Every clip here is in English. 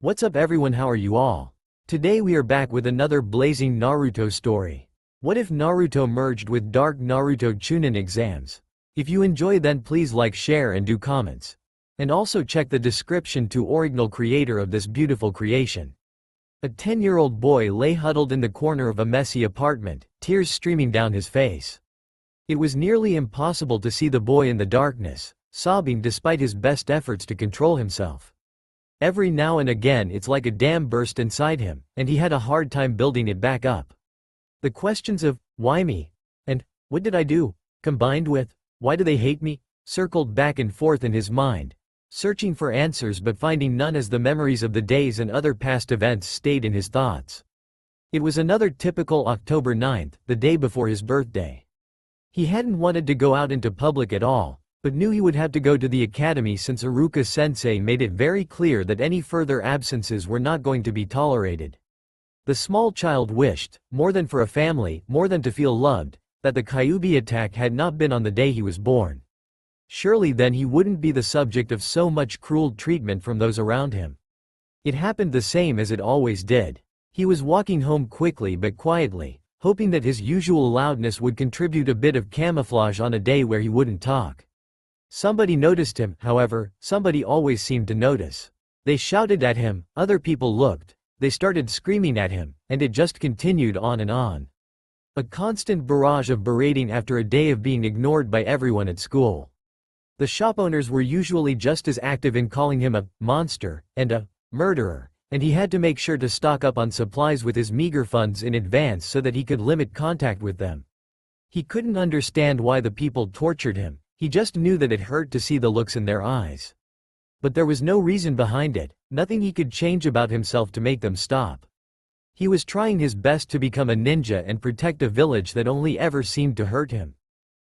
What's up everyone, how are you all? Today we are back with another blazing Naruto story. What if Naruto merged with dark Naruto Chunin exams? If you enjoy then please like, share and do comments. And also check the description to original creator of this beautiful creation. A 10-year-old boy lay huddled in the corner of a messy apartment, tears streaming down his face. It was nearly impossible to see the boy in the darkness, sobbing despite his best efforts to control himself. Every now and again it's like a dam burst inside him, and he had a hard time building it back up. The questions of, why me? And, what did I do? Combined with, why do they hate me? Circled back and forth in his mind, searching for answers but finding none as the memories of the days and other past events stayed in his thoughts. It was another typical October 9th, the day before his birthday. He hadn't wanted to go out into public at all, but knew he would have to go to the academy since Iruka-sensei made it very clear that any further absences were not going to be tolerated. The small child wished, more than for a family, more than to feel loved, that the Kyuubi attack had not been on the day he was born. Surely then he wouldn't be the subject of so much cruel treatment from those around him. It happened the same as it always did. He was walking home quickly but quietly, hoping that his usual loudness would contribute a bit of camouflage on a day where he wouldn't talk. Somebody noticed him, however. Somebody always seemed to notice. They shouted at him, other people looked, they started screaming at him, and it just continued on and on. A constant barrage of berating after a day of being ignored by everyone at school. The shop owners were usually just as active in calling him a monster and a murderer, and he had to make sure to stock up on supplies with his meager funds in advance so that he could limit contact with them. He couldn't understand why the people tortured him. He just knew that it hurt to see the looks in their eyes. But there was no reason behind it, nothing he could change about himself to make them stop. He was trying his best to become a ninja and protect a village that only ever seemed to hurt him.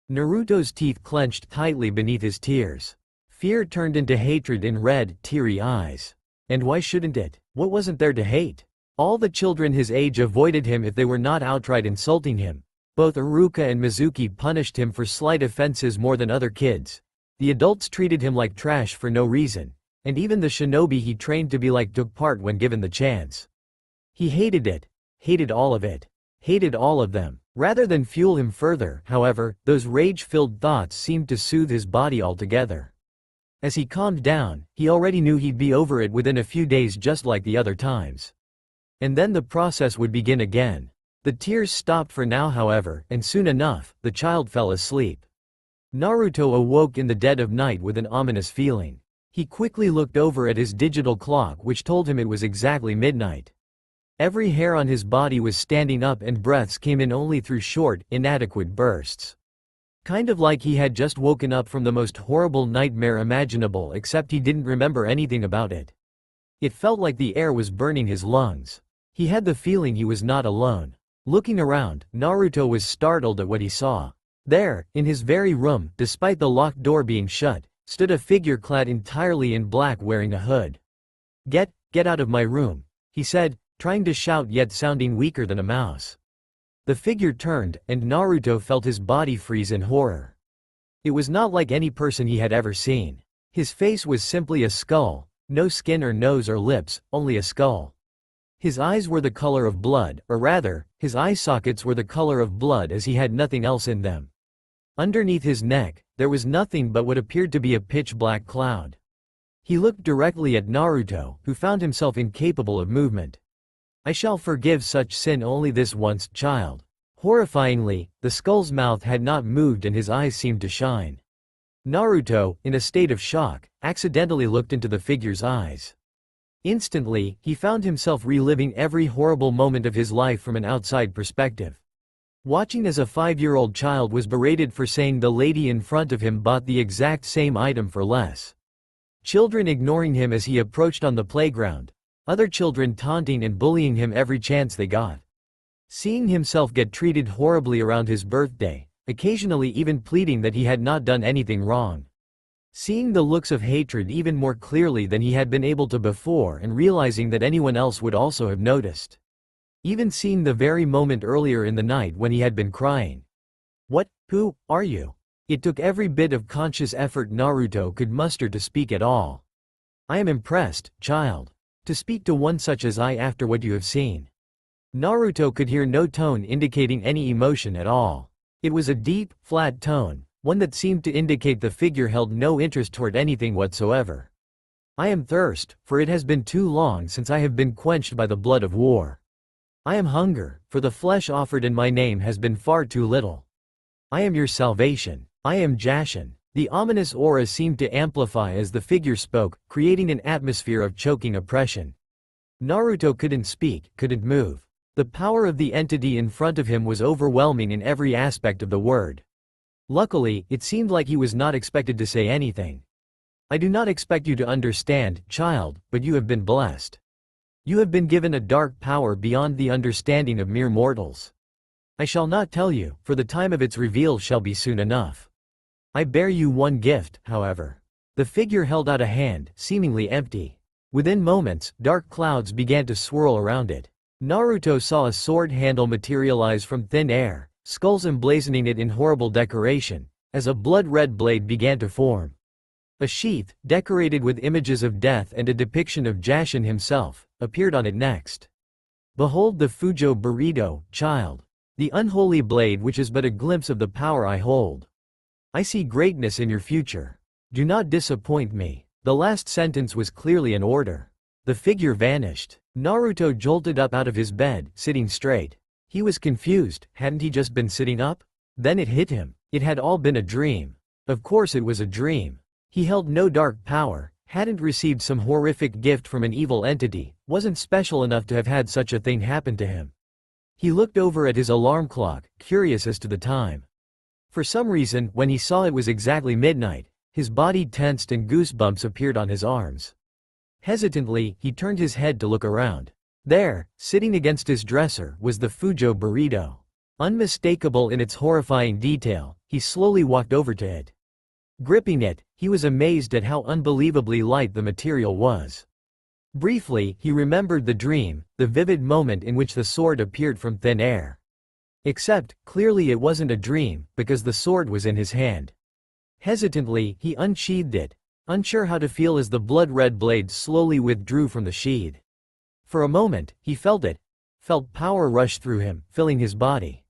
Naruto's teeth clenched tightly beneath his tears. Fear turned into hatred in red, teary eyes. And why shouldn't it? What wasn't there to hate? All the children his age avoided him if they were not outright insulting him. Both Iruka and Mizuki punished him for slight offenses more than other kids. The adults treated him like trash for no reason, and even the shinobi he trained to be like took part when given the chance. He hated it, hated all of it, hated all of them. Rather than fuel him further, however, those rage-filled thoughts seemed to soothe his body altogether. As he calmed down, he already knew he'd be over it within a few days just like the other times. And then the process would begin again. The tears stopped for now however, and soon enough, the child fell asleep. Naruto awoke in the dead of night with an ominous feeling. He quickly looked over at his digital clock which told him it was exactly midnight. Every hair on his body was standing up and breaths came in only through short, inadequate bursts. Kind of like he had just woken up from the most horrible nightmare imaginable, except he didn't remember anything about it. It felt like the air was burning his lungs. He had the feeling he was not alone. Looking around, Naruto was startled at what he saw. There, in his very room, despite the locked door being shut, stood a figure clad entirely in black wearing a hood. Get out of my room," he said, trying to shout yet sounding weaker than a mouse. The figure turned, and Naruto felt his body freeze in horror. It was not like any person he had ever seen. His face was simply a skull, no skin or nose or lips, only a skull. His eyes were the color of blood, or rather, his eye sockets were the color of blood as he had nothing else in them. Underneath his neck, there was nothing but what appeared to be a pitch-black cloud. He looked directly at Naruto, who found himself incapable of movement. "I shall forgive such sin only this once, child." Horrifyingly, the skull's mouth had not moved and his eyes seemed to shine. Naruto, in a state of shock, accidentally looked into the figure's eyes. Instantly, he found himself reliving every horrible moment of his life from an outside perspective. Watching as a 5-year-old child was berated for saying the lady in front of him bought the exact same item for less. Children ignoring him as he approached on the playground. Other children taunting and bullying him every chance they got. Seeing himself get treated horribly around his birthday, occasionally even pleading that he had not done anything wrong. Seeing the looks of hatred even more clearly than he had been able to before and realizing that anyone else would also have noticed. Even seeing the very moment earlier in the night when he had been crying. Who are you? It took every bit of conscious effort Naruto could muster to speak at all. "I am impressed, child. To speak to one such as I after what you have seen. Naruto could hear no tone indicating any emotion at all. It was a deep, flat tone, one that seemed to indicate the figure held no interest toward anything whatsoever. I am thirst, for it has been too long since I have been quenched by the blood of war. I am hunger, for the flesh offered in my name has been far too little. I am your salvation. I am Jashin. The ominous aura seemed to amplify as the figure spoke, creating an atmosphere of choking oppression. Naruto couldn't speak, couldn't move. The power of the entity in front of him was overwhelming in every aspect of the word. Luckily, it seemed like he was not expected to say anything. I do not expect you to understand, child, but you have been blessed. You have been given a dark power beyond the understanding of mere mortals. I shall not tell you, for the time of its reveal shall be soon enough. I bear you one gift, however. The figure held out a hand, seemingly empty. Within moments, dark clouds began to swirl around it. Naruto saw a sword handle materialize from thin air, skulls emblazoning it in horrible decoration, as a blood-red blade began to form. A sheath, decorated with images of death and a depiction of Jashin himself, appeared on it next. Behold the Fujo Burrito, child. The unholy blade which is but a glimpse of the power I hold. I see greatness in your future. Do not disappoint me. The last sentence was clearly an order. The figure vanished. Naruto jolted up out of his bed, sitting straight. He was confused, hadn't he just been sitting up? Then it hit him. It had all been a dream. Of course it was a dream. He held no dark power, hadn't received some horrific gift from an evil entity, wasn't special enough to have had such a thing happen to him. He looked over at his alarm clock, curious as to the time. For some reason, when he saw it was exactly midnight, his body tensed and goosebumps appeared on his arms. Hesitantly, he turned his head to look around. There, sitting against his dresser, was the Fujo Burrito. Unmistakable in its horrifying detail, he slowly walked over to it. Gripping it, he was amazed at how unbelievably light the material was. Briefly, he remembered the dream, the vivid moment in which the sword appeared from thin air. Except, clearly it wasn't a dream, because the sword was in his hand. Hesitantly, he unsheathed it, unsure how to feel as the blood-red blade slowly withdrew from the sheath. For a moment, he felt power rush through him, filling his body.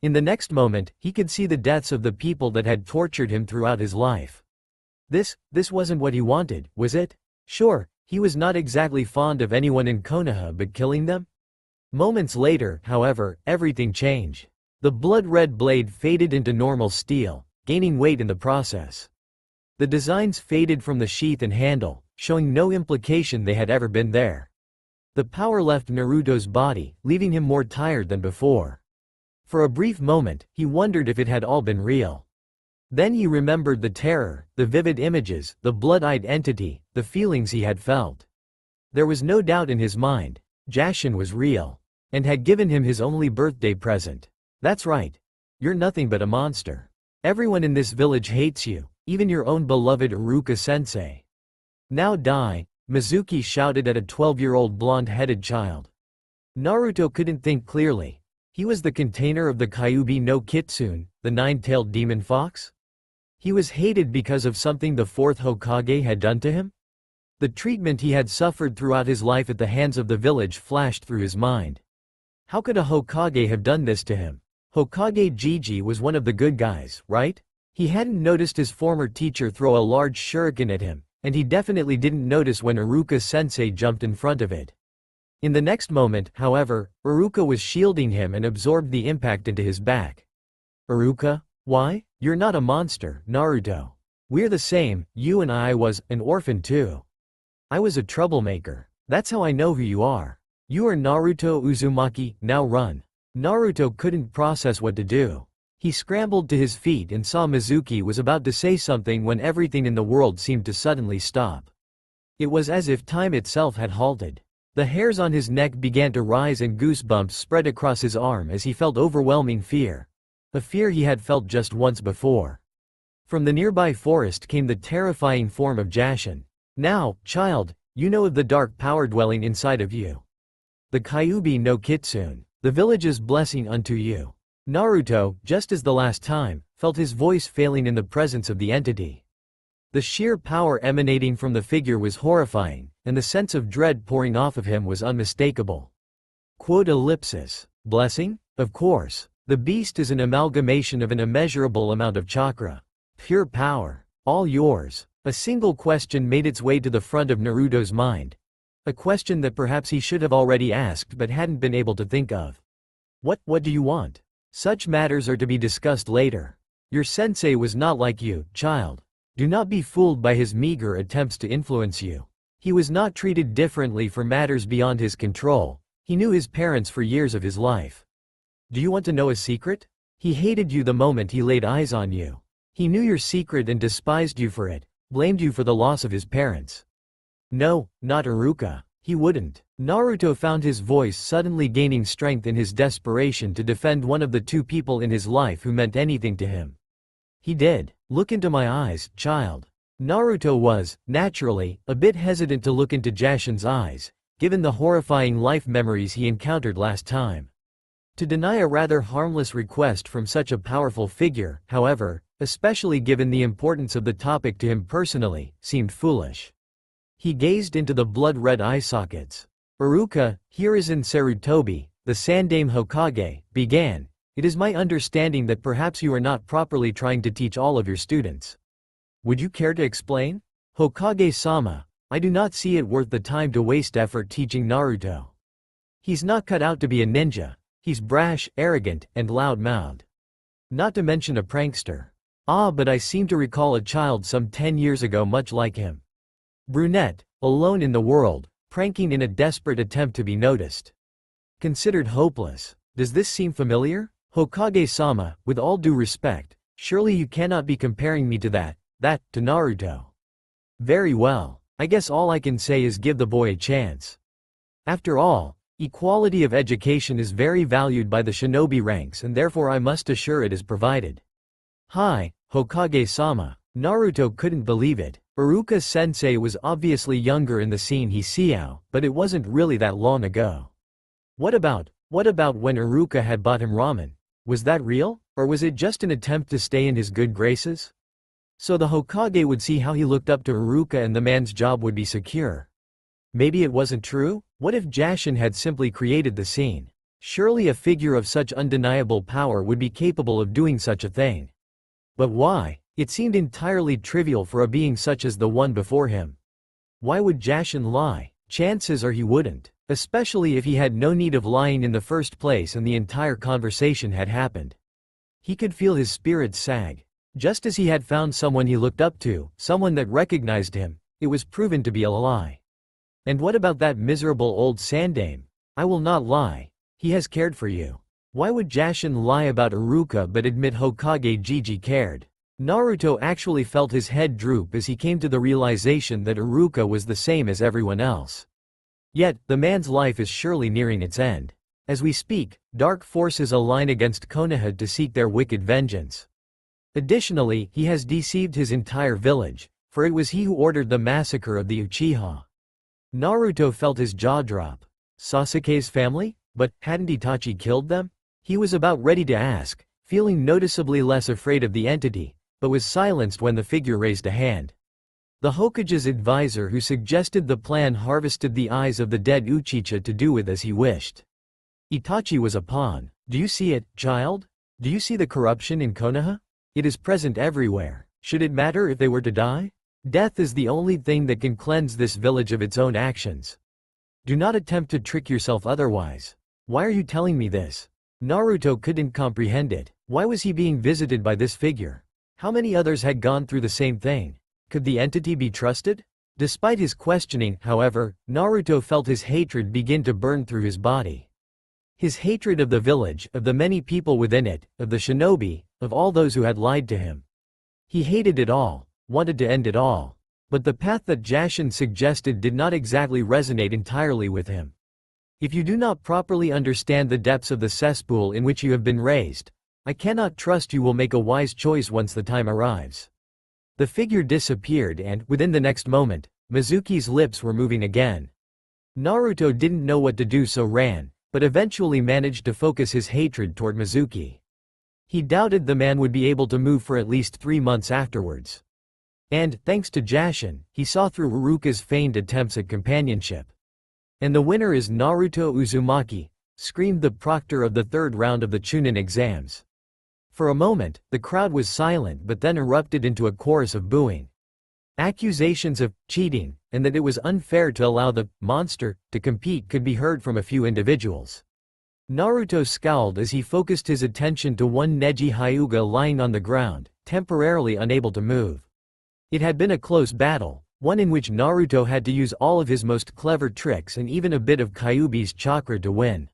In the next moment, he could see the deaths of the people that had tortured him throughout his life. This wasn't what he wanted, was it? Sure, he was not exactly fond of anyone in Konoha, but killing them? Moments later, however, everything changed. The blood-red blade faded into normal steel, gaining weight in the process. The designs faded from the sheath and handle, showing no implication they had ever been there. The power left Naruto's body, leaving him more tired than before. For a brief moment, he wondered if it had all been real. Then he remembered the terror, the vivid images, the blood-eyed entity, the feelings he had felt. There was no doubt in his mind, Jashin was real, and had given him his only birthday present. That's right. You're nothing but a monster. Everyone in this village hates you, even your own beloved Iruka-sensei. Now die, Mizuki shouted at a 12-year-old blonde-headed child. Naruto couldn't think clearly. He was the container of the Kyuubi no Kitsune, the nine-tailed demon fox? He was hated because of something the fourth Hokage had done to him? The treatment he had suffered throughout his life at the hands of the village flashed through his mind. How could a Hokage have done this to him? Hokage Jiji was one of the good guys, right? He hadn't noticed his former teacher throw a large shuriken at him, and he definitely didn't notice when Iruka-sensei jumped in front of it. In the next moment, however, Iruka was shielding him and absorbed the impact into his back. Iruka? Why? You're not a monster, Naruto. We're the same, you and I was an orphan too. I was a troublemaker. That's how I know who you are. You are Naruto Uzumaki, now run. Naruto couldn't process what to do. He scrambled to his feet and saw Mizuki was about to say something when everything in the world seemed to suddenly stop. It was as if time itself had halted. The hairs on his neck began to rise and goosebumps spread across his arm as he felt overwhelming fear. A fear he had felt just once before. From the nearby forest came the terrifying form of Jashin. Now, child, you know of the dark power dwelling inside of you. The Kyuubi no Kitsune, the village's blessing unto you. Naruto, just as the last time, felt his voice failing in the presence of the entity. The sheer power emanating from the figure was horrifying, and the sense of dread pouring off of him was unmistakable. Quote ellipsis. Blessing? Of course. The beast is an amalgamation of an immeasurable amount of chakra. Pure power. All yours. A single question made its way to the front of Naruto's mind. A question that perhaps he should have already asked but hadn't been able to think of. What do you want? Such matters are to be discussed later. Your sensei was not like you, child. Do not be fooled by his meager attempts to influence you. He was not treated differently for matters beyond his control. He knew his parents for years of his life. Do you want to know a secret? He hated you the moment he laid eyes on you. He knew your secret and despised you for it, blamed you for the loss of his parents. No, not Iruka. He wouldn't. Naruto found his voice suddenly gaining strength in his desperation to defend one of the two people in his life who meant anything to him. He did. Look into my eyes, child. Naruto was, naturally, a bit hesitant to look into Jashin's eyes, given the horrifying life memories he encountered last time. To deny a rather harmless request from such a powerful figure, however, especially given the importance of the topic to him personally, seemed foolish. He gazed into the blood-red eye sockets. Iruka, Hiruzen Sarutobi, the Sandaime Hokage, began. It is my understanding that perhaps you are not properly trying to teach all of your students. Would you care to explain? Hokage-sama, I do not see it worth the time to waste effort teaching Naruto. He's not cut out to be a ninja. He's brash, arrogant, and loud-mouthed. Not to mention a prankster. Ah, but I seem to recall a child some 10 years ago much like him. Brunette, alone in the world, pranking in a desperate attempt to be noticed. Considered hopeless. Does this seem familiar? Hokage-sama, with all due respect, surely you cannot be comparing me to to Naruto. Very well. I guess all I can say is give the boy a chance. After all, equality of education is very valued by the shinobi ranks and therefore I must assure it is provided. Hi, Hokage-sama. Naruto couldn't believe it. Iruka's sensei was obviously younger in the scene he saw, but it wasn't really that long ago. What about when Iruka had bought him ramen? Was that real, or was it just an attempt to stay in his good graces? So the Hokage would see how he looked up to Iruka and the man's job would be secure. Maybe it wasn't true? What if Jashin had simply created the scene? Surely a figure of such undeniable power would be capable of doing such a thing. But why? It seemed entirely trivial for a being such as the one before him. Why would Jashin lie? Chances are he wouldn't, especially if he had no need of lying in the first place and the entire conversation had happened. He could feel his spirits sag. Just as he had found someone he looked up to, someone that recognized him, it was proven to be a lie. And what about that miserable old Sandaime? I will not lie. He has cared for you. Why would Jashin lie about Iruka but admit Hokage Gigi cared? Naruto actually felt his head droop as he came to the realization that Iruka was the same as everyone else. Yet, the man's life is surely nearing its end. As we speak, dark forces align against Konoha to seek their wicked vengeance. Additionally, he has deceived his entire village, for it was he who ordered the massacre of the Uchiha. Naruto felt his jaw drop. Sasuke's family? But hadn't Itachi killed them? He was about ready to ask, feeling noticeably less afraid of the entity, but was silenced when the figure raised a hand. The Hokage's advisor who suggested the plan harvested the eyes of the dead Uchiha to do with as he wished. Itachi was a pawn. Do you see it, child? Do you see the corruption in Konoha? It is present everywhere. Should it matter if they were to die? Death is the only thing that can cleanse this village of its own actions. Do not attempt to trick yourself otherwise. Why are you telling me this? Naruto couldn't comprehend it. Why was he being visited by this figure? How many others had gone through the same thing? Could the entity be trusted? Despite his questioning, however, Naruto felt his hatred begin to burn through his body. His hatred of the village, of the many people within it, of the shinobi, of all those who had lied to him. He hated it all, wanted to end it all. But the path that Jashin suggested did not exactly resonate entirely with him. If you do not properly understand the depths of the cesspool in which you have been raised, I cannot trust you will make a wise choice once the time arrives. The figure disappeared and, within the next moment, Mizuki's lips were moving again. Naruto didn't know what to do so ran, but eventually managed to focus his hatred toward Mizuki. He doubted the man would be able to move for at least 3 months afterwards. And, thanks to Jashin, he saw through Uruka's feigned attempts at companionship. "And the winner is Naruto Uzumaki," screamed the proctor of the third round of the Chunin exams. For a moment, the crowd was silent but then erupted into a chorus of booing. Accusations of cheating, and that it was unfair to allow the monster to compete could be heard from a few individuals. Naruto scowled as he focused his attention to one Neji Hyuga lying on the ground, temporarily unable to move. It had been a close battle, one in which Naruto had to use all of his most clever tricks and even a bit of Kyuubi's chakra to win.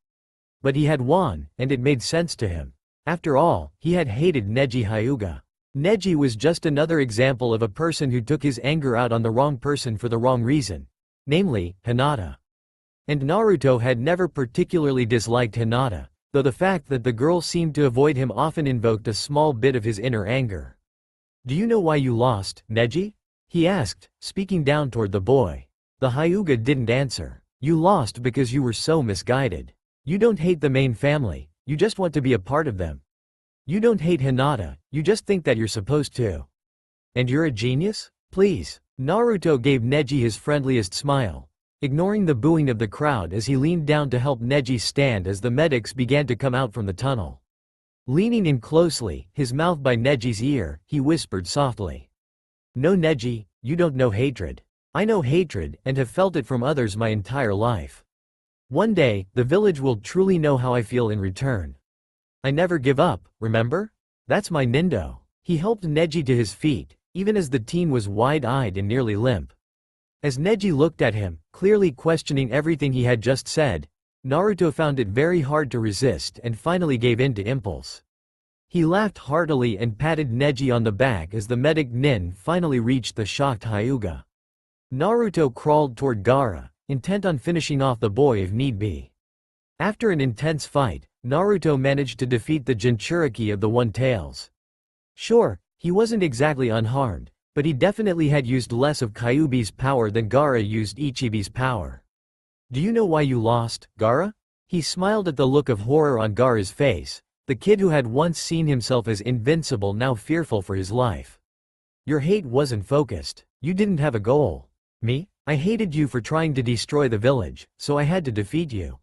But he had won, and it made sense to him. After all, he had hated Neji Hyuga. Neji was just another example of a person who took his anger out on the wrong person for the wrong reason. Namely, Hinata. And Naruto had never particularly disliked Hinata, though the fact that the girl seemed to avoid him often invoked a small bit of his inner anger. "Do you know why you lost, Neji?" he asked, speaking down toward the boy. The Hyuga didn't answer. "You lost because you were so misguided. You don't hate the main family, you just want to be a part of them. You don't hate Hinata, you just think that you're supposed to. And you're a genius? Please." Naruto gave Neji his friendliest smile, ignoring the booing of the crowd as he leaned down to help Neji stand as the medics began to come out from the tunnel. Leaning in closely, his mouth by Neji's ear, he whispered softly. "No, Neji, you don't know hatred. I know hatred and have felt it from others my entire life. One day, the village will truly know how I feel in return. I never give up, remember? That's my Nindo." He helped Neji to his feet, even as the teen was wide-eyed and nearly limp. As Neji looked at him, clearly questioning everything he had just said, Naruto found it very hard to resist and finally gave in to impulse. He laughed heartily and patted Neji on the back as the medic Nin finally reached the shocked Hyuga. Naruto crawled toward Gaara, intent on finishing off the boy if need be. After an intense fight, Naruto managed to defeat the Jinchuriki of the One-Tails. Sure, he wasn't exactly unharmed, but he definitely had used less of Kyuubi's power than Gaara used Ichibi's power. "Do you know why you lost, Gaara?" He smiled at the look of horror on Gaara's face, the kid who had once seen himself as invincible now fearful for his life. "Your hate wasn't focused. You didn't have a goal. Me? I hated you for trying to destroy the village, so I had to defeat you.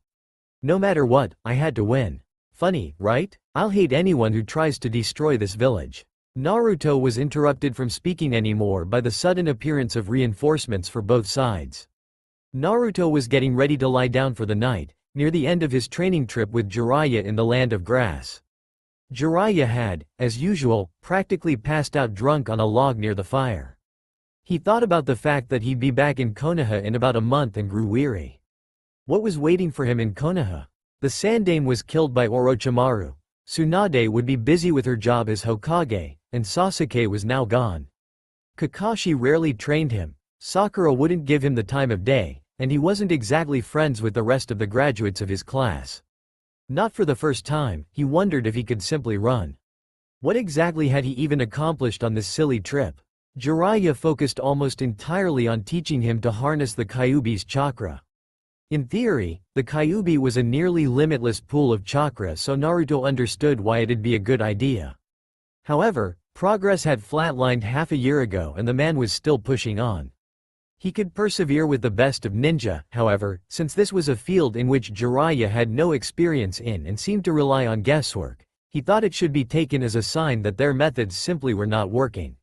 No matter what, I had to win. Funny, right? I'll hate anyone who tries to destroy this village." Naruto was interrupted from speaking anymore by the sudden appearance of reinforcements for both sides. Naruto was getting ready to lie down for the night, near the end of his training trip with Jiraiya in the Land of Grass. Jiraiya had, as usual, practically passed out drunk on a log near the fire. He thought about the fact that he'd be back in Konoha in about a month and grew weary. What was waiting for him in Konoha? The Sandaime was killed by Orochimaru, Tsunade would be busy with her job as Hokage, and Sasuke was now gone. Kakashi rarely trained him, Sakura wouldn't give him the time of day, and he wasn't exactly friends with the rest of the graduates of his class. Not for the first time, he wondered if he could simply run. What exactly had he even accomplished on this silly trip? Jiraiya focused almost entirely on teaching him to harness the Kyuubi's chakra. In theory, the Kyuubi was a nearly limitless pool of chakra, so Naruto understood why it'd be a good idea. However, progress had flatlined half a year ago and the man was still pushing on. He could persevere with the best of ninja, however, since this was a field in which Jiraiya had no experience in and seemed to rely on guesswork, he thought it should be taken as a sign that their methods simply were not working.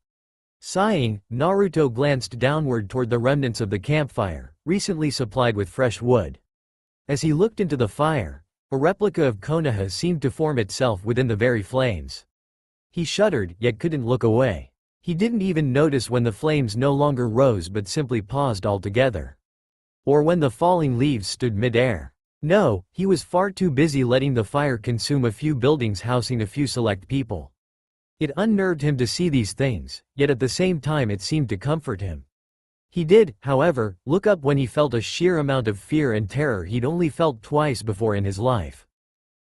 Sighing, Naruto glanced downward toward the remnants of the campfire, recently supplied with fresh wood. As he looked into the fire, a replica of Konoha seemed to form itself within the very flames. He shuddered, yet couldn't look away. He didn't even notice when the flames no longer rose but simply paused altogether. Or when the falling leaves stood mid-air. No, he was far too busy letting the fire consume a few buildings housing a few select people. It unnerved him to see these things, yet at the same time it seemed to comfort him. He did, however, look up when he felt a sheer amount of fear and terror he'd only felt twice before in his life.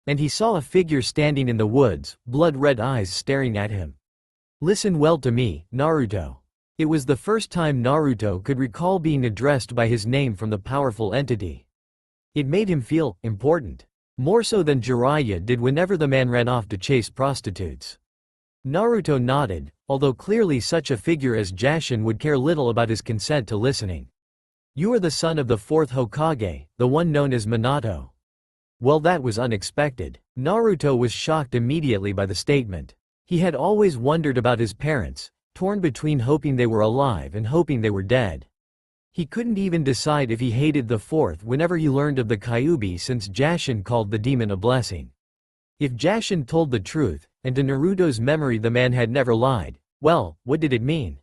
And he saw a figure standing in the woods, blood-red eyes staring at him. "Listen well to me, Naruto." It was the first time Naruto could recall being addressed by his name from the powerful entity. It made him feel important, more so than Jiraiya did whenever the man ran off to chase prostitutes. Naruto nodded, although clearly such a figure as Jashin would care little about his consent to listening. You are the son of the fourth Hokage, the one known as Minato. Well, that was unexpected. Naruto was shocked immediately by the statement. He had always wondered about his parents, torn between hoping they were alive and hoping they were dead. He couldn't even decide if he hated the fourth whenever he learned of the Kyuubi, since Jashin called the demon a blessing. If Jashin told the truth, and to Naruto's memory the man had never lied, well, what did it mean?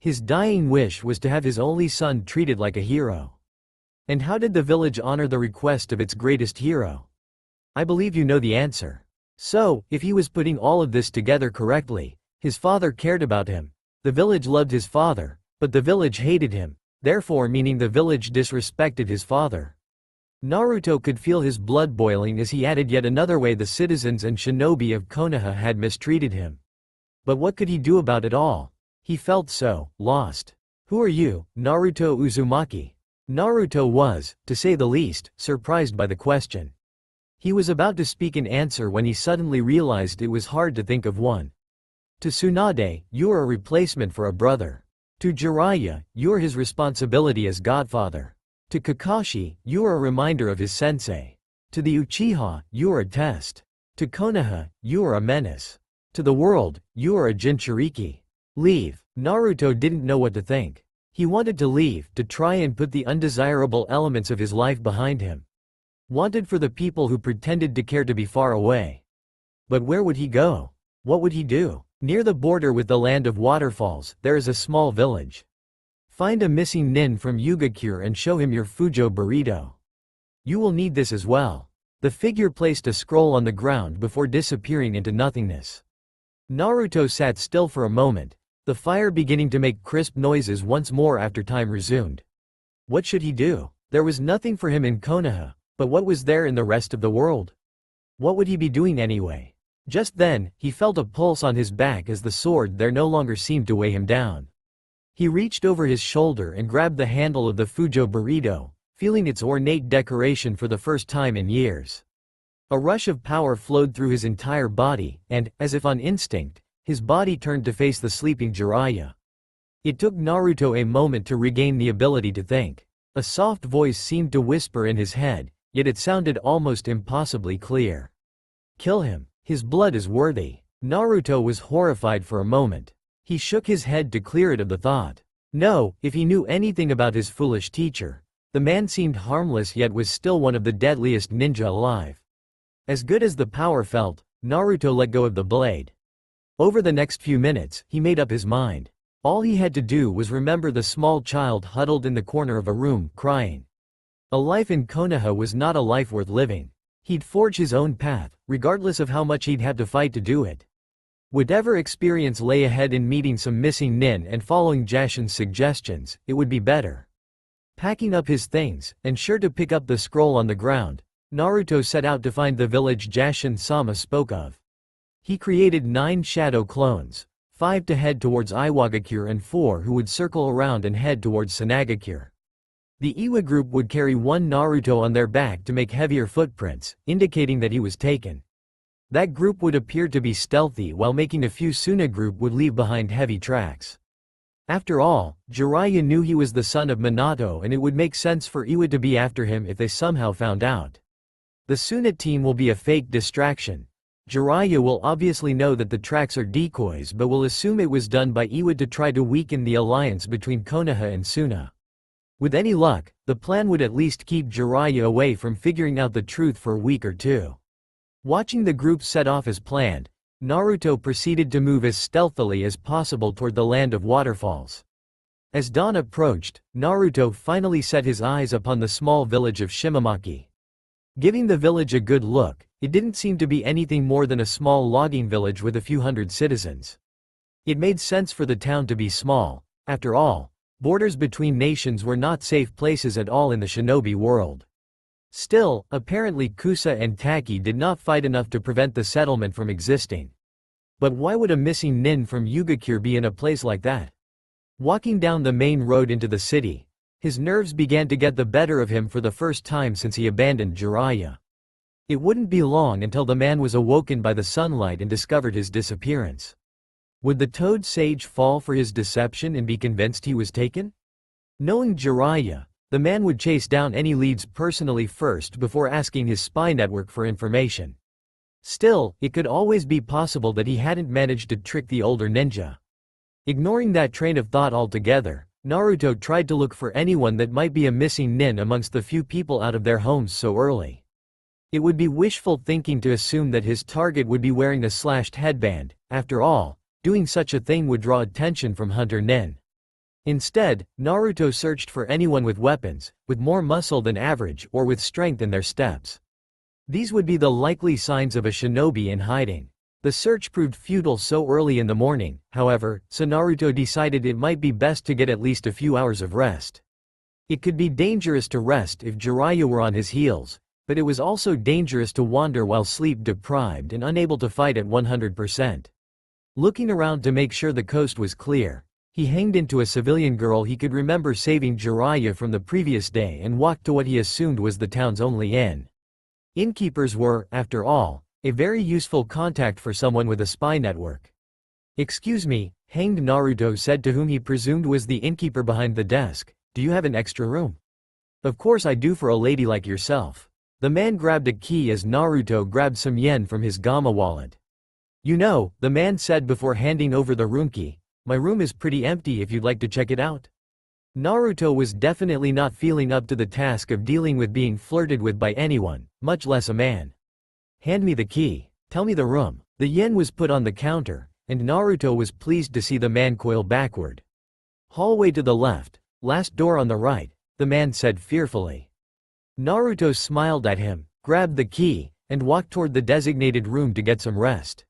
His dying wish was to have his only son treated like a hero. And how did the village honor the request of its greatest hero? I believe you know the answer. So, if he was putting all of this together correctly, his father cared about him. The village loved his father, but the village hated him, therefore meaning the village disrespected his father. Naruto could feel his blood boiling as he added yet another way the citizens and shinobi of Konoha had mistreated him. But what could he do about it all? He felt so lost. Who are you, Naruto Uzumaki? Naruto was, to say the least, surprised by the question. He was about to speak an answer when he suddenly realized it was hard to think of one. To Tsunade, you are a replacement for a brother. To Jiraiya, you are his responsibility as godfather. To Kakashi, you are a reminder of his sensei. To the Uchiha, you are a test. To Konoha, you are a menace. To the world, you are a Jinchuriki. Leave. Naruto didn't know what to think. He wanted to leave, to try and put the undesirable elements of his life behind him. Wanted for the people who pretended to care to be far away. But where would he go? What would he do? Near the border with the land of waterfalls, there is a small village. Find a missing nin from Yugakure and show him your Fujo burrito. You will need this as well. The figure placed a scroll on the ground before disappearing into nothingness. Naruto sat still for a moment, the fire beginning to make crisp noises once more after time resumed. What should he do? There was nothing for him in Konoha, but what was there in the rest of the world? What would he be doing anyway? Just then, he felt a pulse on his back as the sword there no longer seemed to weigh him down. He reached over his shoulder and grabbed the handle of the Fujo burrito, feeling its ornate decoration for the first time in years. A rush of power flowed through his entire body, and, as if on instinct, his body turned to face the sleeping Jiraiya. It took Naruto a moment to regain the ability to think. A soft voice seemed to whisper in his head, yet it sounded almost impossibly clear. Kill him. His blood is worthy. Naruto was horrified for a moment. He shook his head to clear it of the thought. No, if he knew anything about his foolish teacher. The man seemed harmless yet was still one of the deadliest ninja alive. As good as the power felt, Naruto let go of the blade. Over the next few minutes, he made up his mind. All he had to do was remember the small child huddled in the corner of a room, crying. A life in Konoha was not a life worth living. He'd forge his own path, regardless of how much he'd have to fight to do it. Whatever experience lay ahead in meeting some missing nin and following Jashin's suggestions, it would be better. Packing up his things, and sure to pick up the scroll on the ground, Naruto set out to find the village Jashin-sama spoke of. He created 9 shadow clones, 5 to head towards Iwagakure and 4 who would circle around and head towards Sanagakure. The Iwa group would carry one Naruto on their back to make heavier footprints, indicating that he was taken. That group would appear to be stealthy while making a few Suna group would leave behind heavy tracks. After all, Jiraiya knew he was the son of Minato and it would make sense for Iwa to be after him if they somehow found out. The Suna team will be a fake distraction. Jiraiya will obviously know that the tracks are decoys but will assume it was done by Iwa to try to weaken the alliance between Konoha and Suna. With any luck, the plan would at least keep Jiraiya away from figuring out the truth for a week or two. Watching the group set off as planned, Naruto proceeded to move as stealthily as possible toward the land of waterfalls. As dawn approached, Naruto finally set his eyes upon the small village of Shimamaki. Giving the village a good look, it didn't seem to be anything more than a small logging village with a few hundred citizens. It made sense for the town to be small. After all, borders between nations were not safe places at all in the shinobi world. Still, apparently Kusa and Taki did not fight enough to prevent the settlement from existing. But why would a missing nin from Yugakure be in a place like that? Walking down the main road into the city, his nerves began to get the better of him for the first time since he abandoned Jiraiya. It wouldn't be long until the man was awoken by the sunlight and discovered his disappearance. Would the toad sage fall for his deception and be convinced he was taken? Knowing Jiraiya, the man would chase down any leads personally first before asking his spy network for information. Still, it could always be possible that he hadn't managed to trick the older ninja. Ignoring that train of thought altogether, Naruto tried to look for anyone that might be a missing nin amongst the few people out of their homes so early. It would be wishful thinking to assume that his target would be wearing a slashed headband. After all, doing such a thing would draw attention from hunter nin. Instead, Naruto searched for anyone with weapons, with more muscle than average or with strength in their steps. These would be the likely signs of a shinobi in hiding. The search proved futile so early in the morning, however, so Naruto decided it might be best to get at least a few hours of rest. It could be dangerous to rest if Jiraiya were on his heels, but it was also dangerous to wander while sleep-deprived and unable to fight at 100%. Looking around to make sure the coast was clear, he hanged into a civilian girl he could remember saving Jiraiya from the previous day and walked to what he assumed was the town's only inn. Innkeepers were, after all, a very useful contact for someone with a spy network. "Excuse me," hanged Naruto said to whom he presumed was the innkeeper behind the desk, "do you have an extra room?" "Of course I do for a lady like yourself." The man grabbed a key as Naruto grabbed some yen from his Gamma wallet. "You know," the man said before handing over the room key, "my room is pretty empty if you'd like to check it out." Naruto was definitely not feeling up to the task of dealing with being flirted with by anyone, much less a man. "Hand me the key. Tell me the room." The yen was put on the counter, and Naruto was pleased to see the man coil backward. "Hallway to the left, last door on the right," the man said fearfully. Naruto smiled at him, grabbed the key, and walked toward the designated room to get some rest.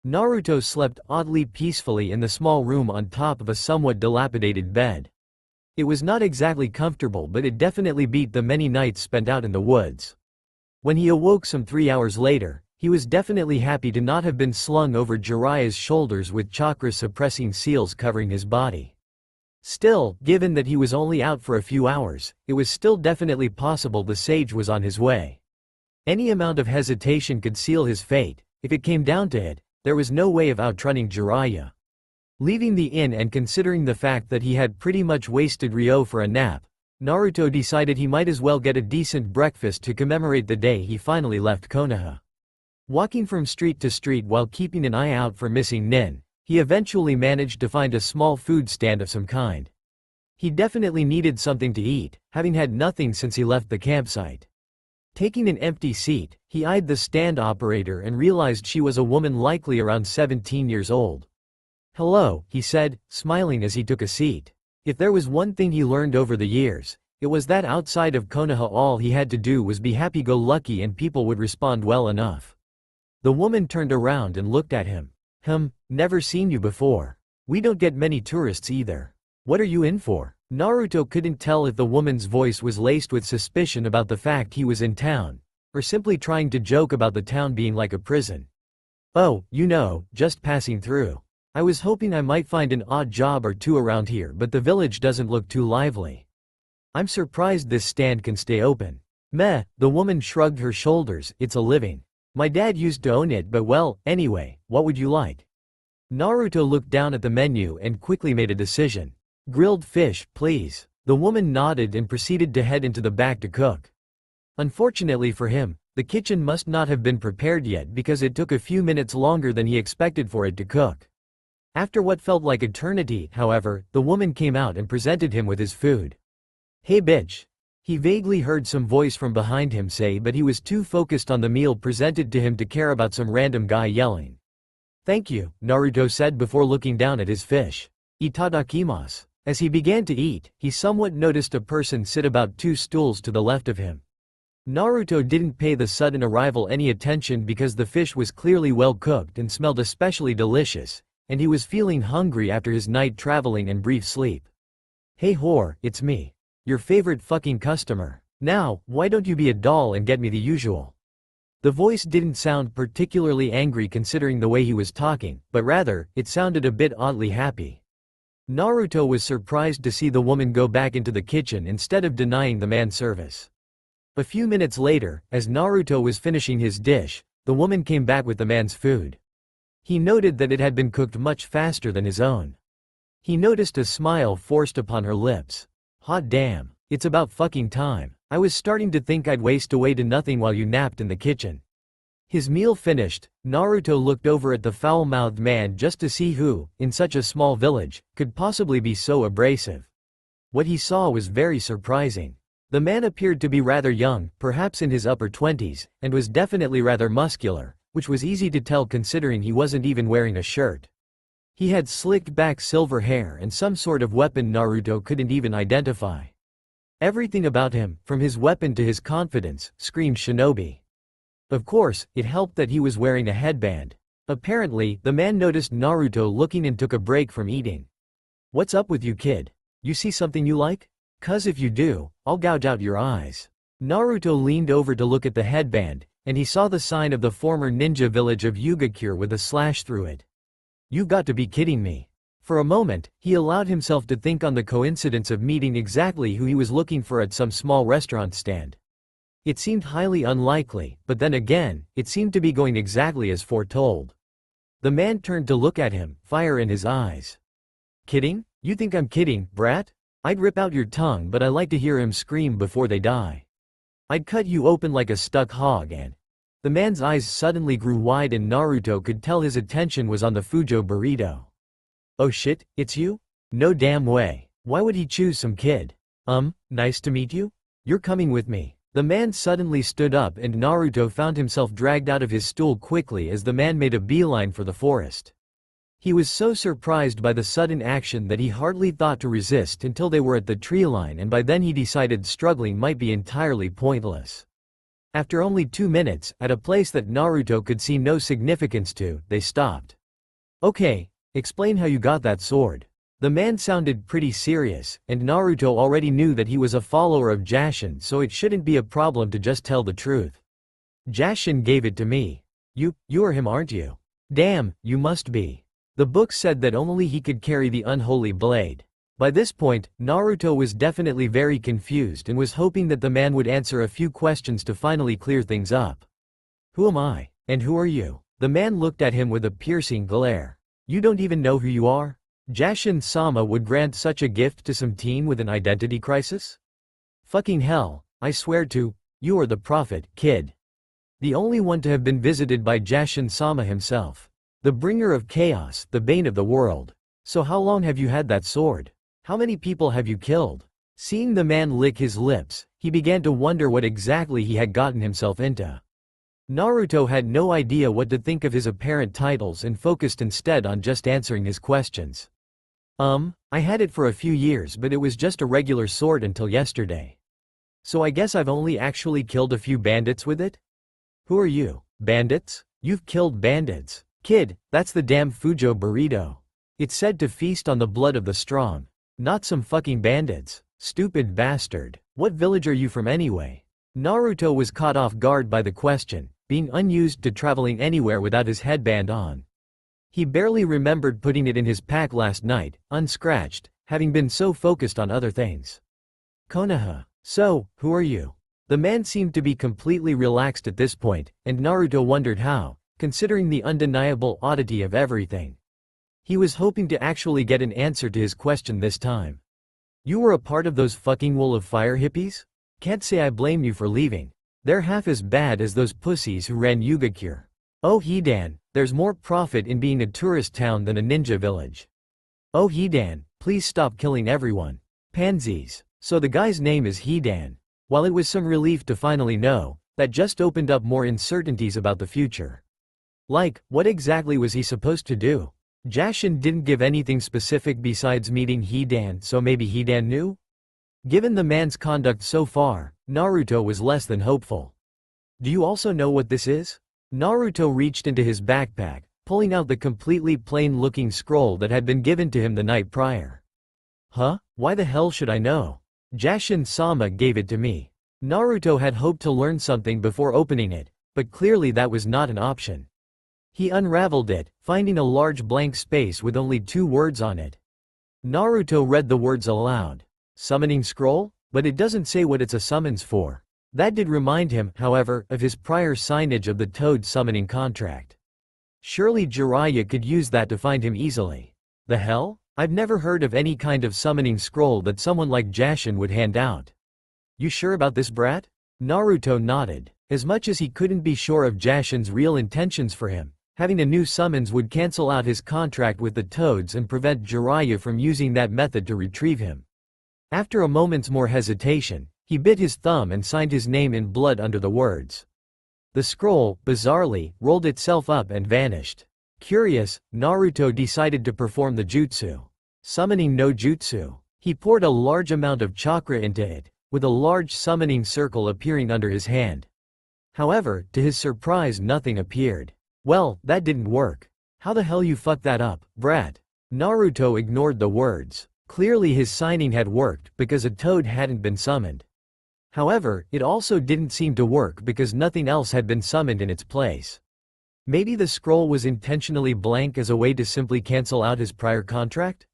Naruto slept oddly peacefully in the small room on top of a somewhat dilapidated bed. It was not exactly comfortable, but it definitely beat the many nights spent out in the woods. When he awoke some 3 hours later, he was definitely happy to not have been slung over Jiraiya's shoulders with chakra-suppressing seals covering his body. Still, given that he was only out for a few hours, it was still definitely possible the sage was on his way. Any amount of hesitation could seal his fate. If it came down to it, there was no way of outrunning Jiraiya. Leaving the inn and considering the fact that he had pretty much wasted Ryo for a nap, Naruto decided he might as well get a decent breakfast to commemorate the day he finally left Konoha. Walking from street to street while keeping an eye out for missing nin, he eventually managed to find a small food stand of some kind. He definitely needed something to eat, having had nothing since he left the campsite. Taking an empty seat, he eyed the stand operator and realized she was a woman likely around 17 years old. "Hello," he said, smiling as he took a seat. If there was one thing he learned over the years, it was that outside of Konoha all he had to do was be happy-go-lucky and people would respond well enough. The woman turned around and looked at him. Never seen you before. We don't get many tourists either. What are you in for?" Naruto couldn't tell if the woman's voice was laced with suspicion about the fact he was in town, or simply trying to joke about the town being like a prison. "Oh, you know, just passing through. I was hoping I might find an odd job or two around here, but the village doesn't look too lively. I'm surprised this stand can stay open." "Meh," the woman shrugged her shoulders, "it's a living. My dad used to own it, but well, anyway, what would you like?" Naruto looked down at the menu and quickly made a decision. "Grilled fish, please." The woman nodded and proceeded to head into the back to cook. Unfortunately for him, the kitchen must not have been prepared yet because it took a few minutes longer than he expected for it to cook. After what felt like eternity, however, the woman came out and presented him with his food. "Hey bitch." He vaguely heard some voice from behind him say, but he was too focused on the meal presented to him to care about some random guy yelling. "Thank you," Naruto said before looking down at his fish. "Itadakimasu." As he began to eat, he somewhat noticed a person sit about 2 stools to the left of him. Naruto didn't pay the sudden arrival any attention because the fish was clearly well cooked and smelled especially delicious, and he was feeling hungry after his night traveling and brief sleep. "Hey whore, it's me. Your favorite fucking customer. Now, why don't you be a doll and get me the usual?" The voice didn't sound particularly angry considering the way he was talking, but rather, it sounded a bit oddly happy. Naruto was surprised to see the woman go back into the kitchen instead of denying the man service. A few minutes later, as Naruto was finishing his dish, the woman came back with the man's food. He noted that it had been cooked much faster than his own. He noticed a smile forced upon her lips. Hot damn, it's about fucking time. I was starting to think I'd waste away to nothing while you napped in the kitchen. His meal finished, Naruto looked over at the foul-mouthed man just to see who, in such a small village, could possibly be so abrasive. What he saw was very surprising. The man appeared to be rather young, perhaps in his upper 20s, and was definitely rather muscular, which was easy to tell considering he wasn't even wearing a shirt. He had slicked back silver hair and some sort of weapon Naruto couldn't even identify. Everything about him, from his weapon to his confidence, screamed shinobi. Of course, it helped that he was wearing a headband. Apparently, the man noticed Naruto looking and took a break from eating. "What's up with you, kid? You see something you like? 'Cause if you do, I'll gouge out your eyes." Naruto leaned over to look at the headband, and he saw the sign of the former ninja village of Yugakure with a slash through it. "You've got to be kidding me." For a moment, he allowed himself to think on the coincidence of meeting exactly who he was looking for at some small restaurant stand. It seemed highly unlikely, but then again, it seemed to be going exactly as foretold. The man turned to look at him, fire in his eyes. "Kidding? You think I'm kidding, brat? I'd rip out your tongue, but I like to hear him scream before they die. I'd cut you open like a stuck hog and—" The man's eyes suddenly grew wide and Naruto could tell his attention was on the Fujo burrito. "Oh shit, it's you? No damn way. Why would he choose some kid? Nice to meet you? You're coming with me." The man suddenly stood up and Naruto found himself dragged out of his stool quickly as the man made a beeline for the forest. He was so surprised by the sudden action that he hardly thought to resist until they were at the tree line, and by then he decided struggling might be entirely pointless. After only 2 minutes, at a place that Naruto could see no significance to, they stopped. "Okay, explain how you got that sword." The man sounded pretty serious, and Naruto already knew that he was a follower of Jashin, so it shouldn't be a problem to just tell the truth. "Jashin gave it to me." You are him, aren't you? "Damn, you must be. The book said that only he could carry the unholy blade." By this point, Naruto was definitely very confused and was hoping that the man would answer a few questions to finally clear things up. "Who am I? And who are you?" The man looked at him with a piercing glare. "You don't even know who you are? Jashin-sama would grant such a gift to some teen with an identity crisis? Fucking hell, I swear to, you are the prophet, kid. The only one to have been visited by Jashin-sama himself. The bringer of chaos, the bane of the world. So how long have you had that sword? How many people have you killed?" Seeing the man lick his lips, he began to wonder what exactly he had gotten himself into. Naruto had no idea what to think of his apparent titles and focused instead on just answering his questions. I had it for a few years, but it was just a regular sword until yesterday. So I guess I've only actually killed a few bandits with it?" "Who are you? Bandits? You've killed bandits. Kid, that's the damn Fujo burrito. It's said to feast on the blood of the strong. Not some fucking bandits. Stupid bastard. What village are you from anyway?" Naruto was caught off guard by the question, being unused to traveling anywhere without his headband on. He barely remembered putting it in his pack last night, unscratched, having been so focused on other things. "Konoha. So, who are you?" The man seemed to be completely relaxed at this point, and Naruto wondered how, considering the undeniable oddity of everything. He was hoping to actually get an answer to his question this time. "You were a part of those fucking Wall of Fire hippies? Can't say I blame you for leaving. They're half as bad as those pussies who ran Yugakure. Oh Hidan, there's more profit in being a tourist town than a ninja village. Oh Hidan, please stop killing everyone. Pansies." So the guy's name is Hidan. While it was some relief to finally know, that just opened up more uncertainties about the future. Like, what exactly was he supposed to do? Jashin didn't give anything specific besides meeting Hidan, so maybe Hidan knew? Given the man's conduct so far, Naruto was less than hopeful. "Do you also know what this is?" Naruto reached into his backpack, pulling out the completely plain-looking scroll that had been given to him the night prior. "Huh? Why the hell should I know? Jashin-sama gave it to me." Naruto had hoped to learn something before opening it, but clearly that was not an option. He unraveled it, finding a large blank space with only 2 words on it. Naruto read the words aloud. "Summoning scroll? But it doesn't say what it's a summons for." That did remind him, however, of his prior signage of the Toad summoning contract. Surely Jiraiya could use that to find him easily. The hell? I've never heard of any kind of summoning scroll that someone like Jashin would hand out. You sure about this, brat? Naruto nodded. As much as he couldn't be sure of Jashin's real intentions for him, having a new summons would cancel out his contract with the Toads and prevent Jiraiya from using that method to retrieve him. After a moment's more hesitation, he bit his thumb and signed his name in blood under the words. The scroll, bizarrely, rolled itself up and vanished. Curious, Naruto decided to perform the jutsu. Summoning no jutsu. He poured a large amount of chakra into it, with a large summoning circle appearing under his hand. However, to his surprise nothing appeared. Well, that didn't work. How the hell you fucked that up, brat? Naruto ignored the words. Clearly his signing had worked because a toad hadn't been summoned. However, it also didn't seem to work because nothing else had been summoned in its place. Maybe the scroll was intentionally blank as a way to simply cancel out his prior contract?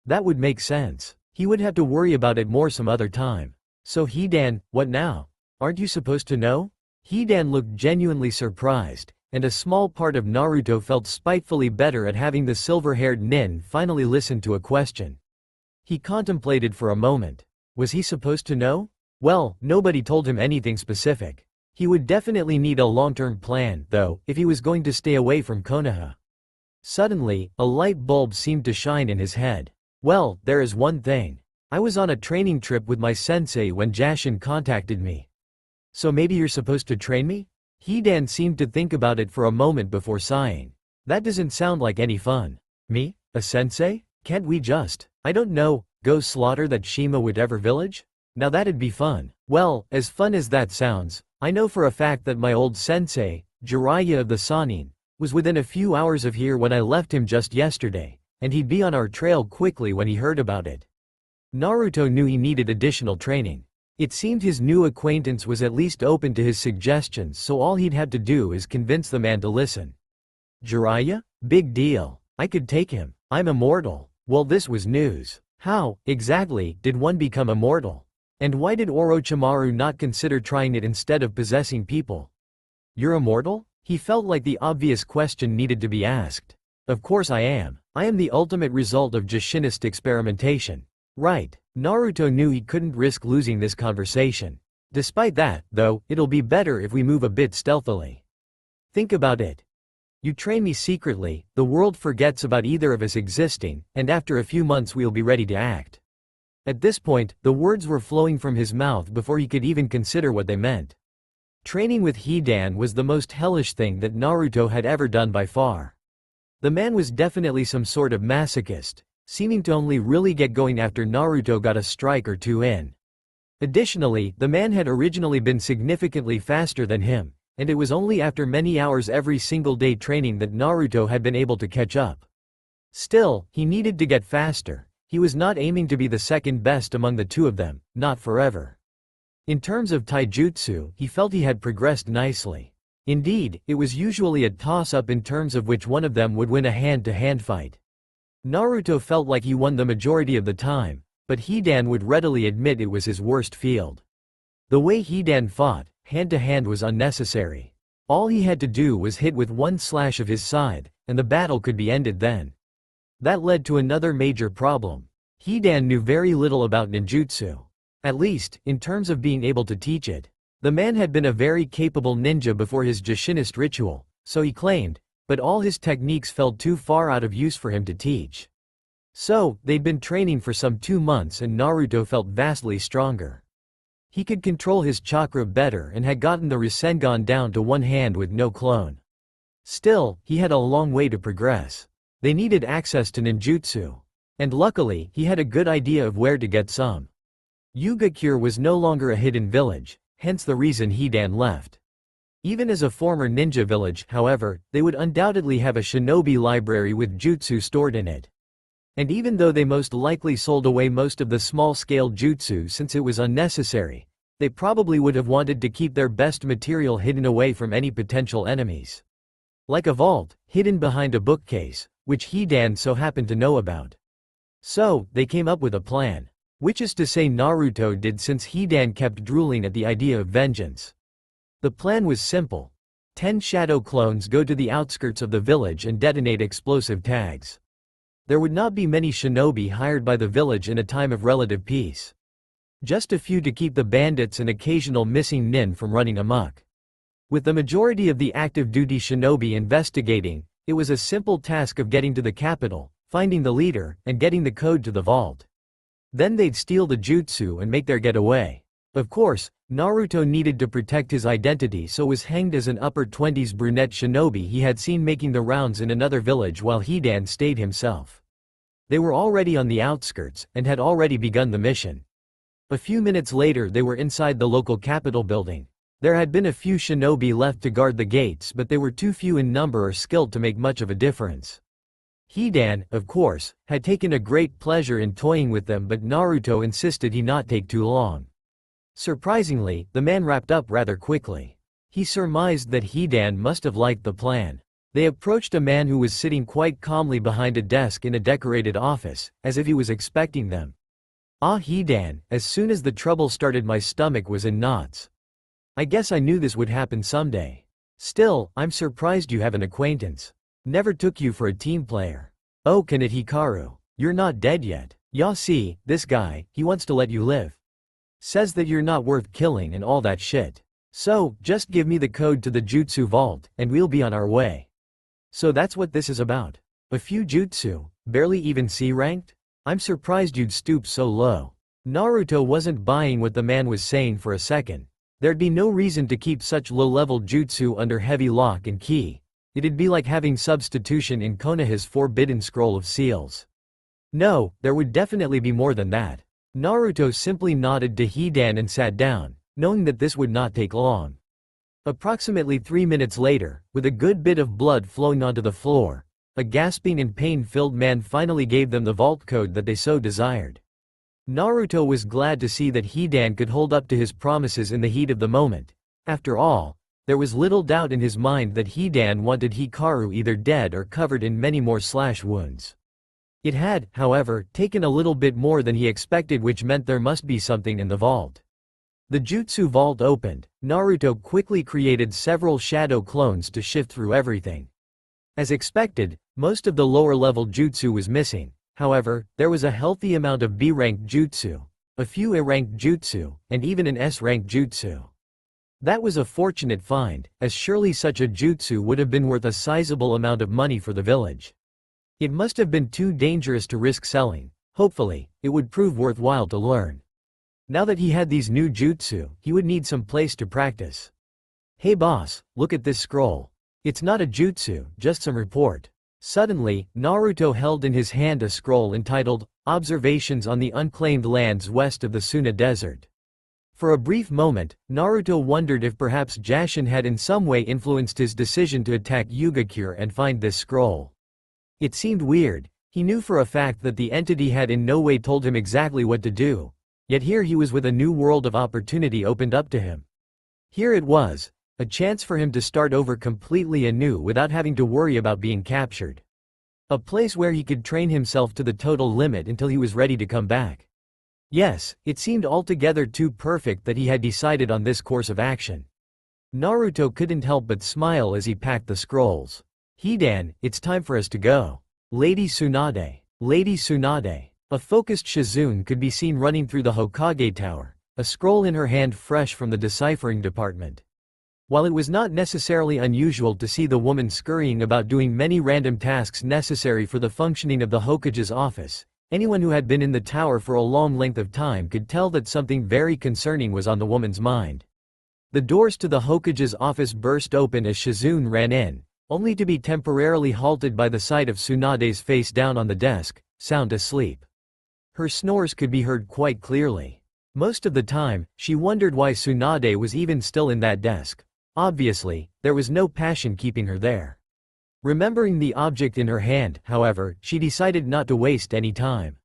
That would make sense. He would have to worry about it more some other time. So Hidan, what now? Aren't you supposed to know? Hidan looked genuinely surprised, and a small part of Naruto felt spitefully better at having the silver-haired nin finally listen to a question. He contemplated for a moment. Was he supposed to know? Well, nobody told him anything specific. He would definitely need a long-term plan, though, if he was going to stay away from Konoha. Suddenly, a light bulb seemed to shine in his head. Well, there is one thing. I was on a training trip with my sensei when Jashin contacted me. So maybe you're supposed to train me? Hidan seemed to think about it for a moment before sighing. That doesn't sound like any fun. Me? A sensei? Can't we just, I don't know, go slaughter that Shima whatever village? Now that'd be fun. Well, as fun as that sounds, I know for a fact that my old sensei, Jiraiya of the Sannin, was within a few hours of here when I left him just yesterday, and he'd be on our trail quickly when he heard about it. Naruto knew he needed additional training. It seemed his new acquaintance was at least open to his suggestions, so all he'd have to do is convince the man to listen. Jiraiya? Big deal. I could take him. I'm immortal. Well, this was news. How, exactly, did one become immortal? And why did Orochimaru not consider trying it instead of possessing people? You're immortal? He felt like the obvious question needed to be asked. Of course I am. I am the ultimate result of Jushinist experimentation. Right. Naruto knew he couldn't risk losing this conversation. Despite that, though, it'll be better if we move a bit stealthily. Think about it. You train me secretly, the world forgets about either of us existing, and after a few months we'll be ready to act. At this point, the words were flowing from his mouth before he could even consider what they meant. Training with Hidan was the most hellish thing that Naruto had ever done by far. The man was definitely some sort of masochist, seeming to only really get going after Naruto got a strike or two in. Additionally, the man had originally been significantly faster than him, and it was only after many hours every single day training that Naruto had been able to catch up. Still, he needed to get faster. He was not aiming to be the second best among the two of them, not forever. In terms of taijutsu, he felt he had progressed nicely. Indeed, it was usually a toss-up in terms of which one of them would win a hand-to-hand fight. Naruto felt like he won the majority of the time, but Hidan would readily admit it was his worst field. The way Hidan fought, hand-to-hand, was unnecessary. All he had to do was hit with one slash of his scythe, and the battle could be ended then. That led to another major problem. Hidan knew very little about ninjutsu. At least, in terms of being able to teach it. The man had been a very capable ninja before his Jushinist ritual, so he claimed, but all his techniques felt too far out of use for him to teach. So, they'd been training for some 2 months and Naruto felt vastly stronger. He could control his chakra better and had gotten the Rasengan down to one hand with no clone. Still, he had a long way to progress. They needed access to ninjutsu. And luckily, he had a good idea of where to get some. Yugakure was no longer a hidden village, hence the reason Hidan left. Even as a former ninja village, however, they would undoubtedly have a shinobi library with jutsu stored in it. And even though they most likely sold away most of the small-scale jutsu since it was unnecessary, they probably would have wanted to keep their best material hidden away from any potential enemies. Like a vault, hidden behind a bookcase, which Hidan so happened to know about. So, they came up with a plan. Which is to say Naruto did, since Hidan kept drooling at the idea of vengeance. The plan was simple. 10 shadow clones go to the outskirts of the village and detonate explosive tags. There would not be many shinobi hired by the village in a time of relative peace. Just a few to keep the bandits and occasional missing nin from running amok. With the majority of the active duty shinobi investigating, it was a simple task of getting to the capital, finding the leader, and getting the code to the vault. Then they'd steal the jutsu and make their getaway. Of course, Naruto needed to protect his identity, so was hanged as an upper-20s brunette shinobi he had seen making the rounds in another village while Hidan stayed himself. They were already on the outskirts, and had already begun the mission. A few minutes later they were inside the local capital building. There had been a few shinobi left to guard the gates, but they were too few in number or skilled to make much of a difference. Hidan, of course, had taken a great pleasure in toying with them, but Naruto insisted he not take too long. Surprisingly, the man wrapped up rather quickly. He surmised that Hidan must have liked the plan. They approached a man who was sitting quite calmly behind a desk in a decorated office, as if he was expecting them. "Ah, Hidan, as soon as the trouble started my stomach was in knots. I guess I knew this would happen someday. Still, I'm surprised you have an acquaintance. Never took you for a team player. Oh, can it Hikaru? You're not dead yet. Ya see, this guy, he wants to let you live. Says that you're not worth killing and all that shit. So, just give me the code to the jutsu vault, and we'll be on our way." So that's what this is about. A few jutsu, barely even C-ranked? I'm surprised you'd stoop so low. Naruto wasn't buying what the man was saying for a second. There'd be no reason to keep such low-level jutsu under heavy lock and key. It'd be like having substitution in Konoha's forbidden scroll of seals. No, there would definitely be more than that. Naruto simply nodded to Hidan and sat down, knowing that this would not take long. Approximately 3 minutes later, with a good bit of blood flowing onto the floor, a gasping and pain-filled man finally gave them the vault code that they so desired. Naruto was glad to see that Hidan could hold up to his promises in the heat of the moment. After all, there was little doubt in his mind that Hidan wanted Hikaru either dead or covered in many more slash wounds. It had, however, taken a little bit more than he expected, which meant there must be something in the vault. The jutsu vault opened. Naruto quickly created several shadow clones to shift through everything. As expected, most of the lower-level jutsu was missing. However, there was a healthy amount of B-ranked jutsu, a few A-ranked jutsu, and even an S-ranked jutsu. That was a fortunate find, as surely such a jutsu would have been worth a sizable amount of money for the village. It must have been too dangerous to risk selling. Hopefully, it would prove worthwhile to learn. Now that he had these new jutsu, he would need some place to practice. "Hey boss, look at this scroll. It's not a jutsu, just some report." Suddenly, Naruto held in his hand a scroll entitled, "Observations on the Unclaimed Lands West of the Suna Desert." For a brief moment, Naruto wondered if perhaps Jashin had in some way influenced his decision to attack Yugakure and find this scroll. It seemed weird. He knew for a fact that the entity had in no way told him exactly what to do. Yet here he was with a new world of opportunity opened up to him. Here it was, a chance for him to start over completely anew without having to worry about being captured. A place where he could train himself to the total limit until he was ready to come back. Yes, it seemed altogether too perfect that he had decided on this course of action. Naruto couldn't help but smile as he packed the scrolls. "Hidan, it's time for us to go. Lady Tsunade. Lady Tsunade." A focused Shizune could be seen running through the Hokage Tower, a scroll in her hand fresh from the deciphering department. While it was not necessarily unusual to see the woman scurrying about doing many random tasks necessary for the functioning of the Hokage's office, anyone who had been in the tower for a long length of time could tell that something very concerning was on the woman's mind. The doors to the Hokage's office burst open as Shizune ran in, only to be temporarily halted by the sight of Tsunade's face down on the desk, sound asleep. Her snores could be heard quite clearly. Most of the time, she wondered why Tsunade was even still in that desk. Obviously, there was no passion keeping her there. Remembering the object in her hand, however, she decided not to waste any time.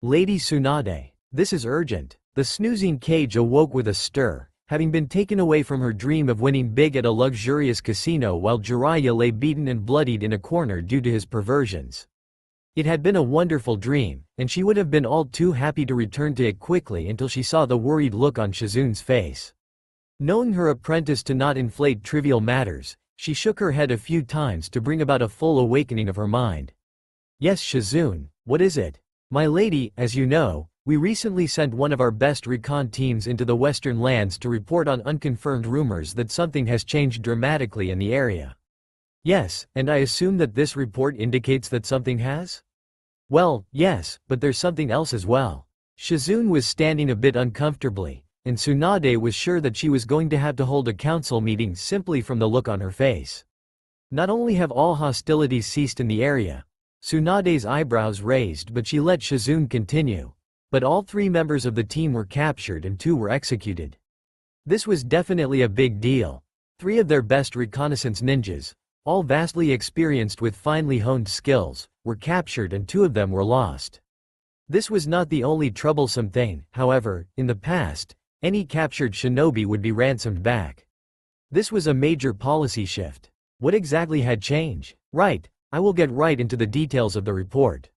"Lady Tsunade, this is urgent." The snoozing cage awoke with a stir, having been taken away from her dream of winning big at a luxurious casino while Jiraiya lay beaten and bloodied in a corner due to his perversions. It had been a wonderful dream, and she would have been all too happy to return to it quickly until she saw the worried look on Shizune's face. Knowing her apprentice to not inflate trivial matters, She shook her head a few times to bring about a full awakening of her mind. Yes, Shizune, what is it? My lady, as you know, we recently sent one of our best recon teams into the western lands to report on unconfirmed rumors that something has changed dramatically in the area. Yes, and I assume that this report indicates that something has? Well, yes, but there's something else as well. Shizune was standing a bit uncomfortably, and Tsunade was sure that she was going to have to hold a council meeting simply from the look on her face. Not only have all hostilities ceased in the area, Tsunade's eyebrows raised, but she let Shizune continue. But all 3 members of the team were captured and 2 were executed. This was definitely a big deal. 3 of their best reconnaissance ninjas, all vastly experienced with finely honed skills, were captured and 2 of them were lost. This was not the only troublesome thing, however. In the past, any captured shinobi would be ransomed back. This was a major policy shift. What exactly had changed? Right, I will get right into the details of the report.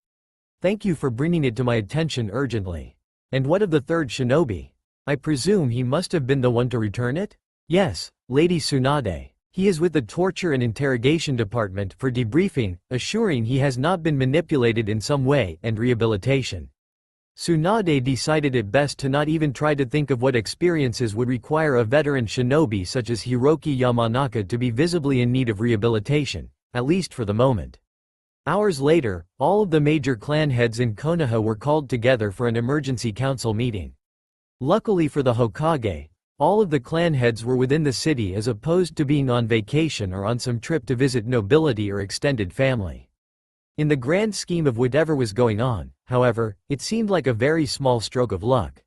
Thank you for bringing it to my attention urgently. And what of the 3rd shinobi? I presume he must have been the one to return it? Yes, Lady Tsunade. He is with the torture and interrogation department for debriefing, assuring he has not been manipulated in some way, and rehabilitation. Tsunade decided it best to not even try to think of what experiences would require a veteran shinobi such as Hiroki Yamanaka to be visibly in need of rehabilitation, at least for the moment. Hours later, all of the major clan heads in Konoha were called together for an emergency council meeting. Luckily for the Hokage, all of the clan heads were within the city as opposed to being on vacation or on some trip to visit nobility or extended family. In the grand scheme of whatever was going on, however, it seemed like a very small stroke of luck.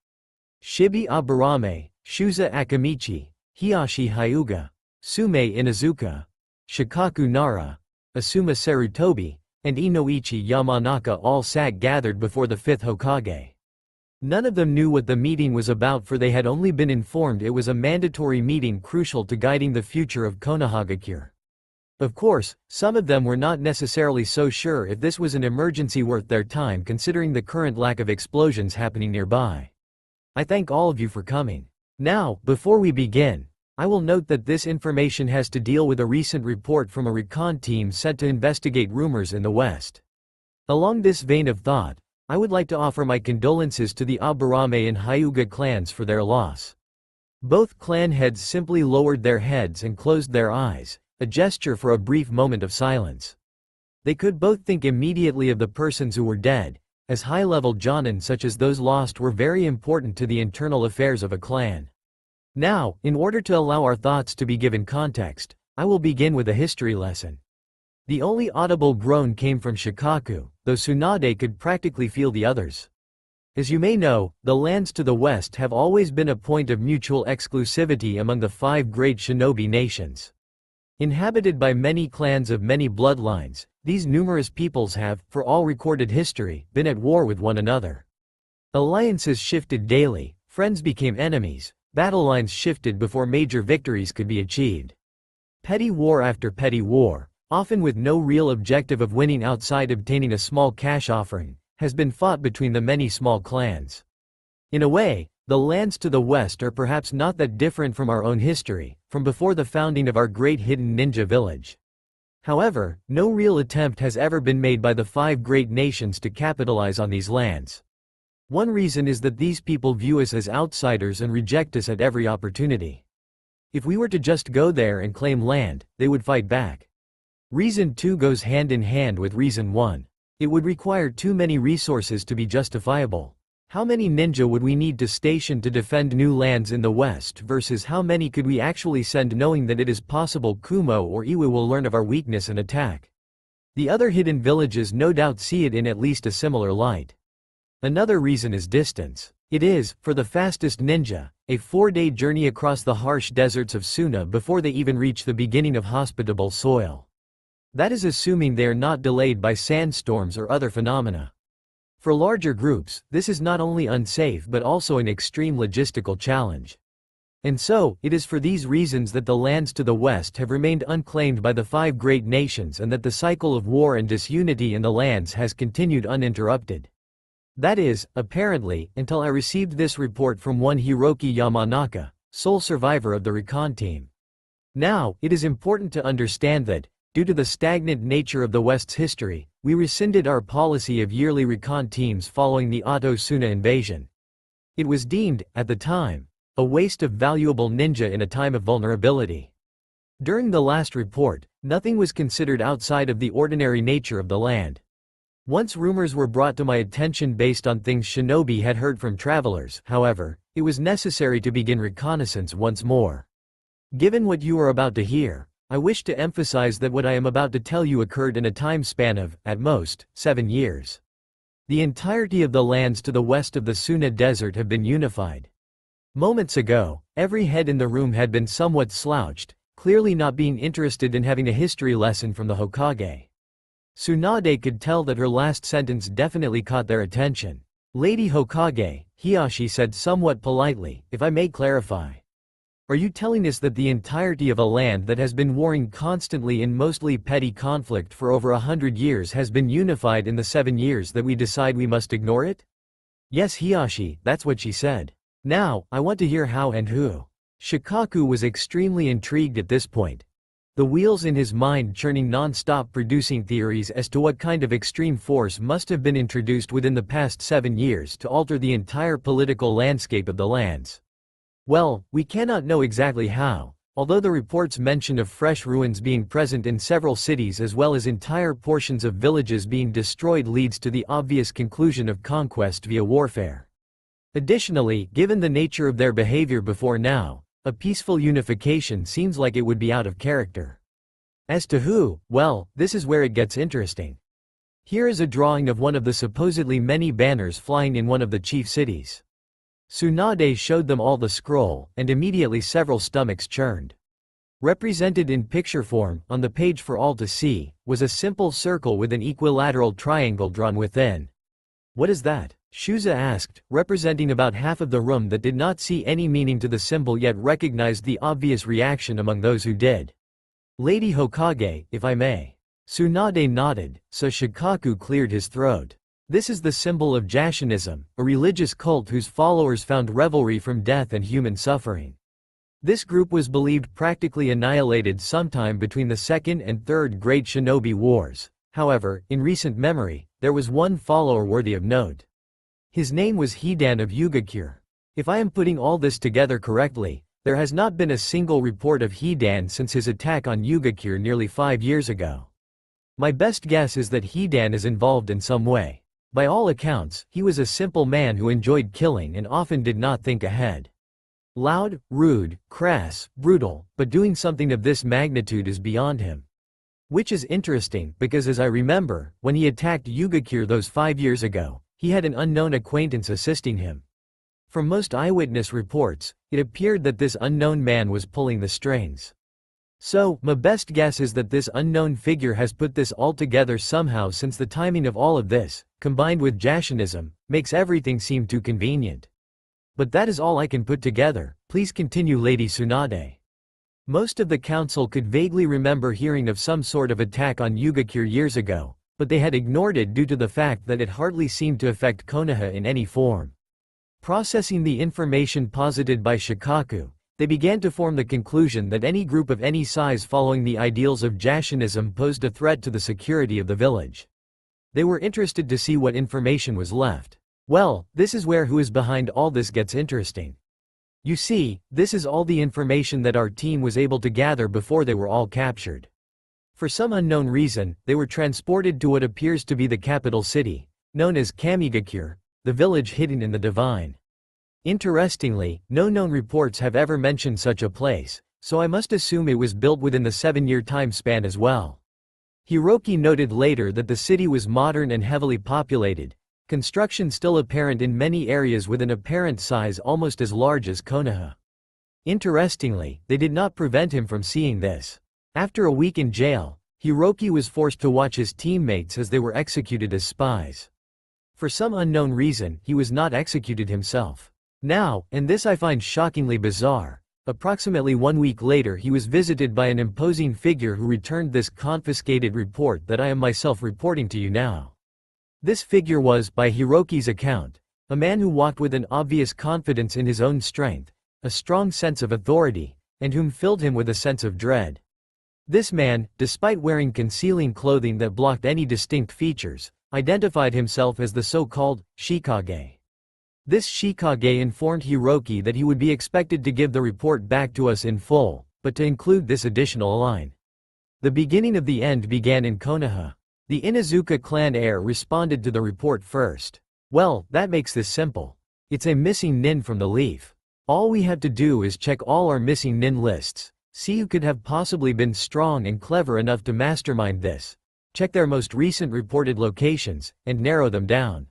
Shibi Aburame, Shuza Akamichi, Hiyashi Hyuga, Sume Inuzuka, Shikaku Nara, Asuma Sarutobi, and Inoichi Yamanaka all sat gathered before the 5th Hokage. None of them knew what the meeting was about, for they had only been informed it was a mandatory meeting crucial to guiding the future of Konohagakure. Of course, some of them were not necessarily so sure if this was an emergency worth their time considering the current lack of explosions happening nearby. I thank all of you for coming. Now, before we begin, I will note that this information has to deal with a recent report from a recon team sent to investigate rumors in the West. Along this vein of thought, I would like to offer my condolences to the Aburame and Hyuga clans for their loss. Both clan heads simply lowered their heads and closed their eyes, a gesture for a brief moment of silence. They could both think immediately of the persons who were dead, as high-level jonin such as those lost were very important to the internal affairs of a clan. Now, in order to allow our thoughts to be given context, I will begin with a history lesson. The only audible groan came from Shikaku, though Tsunade could practically feel the others. As you may know, the lands to the west have always been a point of mutual exclusivity among the 5 great shinobi nations. Inhabited by many clans of many bloodlines, these numerous peoples have, for all recorded history, been at war with one another. Alliances shifted daily, friends became enemies, battle lines shifted before major victories could be achieved. Petty war after petty war, often with no real objective of winning outside obtaining a small cash offering, has been fought between the many small clans. In a way, the lands to the west are perhaps not that different from our own history, from before the founding of our great hidden ninja village. However, no real attempt has ever been made by the 5 great nations to capitalize on these lands. One reason is that these people view us as outsiders and reject us at every opportunity. If we were to just go there and claim land, they would fight back. Reason 2 goes hand in hand with reason 1. It would require too many resources to be justifiable. How many ninja would we need to station to defend new lands in the west versus how many could we actually send knowing that it is possible Kumo or Iwa will learn of our weakness and attack? The other hidden villages no doubt see it in at least a similar light. Another reason is distance. It is, for the fastest ninja, a 4-day journey across the harsh deserts of Suna before they even reach the beginning of hospitable soil. That is assuming they are not delayed by sandstorms or other phenomena. For larger groups, this is not only unsafe but also an extreme logistical challenge. And so, it is for these reasons that the lands to the west have remained unclaimed by the 5 great nations and that the cycle of war and disunity in the lands has continued uninterrupted. That is, apparently, until I received this report from one Hiroki Yamanaka, sole survivor of the recon team. Now, it is important to understand that, due to the stagnant nature of the West's history, we rescinded our policy of yearly recon teams following the Otto-Suna invasion. It was deemed, at the time, a waste of valuable ninja in a time of vulnerability. During the last report, nothing was considered outside of the ordinary nature of the land. Once rumors were brought to my attention based on things shinobi had heard from travelers, however, it was necessary to begin reconnaissance once more. Given what you are about to hear, I wish to emphasize that what I am about to tell you occurred in a time span of, at most, 7 years. The entirety of the lands to the west of the Suna Desert have been unified. Moments ago, every head in the room had been somewhat slouched, clearly not being interested in having a history lesson from the Hokage. Tsunade could tell that her last sentence definitely caught their attention. "Lady Hokage," Hiyashi said somewhat politely, "if I may clarify. Are you telling us that the entirety of a land that has been warring constantly in mostly petty conflict for over 100 years has been unified in the 7 years that we decide we must ignore it?" "Yes, Hiyashi, that's what she said. Now, I want to hear how and who." Shikaku was extremely intrigued at this point. The wheels in his mind churning non-stop, producing theories as to what kind of extreme force must have been introduced within the past 7 years to alter the entire political landscape of the lands. "Well, we cannot know exactly how, although the reports mention of fresh ruins being present in several cities as well as entire portions of villages being destroyed leads to the obvious conclusion of conquest via warfare. Additionally, given the nature of their behavior before now, a peaceful unification seems like it would be out of character. As to who, well, this is where it gets interesting. Here is a drawing of one of the supposedly many banners flying in one of the chief cities." Tsunade showed them all the scroll, and immediately several stomachs churned. Represented in picture form, on the page for all to see, was a simple circle with an equilateral triangle drawn within. "What is that?" Shuza asked, representing about half of the room that did not see any meaning to the symbol yet recognized the obvious reaction among those who did. "Lady Hokage, if I may." Tsunade nodded, so Shikaku cleared his throat. "This is the symbol of Jashinism, a religious cult whose followers found revelry from death and human suffering. This group was believed practically annihilated sometime between the Second and Third Great Shinobi Wars. However, in recent memory, there was one follower worthy of note. His name was Hidan of Yugakure. If I am putting all this together correctly, there has not been a single report of Hidan since his attack on Yugakure nearly 5 years ago. My best guess is that Hidan is involved in some way. By all accounts, he was a simple man who enjoyed killing and often did not think ahead. Loud, rude, crass, brutal, but doing something of this magnitude is beyond him. Which is interesting, because as I remember, when he attacked Yugakure those 5 years ago, he had an unknown acquaintance assisting him. From most eyewitness reports, it appeared that this unknown man was pulling the strings. So, my best guess is that this unknown figure has put this all together somehow, since the timing of all of this, combined with Jashinism, makes everything seem too convenient. But that is all I can put together. Please continue, Lady Tsunade." Most of the council could vaguely remember hearing of some sort of attack on Yugakure years ago, but they had ignored it due to the fact that it hardly seemed to affect Konoha in any form. Processing the information posited by Shikaku, they began to form the conclusion that any group of any size following the ideals of Jashinism posed a threat to the security of the village. They were interested to see what information was left. Well, this is where who is behind all this gets interesting. You see, this is all the information that our team was able to gather before they were all captured. For some unknown reason, they were transported to what appears to be the capital city, known as Kamigakure, the village hidden in the divine. Interestingly, no known reports have ever mentioned such a place, so I must assume it was built within the 7-year time span as well. Hiroki noted later that the city was modern and heavily populated, construction still apparent in many areas with an apparent size almost as large as Konoha. Interestingly, they did not prevent him from seeing this. After a week in jail, Hiroki was forced to watch his teammates as they were executed as spies. For some unknown reason, he was not executed himself. Now, and this I find shockingly bizarre, approximately 1 week later he was visited by an imposing figure who returned this confiscated report that I am myself reporting to you now. This figure was, by Hiroki's account, a man who walked with an obvious confidence in his own strength, a strong sense of authority, and whom filled him with a sense of dread. This man, despite wearing concealing clothing that blocked any distinct features, identified himself as the so-called Shikage. This Shikage informed Hiroki that he would be expected to give the report back to us in full, but to include this additional line. The beginning of the end began in Konoha. The Inuzuka clan heir responded to the report first. Well, that makes this simple. It's a missing nin from the leaf. All we have to do is check all our missing nin lists, see who could have possibly been strong and clever enough to mastermind this, check their most recent reported locations, and narrow them down.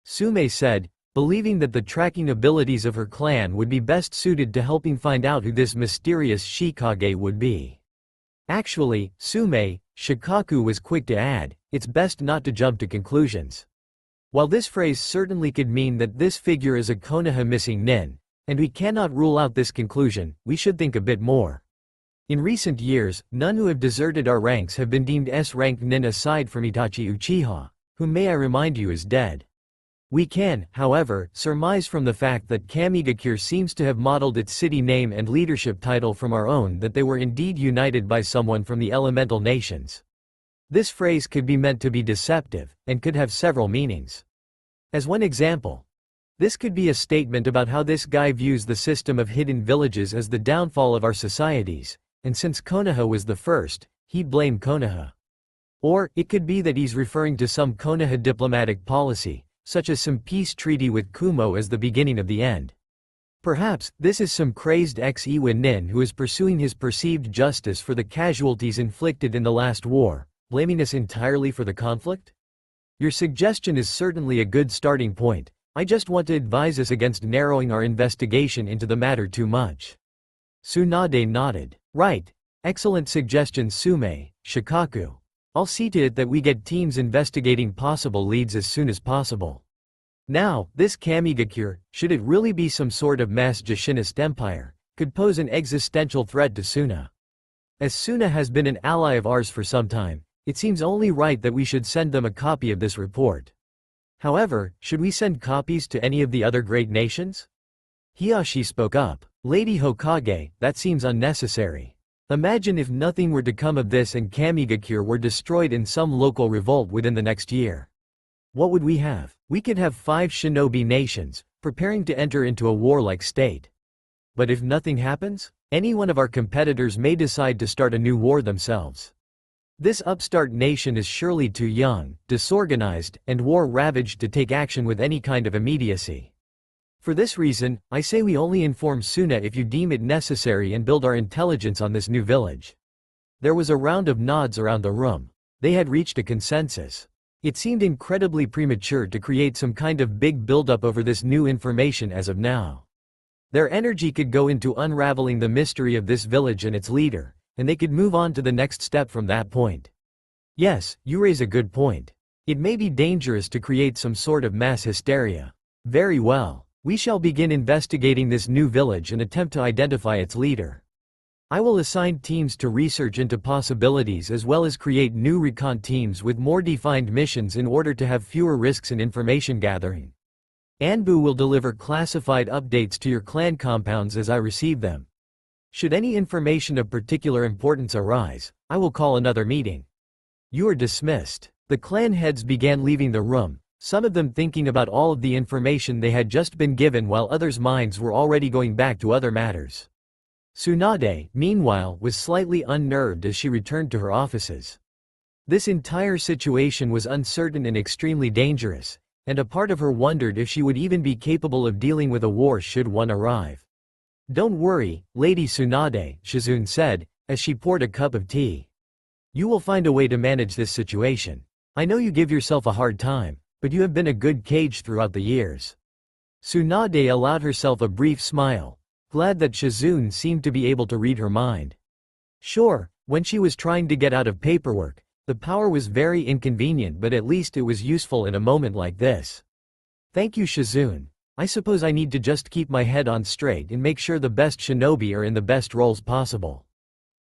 Sume said, believing that the tracking abilities of her clan would be best suited to helping find out who this mysterious Shikage would be. Actually, Sume, Shikaku was quick to add, it's best not to jump to conclusions. While this phrase certainly could mean that this figure is a Konoha missing nin, and we cannot rule out this conclusion, we should think a bit more. In recent years, none who have deserted our ranks have been deemed S-rank nin aside from Itachi Uchiha, whom may I remind you is dead. We can, however, surmise from the fact that Kamigakure seems to have modeled its city name and leadership title from our own that they were indeed united by someone from the elemental nations. This phrase could be meant to be deceptive, and could have several meanings. As one example, this could be a statement about how this guy views the system of hidden villages as the downfall of our societies, and since Konoha was the first, he'd blame Konoha. Or, it could be that he's referring to some Konoha diplomatic policy, such as some peace treaty with Kumo as the beginning of the end. Perhaps, this is some crazed ex-Iwa nin who is pursuing his perceived justice for the casualties inflicted in the last war, blaming us entirely for the conflict? Your suggestion is certainly a good starting point. I just want to advise us against narrowing our investigation into the matter too much. Tsunade nodded. Right. Excellent suggestion, Sume, Shikaku. I'll see to it that we get teams investigating possible leads as soon as possible. Now, this Kamigakure, should it really be some sort of mass Jashinist empire, could pose an existential threat to Suna. As Suna has been an ally of ours for some time, it seems only right that we should send them a copy of this report. However, should we send copies to any of the other great nations? Hiyashi spoke up. Lady Hokage, that seems unnecessary. Imagine if nothing were to come of this and Kamigakure were destroyed in some local revolt within the next year. What would we have? We could have 5 shinobi nations, preparing to enter into a warlike state. But if nothing happens, any one of our competitors may decide to start a new war themselves. This upstart nation is surely too young, disorganized, and war-ravaged to take action with any kind of immediacy. For this reason, I say we only inform Suna if you deem it necessary and build our intelligence on this new village. There was a round of nods around the room. They had reached a consensus. It seemed incredibly premature to create some kind of big buildup over this new information as of now. Their energy could go into unraveling the mystery of this village and its leader, and they could move on to the next step from that point. Yes, you raise a good point. It may be dangerous to create some sort of mass hysteria. Very well. We shall begin investigating this new village and attempt to identify its leader. I will assign teams to research into possibilities as well as create new recon teams with more defined missions in order to have fewer risks in information gathering. Anbu will deliver classified updates to your clan compounds as I receive them. Should any information of particular importance arise, I will call another meeting. You are dismissed. The clan heads began leaving the room, some of them thinking about all of the information they had just been given while others' minds were already going back to other matters. Tsunade, meanwhile, was slightly unnerved as she returned to her offices. This entire situation was uncertain and extremely dangerous, and a part of her wondered if she would even be capable of dealing with a war should one arrive. Don't worry, Lady Tsunade, Shizune said, as she poured a cup of tea. You will find a way to manage this situation. I know you give yourself a hard time, but you have been a good cage throughout the years. Tsunade allowed herself a brief smile, glad that Shizune seemed to be able to read her mind. Sure, when she was trying to get out of paperwork, the power was very inconvenient, but at least it was useful in a moment like this. Thank you, Shizune. I suppose I need to just keep my head on straight and make sure the best shinobi are in the best roles possible.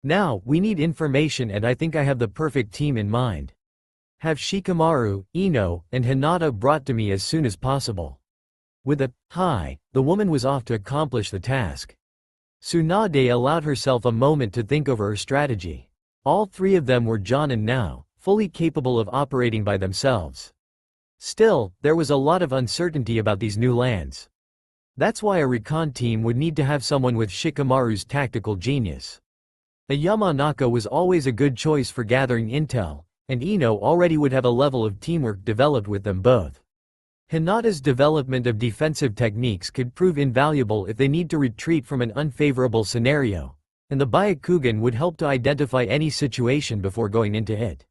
Now, we need information and I think I have the perfect team in mind. Have Shikamaru, Ino, and Hinata brought to me as soon as possible. With a hi, the woman was off to accomplish the task. Tsunade allowed herself a moment to think over her strategy. All three of them were Jonin now, fully capable of operating by themselves. Still, there was a lot of uncertainty about these new lands. That's why a recon team would need to have someone with Shikamaru's tactical genius. A Yamanaka was always a good choice for gathering intel, and Ino already would have a level of teamwork developed with them both. Hinata's development of defensive techniques could prove invaluable if they need to retreat from an unfavorable scenario, and the Byakugan would help to identify any situation before going into it.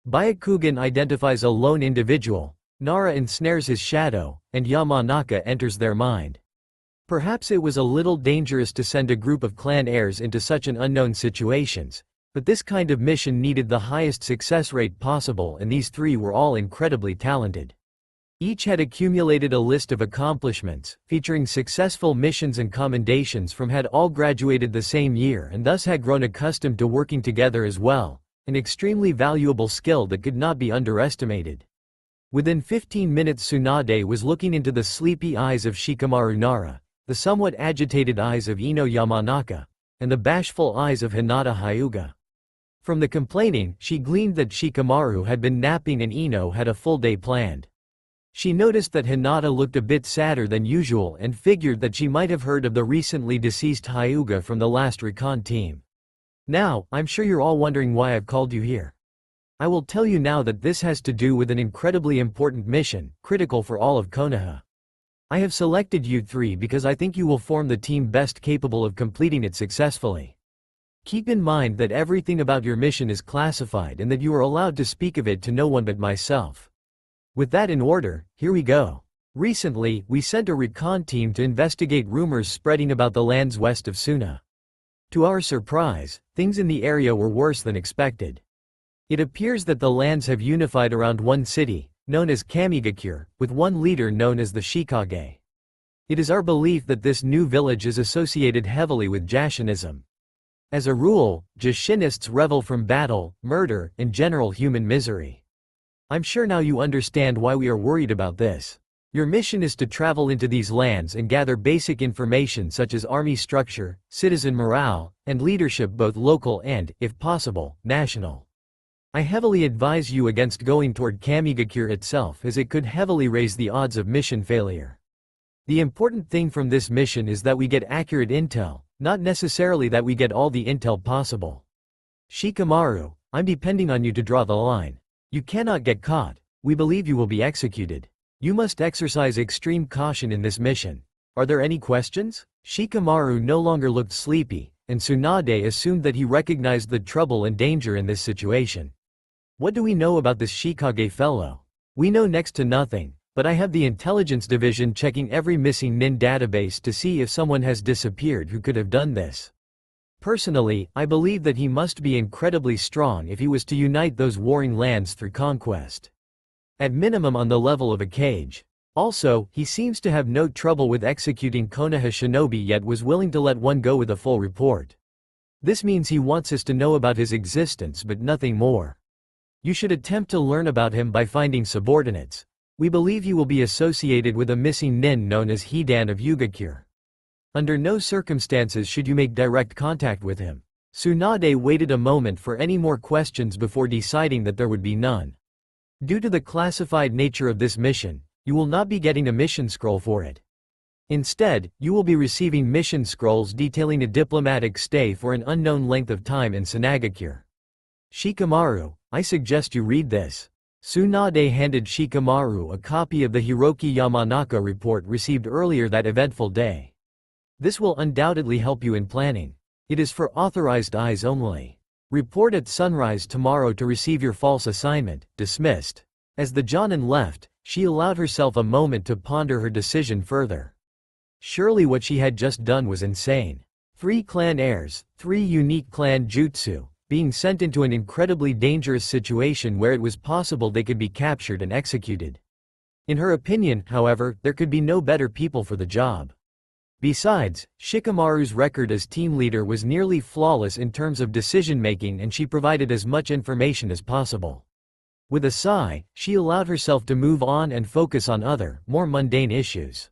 Byakugan identifies a lone individual, Nara ensnares his shadow, and Yamanaka enters their mind. Perhaps it was a little dangerous to send a group of clan heirs into such an unknown situations, but this kind of mission needed the highest success rate possible, and these three were all incredibly talented. Each had accumulated a list of accomplishments, featuring successful missions and commendations from had all graduated the same year and thus had grown accustomed to working together as well, an extremely valuable skill that could not be underestimated. Within 15 minutes Tsunade was looking into the sleepy eyes of Shikamaru Nara, the somewhat agitated eyes of Ino Yamanaka, and the bashful eyes of Hinata Hyuga. From the complaining, she gleaned that Shikamaru had been napping and Ino had a full day planned. She noticed that Hinata looked a bit sadder than usual and figured that she might have heard of the recently deceased Hyuga from the last recon team. Now, I'm sure you're all wondering why I've called you here. I will tell you now that this has to do with an incredibly important mission, critical for all of Konoha. I have selected you three because I think you will form the team best capable of completing it successfully. Keep in mind that everything about your mission is classified and that you are allowed to speak of it to no one but myself. With that in order, here we go. Recently, we sent a recon team to investigate rumors spreading about the lands west of Suna. To our surprise, things in the area were worse than expected. It appears that the lands have unified around one city, known as Kamigakure, with one leader known as the Shikage. It is our belief that this new village is associated heavily with Jashinism. As a rule, Jashinists revel from battle, murder, and general human misery. I'm sure now you understand why we are worried about this. Your mission is to travel into these lands and gather basic information such as army structure, citizen morale, and leadership, both local and, if possible, national. I heavily advise you against going toward Kamigakure itself, as it could heavily raise the odds of mission failure. The important thing from this mission is that we get accurate intel, not necessarily that we get all the intel possible. Shikamaru, I'm depending on you to draw the line. You cannot get caught. We believe you will be executed. You must exercise extreme caution in this mission. Are there any questions? Shikamaru no longer looked sleepy, and Tsunade assumed that he recognized the trouble and danger in this situation. What do we know about this Shikage fellow? We know next to nothing, but I have the intelligence division checking every missing nin database to see if someone has disappeared who could have done this. Personally, I believe that he must be incredibly strong if he was to unite those warring lands through conquest. At minimum on the level of a Kage. Also, he seems to have no trouble with executing Konoha shinobi, yet was willing to let one go with a full report. This means he wants us to know about his existence but nothing more. You should attempt to learn about him by finding subordinates. We believe he will be associated with a missing nin known as Hidan of Yugakure. Under no circumstances should you make direct contact with him. Tsunade waited a moment for any more questions before deciding that there would be none. Due to the classified nature of this mission, you will not be getting a mission scroll for it. Instead, you will be receiving mission scrolls detailing a diplomatic stay for an unknown length of time in Sunagakure. Shikamaru, I suggest you read this. Tsunade handed Shikamaru a copy of the Hiroki Yamanaka report received earlier that eventful day. This will undoubtedly help you in planning. It is for authorized eyes only. Report at sunrise tomorrow to receive your false assignment. Dismissed. As the Jonin left, she allowed herself a moment to ponder her decision further. Surely what she had just done was insane. 3 clan heirs, 3 unique clan jutsu, being sent into an incredibly dangerous situation where it was possible they could be captured and executed. In her opinion, however, there could be no better people for the job. Besides, Shikamaru's record as team leader was nearly flawless in terms of decision-making, and she provided as much information as possible. With a sigh, she allowed herself to move on and focus on other, more mundane issues.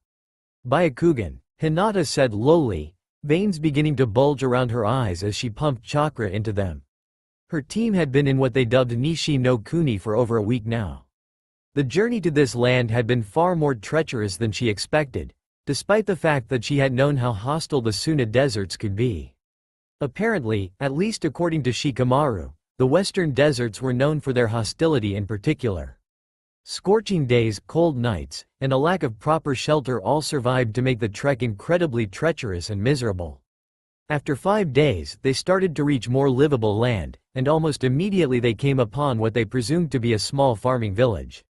Byakugan, Hinata said lowly, veins beginning to bulge around her eyes as she pumped chakra into them. Her team had been in what they dubbed Nishi no Kuni for over a week now. The journey to this land had been far more treacherous than she expected, despite the fact that she had known how hostile the Suna deserts could be. Apparently, at least according to Shikamaru, the western deserts were known for their hostility in particular. Scorching days, cold nights, and a lack of proper shelter all survived to make the trek incredibly treacherous and miserable. After 5 days, they started to reach more livable land, and almost immediately they came upon what they presumed to be a small farming village.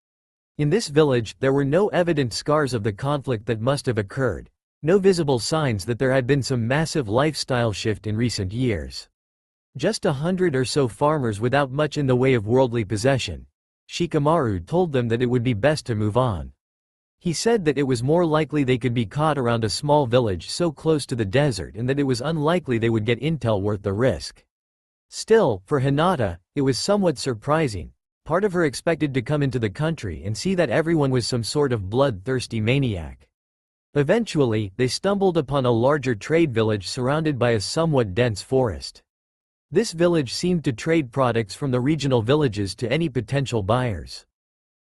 In this village, there were no evident scars of the conflict that must have occurred, no visible signs that there had been some massive lifestyle shift in recent years. Just 100 or so farmers without much in the way of worldly possession. Shikamaru told them that it would be best to move on. He said that it was more likely they could be caught around a small village so close to the desert and that it was unlikely they would get intel worth the risk. Still, for Hinata, it was somewhat surprising. Part of her expected to come into the country and see that everyone was some sort of bloodthirsty maniac. Eventually, they stumbled upon a larger trade village surrounded by a somewhat dense forest. This village seemed to trade products from the regional villages to any potential buyers.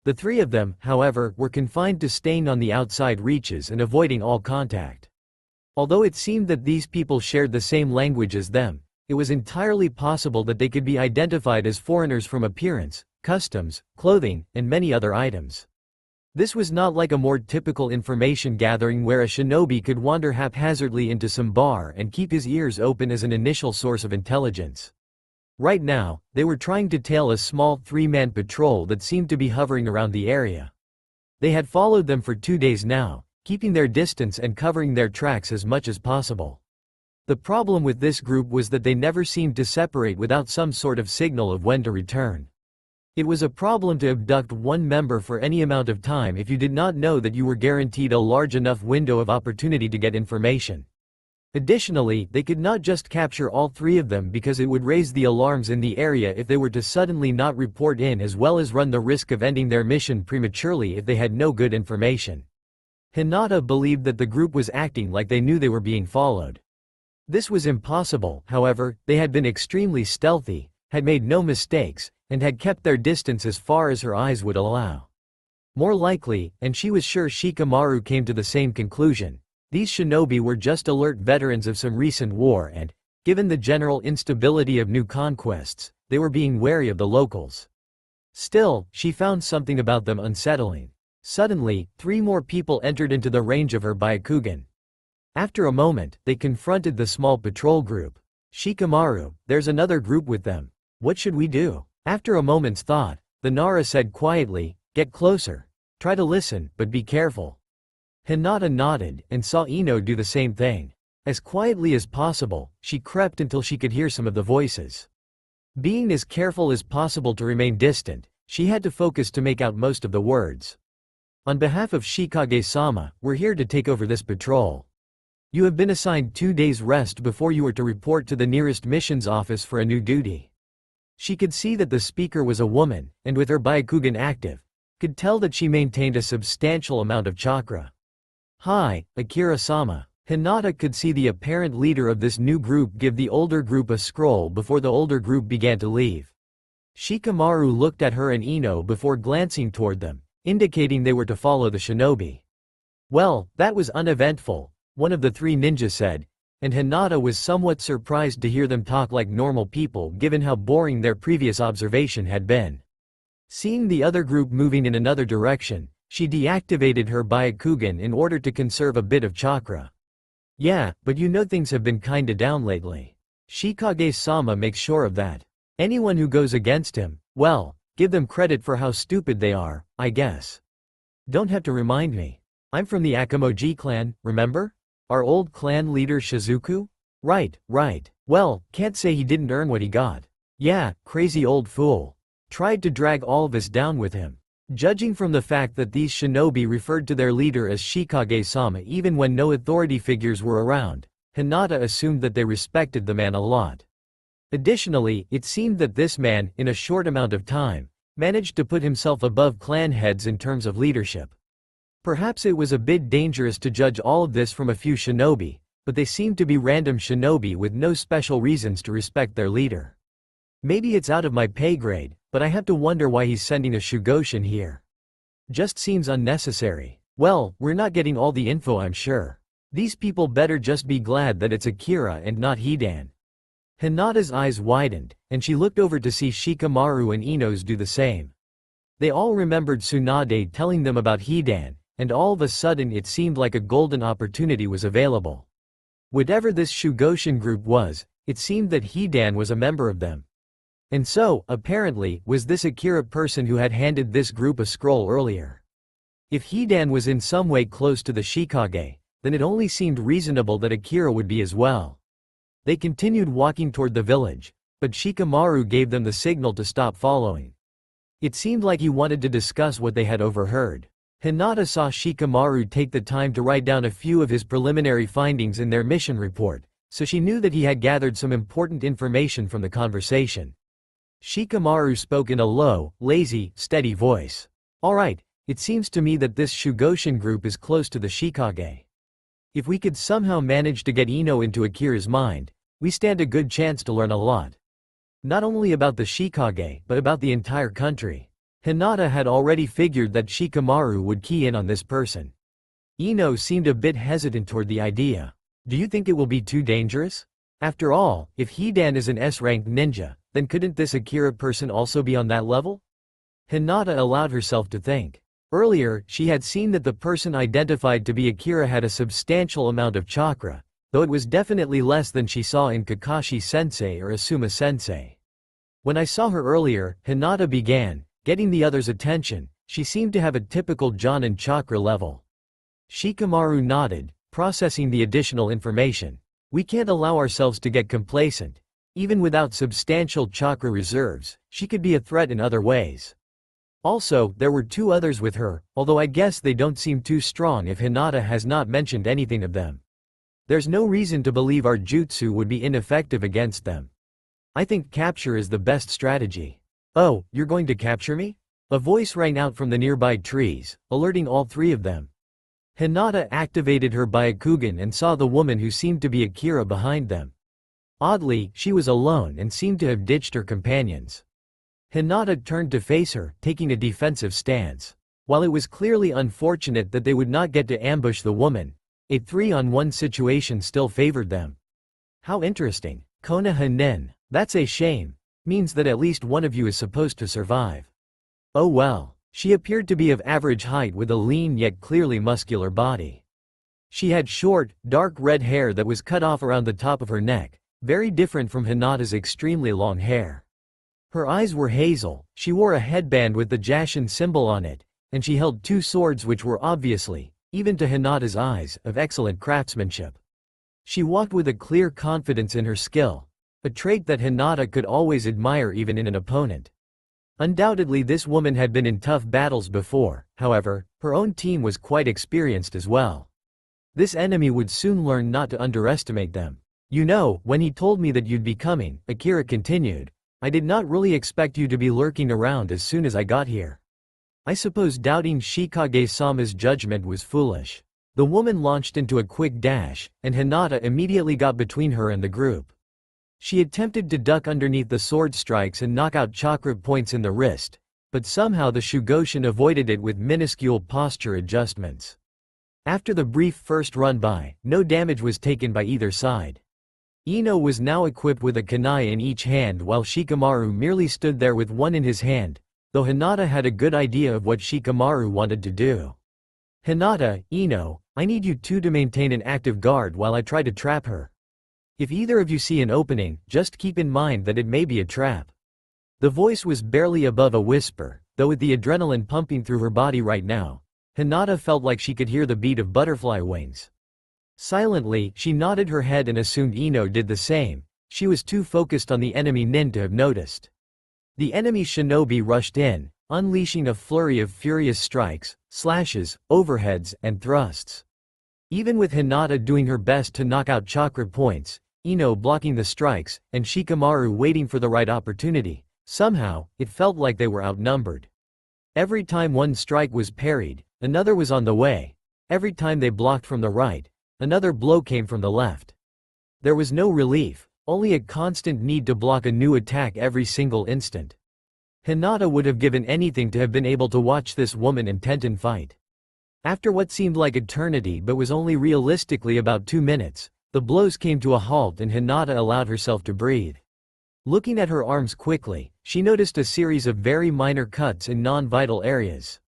The 3 of them, however, were confined to staying on the outside reaches and avoiding all contact. Although it seemed that these people shared the same language as them, it was entirely possible that they could be identified as foreigners from appearance, customs, clothing, and many other items. This was not like a more typical information gathering where a shinobi could wander haphazardly into some bar and keep his ears open as an initial source of intelligence. Right now, they were trying to tail a small 3-man patrol that seemed to be hovering around the area. They had followed them for 2 days now, keeping their distance and covering their tracks as much as possible. The problem with this group was that they never seemed to separate without some sort of signal of when to return. It was a problem to abduct one member for any amount of time if you did not know that you were guaranteed a large enough window of opportunity to get information. Additionally, they could not just capture all 3 of them because it would raise the alarms in the area if they were to suddenly not report in, as well as run the risk of ending their mission prematurely if they had no good information. Hinata believed that the group was acting like they knew they were being followed. This was impossible, however. They had been extremely stealthy, had made no mistakes, and had kept their distance as far as her eyes would allow. More likely, and she was sure Shikamaru came to the same conclusion, these shinobi were just alert veterans of some recent war and, given the general instability of new conquests, they were being wary of the locals. Still, she found something about them unsettling. Suddenly, 3 more people entered into the range of her Byakugan. After a moment, they confronted the small patrol group. "Shikamaru, there's another group with them. What should we do?" After a moment's thought, the Nara said quietly, "Get closer. Try to listen, but be careful." Hinata nodded, and saw Ino do the same thing. As quietly as possible, she crept until she could hear some of the voices. Being as careful as possible to remain distant, she had to focus to make out most of the words. "On behalf of Shikage-sama, we're here to take over this patrol. You have been assigned 2 days rest before you are to report to the nearest missions office for a new duty." She could see that the speaker was a woman, and with her Byakugan active, could tell that she maintained a substantial amount of chakra. "Hi, Akira-sama." Hinata could see the apparent leader of this new group give the older group a scroll before the older group began to leave. Shikamaru looked at her and Ino before glancing toward them, indicating they were to follow the shinobi. "Well, that was uneventful," one of the 3 ninjas said, and Hinata was somewhat surprised to hear them talk like normal people given how boring their previous observation had been. Seeing the other group moving in another direction, she deactivated her Byakugan in order to conserve a bit of chakra. "Yeah, but you know things have been kinda down lately. Shikage-sama makes sure of that. Anyone who goes against him, well, give them credit for how stupid they are, I guess. Don't have to remind me. I'm from the Akamoji clan, remember? Our old clan leader Shizuku? Right. Well, can't say he didn't earn what he got. Yeah, crazy old fool. Tried to drag all of us down with him." Judging from the fact that these shinobi referred to their leader as Shikage-sama even when no authority figures were around, Hinata assumed that they respected the man a lot. Additionally, it seemed that this man, in a short amount of time, managed to put himself above clan heads in terms of leadership. Perhaps it was a bit dangerous to judge all of this from a few shinobi, but they seemed to be random shinobi with no special reasons to respect their leader. Maybe it's out of my pay grade, but I have to wonder why he's sending a Shugoshin here. Just seems unnecessary. Well, we're not getting all the info, I'm sure. These people better just be glad that it's Akira and not Hidan. Hinata's eyes widened, and she looked over to see Shikamaru and Ino's do the same. They all remembered Tsunade telling them about Hidan, and all of a sudden it seemed like a golden opportunity was available. Whatever this Shugoshin group was, it seemed that Hidan was a member of them. And so, apparently, was this Akira person who had handed this group a scroll earlier. If Hidan was in some way close to the Shikage, then it only seemed reasonable that Akira would be as well. They continued walking toward the village, but Shikamaru gave them the signal to stop following. It seemed like he wanted to discuss what they had overheard. Hinata saw Shikamaru take the time to write down a few of his preliminary findings in their mission report, so she knew that he had gathered some important information from the conversation. Shikamaru spoke in a low, lazy, steady voice. "Alright, it seems to me that this Shugoshin group is close to the Shikage. If we could somehow manage to get Ino into Akira's mind, we stand a good chance to learn a lot. Not only about the Shikage, but about the entire country." Hinata had already figured that Shikamaru would key in on this person. Ino seemed a bit hesitant toward the idea. "Do you think it will be too dangerous? After all, if Hidan is an S-ranked ninja, then couldn't this Akira person also be on that level?" Hinata allowed herself to think. Earlier, she had seen that the person identified to be Akira had a substantial amount of chakra, though it was definitely less than she saw in Kakashi-sensei or Asuma-sensei. "When I saw her earlier," Hinata began, getting the others' attention, "she seemed to have a typical Jonin chakra level." Shikamaru nodded, processing the additional information. "We can't allow ourselves to get complacent. Even without substantial chakra reserves, she could be a threat in other ways. Also, there were two others with her, although I guess they don't seem too strong if Hinata has not mentioned anything of them. There's no reason to believe our jutsu would be ineffective against them. I think capture is the best strategy." "Oh, you're going to capture me?" A voice rang out from the nearby trees, alerting all three of them. Hinata activated her Byakugan and saw the woman who seemed to be Akira behind them. Oddly, she was alone and seemed to have ditched her companions. Hinata turned to face her, taking a defensive stance. While it was clearly unfortunate that they would not get to ambush the woman, a 3-on-1 situation still favored them. "How interesting. Konoha nin. That's a shame. Means that at least one of you is supposed to survive." "Oh well." She appeared to be of average height with a lean yet clearly muscular body. She had short, dark red hair that was cut off around the top of her neck, very different from Hinata's extremely long hair. Her eyes were hazel, she wore a headband with the Jashin symbol on it, and she held two swords which were obviously, even to Hinata's eyes, of excellent craftsmanship. She walked with a clear confidence in her skill, a trait that Hinata could always admire even in an opponent. Undoubtedly this woman had been in tough battles before, however, her own team was quite experienced as well. This enemy would soon learn not to underestimate them. "You know, when he told me that you'd be coming," Akira continued, "I did not really expect you to be lurking around as soon as I got here. I suppose doubting Shikage-sama's judgment was foolish." The woman launched into a quick dash, and Hinata immediately got between her and the group. She attempted to duck underneath the sword strikes and knock out chakra points in the wrist, but somehow the Shugoshin avoided it with minuscule posture adjustments. After the brief first run by, no damage was taken by either side. Ino was now equipped with a kunai in each hand while Shikamaru merely stood there with one in his hand, though Hinata had a good idea of what Shikamaru wanted to do. "Hinata, Ino, I need you two to maintain an active guard while I try to trap her. If either of you see an opening, just keep in mind that it may be a trap." The voice was barely above a whisper, though with the adrenaline pumping through her body right now, Hinata felt like she could hear the beat of butterfly wings. Silently, she nodded her head and assumed Ino did the same. She was too focused on the enemy nin to have noticed. The enemy shinobi rushed in, unleashing a flurry of furious strikes, slashes, overheads, and thrusts. Even with Hinata doing her best to knock out chakra points, Ino blocking the strikes, and Shikamaru waiting for the right opportunity, somehow, it felt like they were outnumbered. Every time one strike was parried, another was on the way. Every time they blocked from the right, Another blow came from the left. There was no relief, only a constant need to block a new attack every single instant. Hinata would have given anything to have been able to watch this woman and Tenten fight. After what seemed like eternity but was only realistically about 2 minutes, the blows came to a halt and Hinata allowed herself to breathe. Looking at her arms quickly, she noticed a series of very minor cuts in non-vital areas.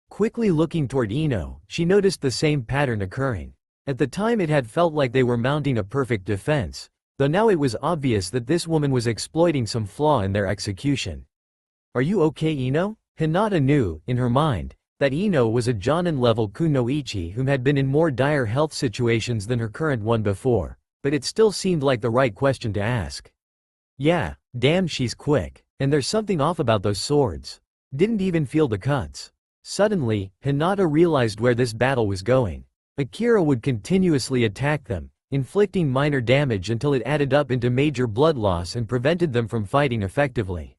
Quickly looking toward Ino, she noticed the same pattern occurring. At the time it had felt like they were mounting a perfect defense, though now it was obvious that this woman was exploiting some flaw in their execution. "Are you okay, Ino?" Hinata knew, in her mind, that Ino was a Jonin-level kunoichi whom had been in more dire health situations than her current one before, but it still seemed like the right question to ask. "Yeah, damn she's quick, and there's something off about those swords. Didn't even feel the cuts." Suddenly, Hinata realized where this battle was going. Akira would continuously attack them, inflicting minor damage until it added up into major blood loss and prevented them from fighting effectively.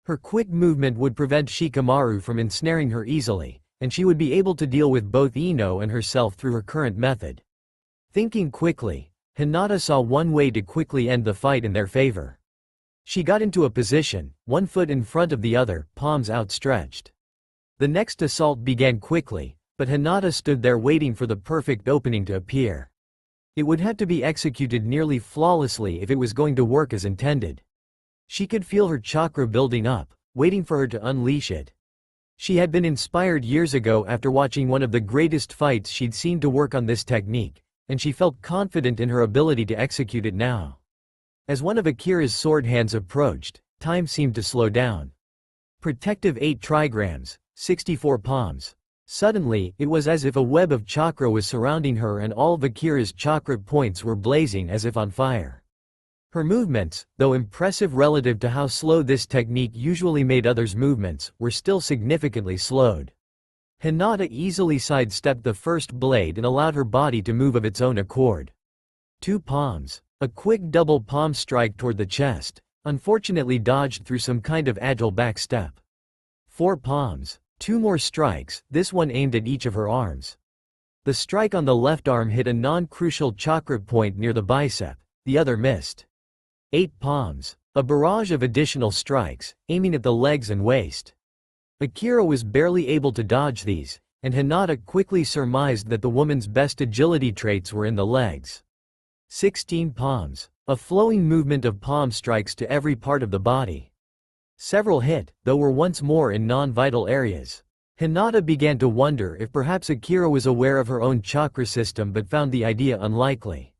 Her quick movement would prevent Shikamaru from ensnaring her easily, and she would be able to deal with both Ino and herself through her current method. Thinking quickly, Hinata saw one way to quickly end the fight in their favor. She got into a position, one foot in front of the other, palms outstretched. The next assault began quickly, but Hinata stood there waiting for the perfect opening to appear. It would have to be executed nearly flawlessly if it was going to work as intended. She could feel her chakra building up, waiting for her to unleash it. She had been inspired years ago after watching one of the greatest fights she'd seen to work on this technique, and she felt confident in her ability to execute it now. As one of Akira's sword hands approached, time seemed to slow down. Protective 8 trigrams, 64 palms. Suddenly, it was as if a web of chakra was surrounding her and all of Akira's chakra points were blazing as if on fire. Her movements, though impressive relative to how slow this technique usually made others' movements, were still significantly slowed. Hinata easily sidestepped the first blade and allowed her body to move of its own accord. 2 palms. A quick double palm strike toward the chest, unfortunately dodged through some kind of agile back step. 4 palms. 2 more strikes, this one aimed at each of her arms. The strike on the left arm hit a non-crucial chakra point near the bicep, the other missed. 8 palms. A barrage of additional strikes, aiming at the legs and waist. Akira was barely able to dodge these, and Hinata quickly surmised that the woman's best agility traits were in the legs. 16 palms. A flowing movement of palm strikes to every part of the body. Several hit, though were once more in non-vital areas. Hinata began to wonder if perhaps Akira was aware of her own chakra system but found the idea unlikely.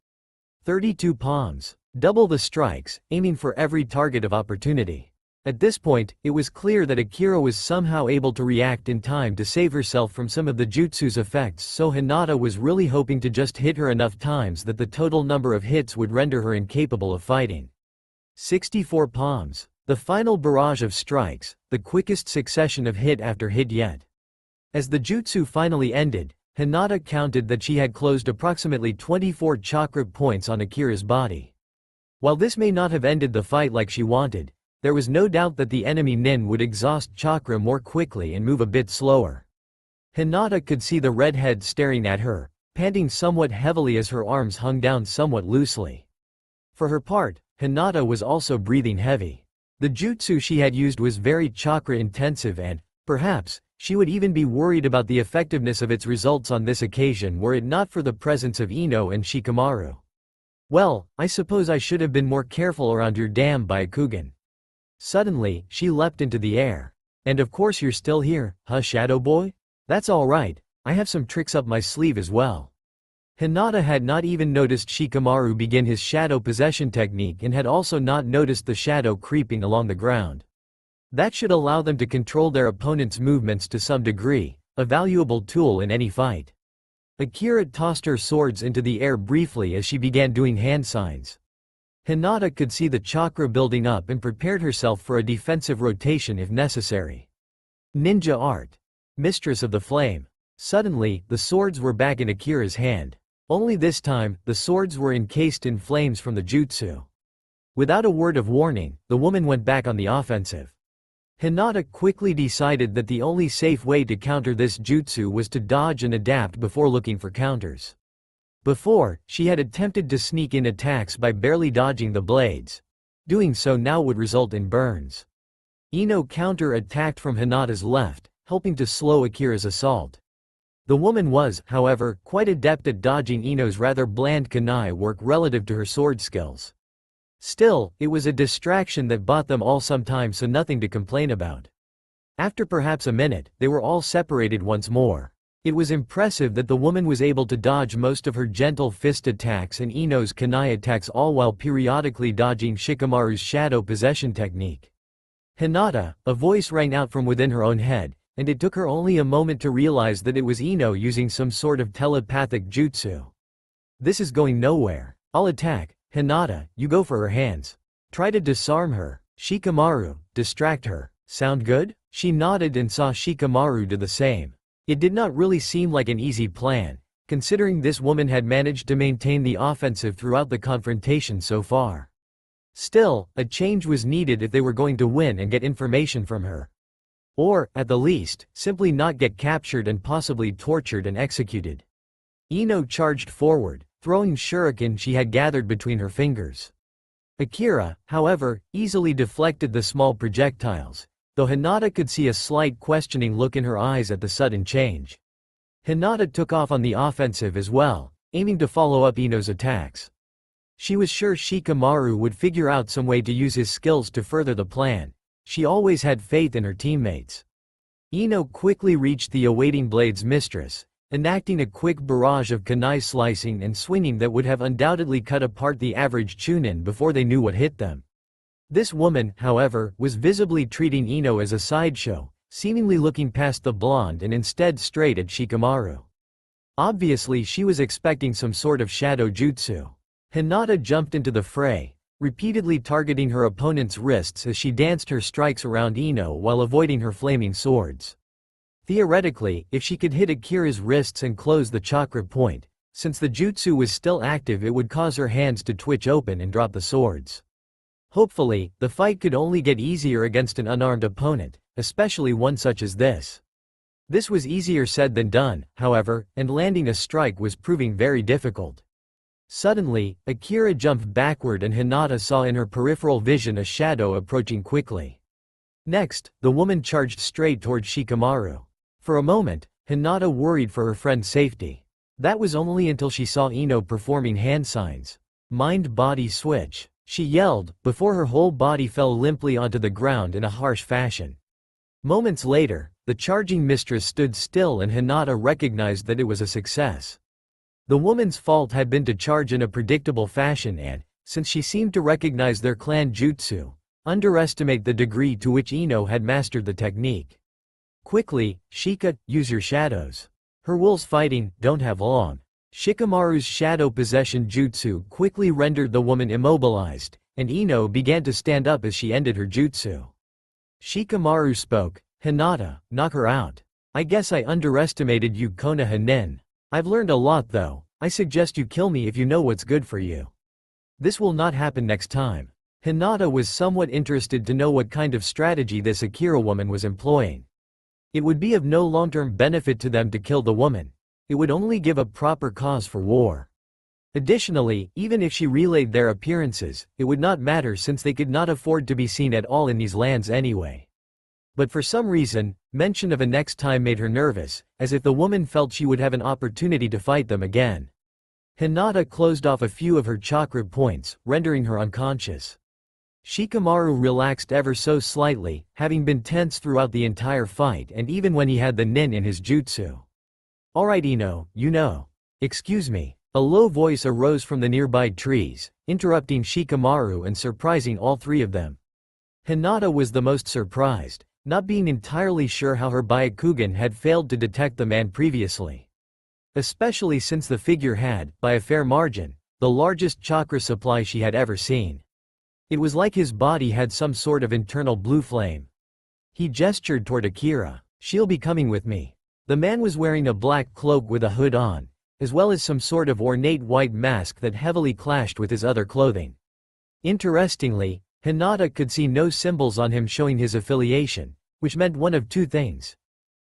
32 palms. Double the strikes, aiming for every target of opportunity. At this point, it was clear that Akira was somehow able to react in time to save herself from some of the jutsu's effects, so Hinata was really hoping to just hit her enough times that the total number of hits would render her incapable of fighting. 64 palms. The final barrage of strikes, the quickest succession of hit after hit yet. As the jutsu finally ended, Hinata counted that she had closed approximately 24 chakra points on Akira's body. While this may not have ended the fight like she wanted, there was no doubt that the enemy nin would exhaust chakra more quickly and move a bit slower. Hinata could see the redhead staring at her, panting somewhat heavily as her arms hung down somewhat loosely. For her part, Hinata was also breathing heavy. The jutsu she had used was very chakra-intensive and, perhaps, she would even be worried about the effectiveness of its results on this occasion were it not for the presence of Ino and Shikamaru. "Well, I suppose I should have been more careful around your damn Byakugan." Suddenly, she leapt into the air. "And of course you're still here, huh, Shadow Boy? That's alright, I have some tricks up my sleeve as well." Hinata had not even noticed Shikamaru begin his shadow possession technique and had also not noticed the shadow creeping along the ground. That should allow them to control their opponent's movements to some degree, a valuable tool in any fight. Akira tossed her swords into the air briefly as she began doing hand signs. Hinata could see the chakra building up and prepared herself for a defensive rotation if necessary. Ninja art. Mistress of the flame. Suddenly, the swords were back in Akira's hand. Only this time, the swords were encased in flames from the jutsu. Without a word of warning, the woman went back on the offensive. Hinata quickly decided that the only safe way to counter this jutsu was to dodge and adapt before looking for counters. Before, she had attempted to sneak in attacks by barely dodging the blades. Doing so now would result in burns. Ino counter-attacked from Hinata's left, helping to slow Akira's assault. The woman was, however, quite adept at dodging Ino's rather bland kunai work relative to her sword skills. Still, it was a distraction that bought them all some time, so nothing to complain about. After perhaps a minute, they were all separated once more. It was impressive that the woman was able to dodge most of her gentle fist attacks and Ino's kunai attacks, all while periodically dodging Shikamaru's shadow possession technique. Hinata, a voice rang out from within her own head, and it took her only a moment to realize that it was Ino using some sort of telepathic jutsu. This is going nowhere. I'll attack. Hinata, you go for her hands. Try to disarm her. Shikamaru, distract her. Sound good? She nodded and saw Shikamaru do the same. It did not really seem like an easy plan, considering this woman had managed to maintain the offensive throughout the confrontation so far. Still, a change was needed if they were going to win and get information from her. Or, at the least, simply not get captured and possibly tortured and executed. Ino charged forward, throwing shuriken she had gathered between her fingers. Akira, however, easily deflected the small projectiles, though Hinata could see a slight questioning look in her eyes at the sudden change. Hinata took off on the offensive as well, aiming to follow up Ino's attacks. She was sure Shikamaru would figure out some way to use his skills to further the plan. She always had faith in her teammates. Ino quickly reached the awaiting blade's mistress, enacting a quick barrage of kunai slicing and swinging that would have undoubtedly cut apart the average Chunin before they knew what hit them. This woman, however, was visibly treating Ino as a sideshow, seemingly looking past the blonde and instead straight at Shikamaru. Obviously she was expecting some sort of shadow jutsu. Hinata jumped into the fray, repeatedly targeting her opponent's wrists as she danced her strikes around Ino while avoiding her flaming swords. Theoretically, if she could hit Akira's wrists and close the chakra point, since the jutsu was still active, it would cause her hands to twitch open and drop the swords. Hopefully, the fight could only get easier against an unarmed opponent, especially one such as this. This was easier said than done, however, and landing a strike was proving very difficult. Suddenly, Akira jumped backward and Hinata saw in her peripheral vision a shadow approaching quickly. Next, the woman charged straight toward Shikamaru. For a moment, Hinata worried for her friend's safety. That was only until she saw Ino performing hand signs. Mind-body switch. She yelled, before her whole body fell limply onto the ground in a harsh fashion. Moments later, the charging mistress stood still and Hinata recognized that it was a success. The woman's fault had been to charge in a predictable fashion and, since she seemed to recognize their clan jutsu, underestimate the degree to which Ino had mastered the technique. Quickly, Shika, use your shadows. Her wolves fighting don't have long. Shikamaru's shadow possession jutsu quickly rendered the woman immobilized, and Ino began to stand up as she ended her jutsu. Shikamaru spoke, Hinata, knock her out. I guess I underestimated you, Konoha-nin. I've learned a lot though. I suggest you kill me if you know what's good for you. This will not happen next time. Hinata was somewhat interested to know what kind of strategy this Akira woman was employing. It would be of no long-term benefit to them to kill the woman. It would only give a proper cause for war. Additionally, even if she relayed their appearances, it would not matter since they could not afford to be seen at all in these lands anyway. But for some reason, mention of a next time made her nervous, as if the woman felt she would have an opportunity to fight them again. Hinata closed off a few of her chakra points, rendering her unconscious. Shikamaru relaxed ever so slightly, having been tense throughout the entire fight and even when he had the nin in his jutsu. Alright Ino, you know. Excuse me. A low voice arose from the nearby trees, interrupting Shikamaru and surprising all three of them. Hinata was the most surprised, not being entirely sure how her Byakugan had failed to detect the man previously. Especially since the figure had, by a fair margin, the largest chakra supply she had ever seen. It was like his body had some sort of internal blue flame. He gestured toward Akira. She'll be coming with me. The man was wearing a black cloak with a hood on, as well as some sort of ornate white mask that heavily clashed with his other clothing. Interestingly, Hinata could see no symbols on him showing his affiliation, which meant one of two things.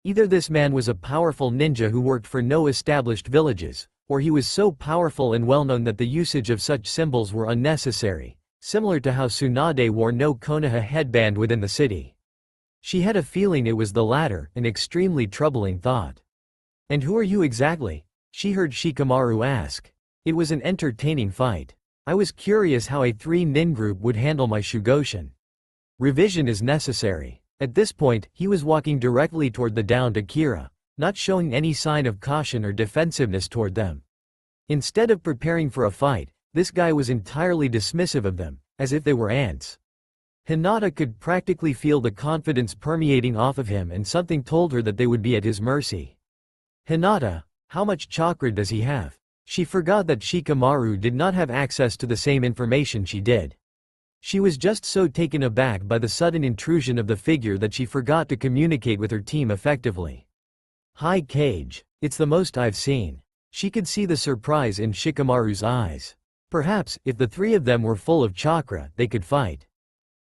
Either this man was a powerful ninja who worked for no established villages, or he was so powerful and well-known that the usage of such symbols were unnecessary, similar to how Tsunade wore no Konoha headband within the city. She had a feeling it was the latter, an extremely troubling thought. "And who are you exactly?" she heard Shikamaru ask. It was an entertaining fight. I was curious how a 3-nin group would handle my Shugoshin. Revision is necessary. At this point, he was walking directly toward the downed Akira, not showing any sign of caution or defensiveness toward them. Instead of preparing for a fight, this guy was entirely dismissive of them, as if they were ants. Hinata could practically feel the confidence permeating off of him, and something told her that they would be at his mercy. "Hinata, how much chakra does he have?" She forgot that Shikamaru did not have access to the same information she did. She was just so taken aback by the sudden intrusion of the figure that she forgot to communicate with her team effectively. "High Cage, it's the most I've seen." She could see the surprise in Shikamaru's eyes. Perhaps, if the three of them were full of chakra, they could fight.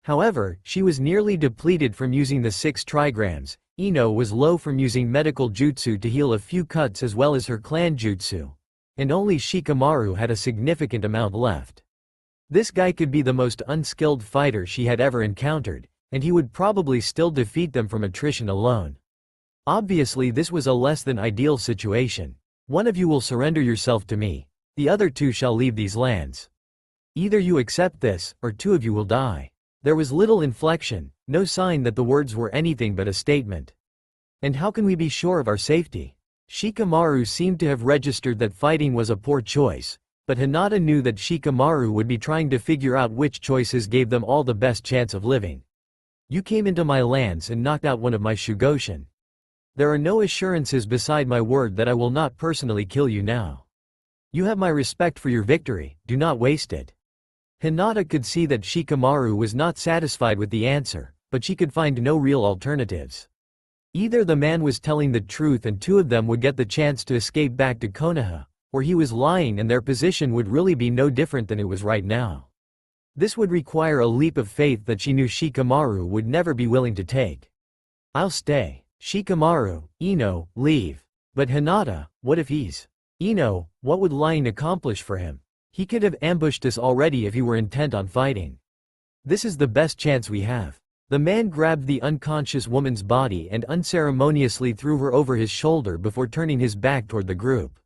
However, she was nearly depleted from using the 6 trigrams. Ino was low from using medical jutsu to heal a few cuts as well as her clan jutsu. And only Shikamaru had a significant amount left. This guy could be the most unskilled fighter she had ever encountered, and he would probably still defeat them from attrition alone. Obviously this was a less than ideal situation. "One of you will surrender yourself to me. The other 2 shall leave these lands. Either you accept this, or 2 of you will die." There was little inflection, no sign that the words were anything but a statement. "And how can we be sure of our safety?" Shikamaru seemed to have registered that fighting was a poor choice, but Hinata knew that Shikamaru would be trying to figure out which choices gave them all the best chance of living. "You came into my lands and knocked out one of my Shugoshin. There are no assurances beside my word that I will not personally kill you now. You have my respect for your victory, do not waste it." Hinata could see that Shikamaru was not satisfied with the answer, but she could find no real alternatives. Either the man was telling the truth and 2 of them would get the chance to escape back to Konoha, or he was lying and their position would really be no different than it was right now. This would require a leap of faith that she knew Shikamaru would never be willing to take. "I'll stay." Shikamaru, Ino, leave. But Hinata, what if he's Ino, what would lying accomplish for him? He could have ambushed us already if he were intent on fighting. This is the best chance we have. The man grabbed the unconscious woman's body and unceremoniously threw her over his shoulder before turning his back toward the group.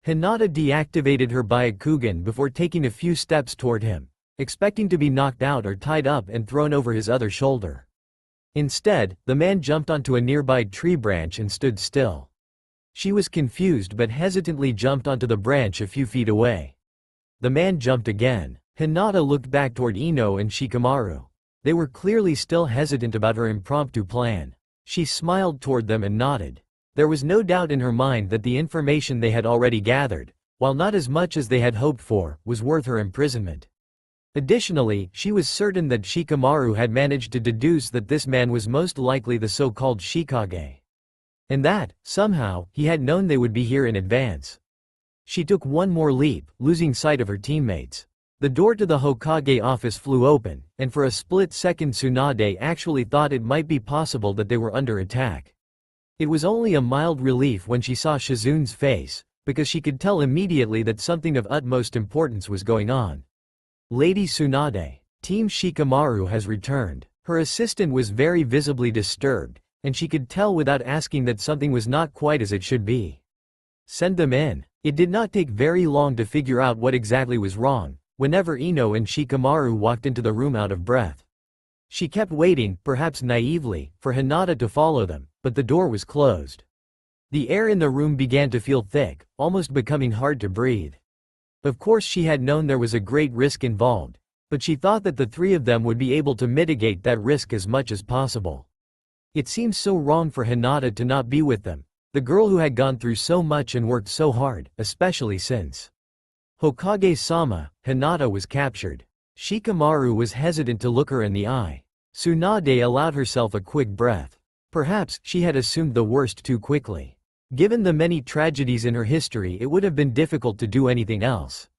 Hinata deactivated her Byakugan before taking a few steps toward him, expecting to be knocked out or tied up and thrown over his other shoulder. Instead, the man jumped onto a nearby tree branch and stood still. She was confused but hesitantly jumped onto the branch a few feet away. The man jumped again. Hinata looked back toward Ino and Shikamaru. They were clearly still hesitant about her impromptu plan. She smiled toward them and nodded. There was no doubt in her mind that the information they had already gathered, while not as much as they had hoped for, was worth her imprisonment. Additionally, she was certain that Shikamaru had managed to deduce that this man was most likely the so-called Shikage. And that, somehow, he had known they would be here in advance. She took one more leap, losing sight of her teammates. The door to the Hokage office flew open, and for a split second Tsunade actually thought it might be possible that they were under attack. It was only a mild relief when she saw Shizune's face, because she could tell immediately that something of utmost importance was going on. "Lady Tsunade, Team Shikamaru has returned." Her assistant was very visibly disturbed, and she could tell without asking that something was not quite as it should be. "Send them in." It did not take very long to figure out what exactly was wrong, whenever Ino and Shikamaru walked into the room out of breath. She kept waiting, perhaps naively, for Hinata to follow them, but the door was closed. The air in the room began to feel thick, almost becoming hard to breathe. Of course she had known there was a great risk involved, but she thought that the 3 of them would be able to mitigate that risk as much as possible. It seemed so wrong for Hinata to not be with them, the girl who had gone through so much and worked so hard, especially since Hokage-sama, Hinata was captured. Shikamaru was hesitant to look her in the eye. Tsunade allowed herself a quick breath. Perhaps she had assumed the worst too quickly. Given the many tragedies in her history, it would have been difficult to do anything else.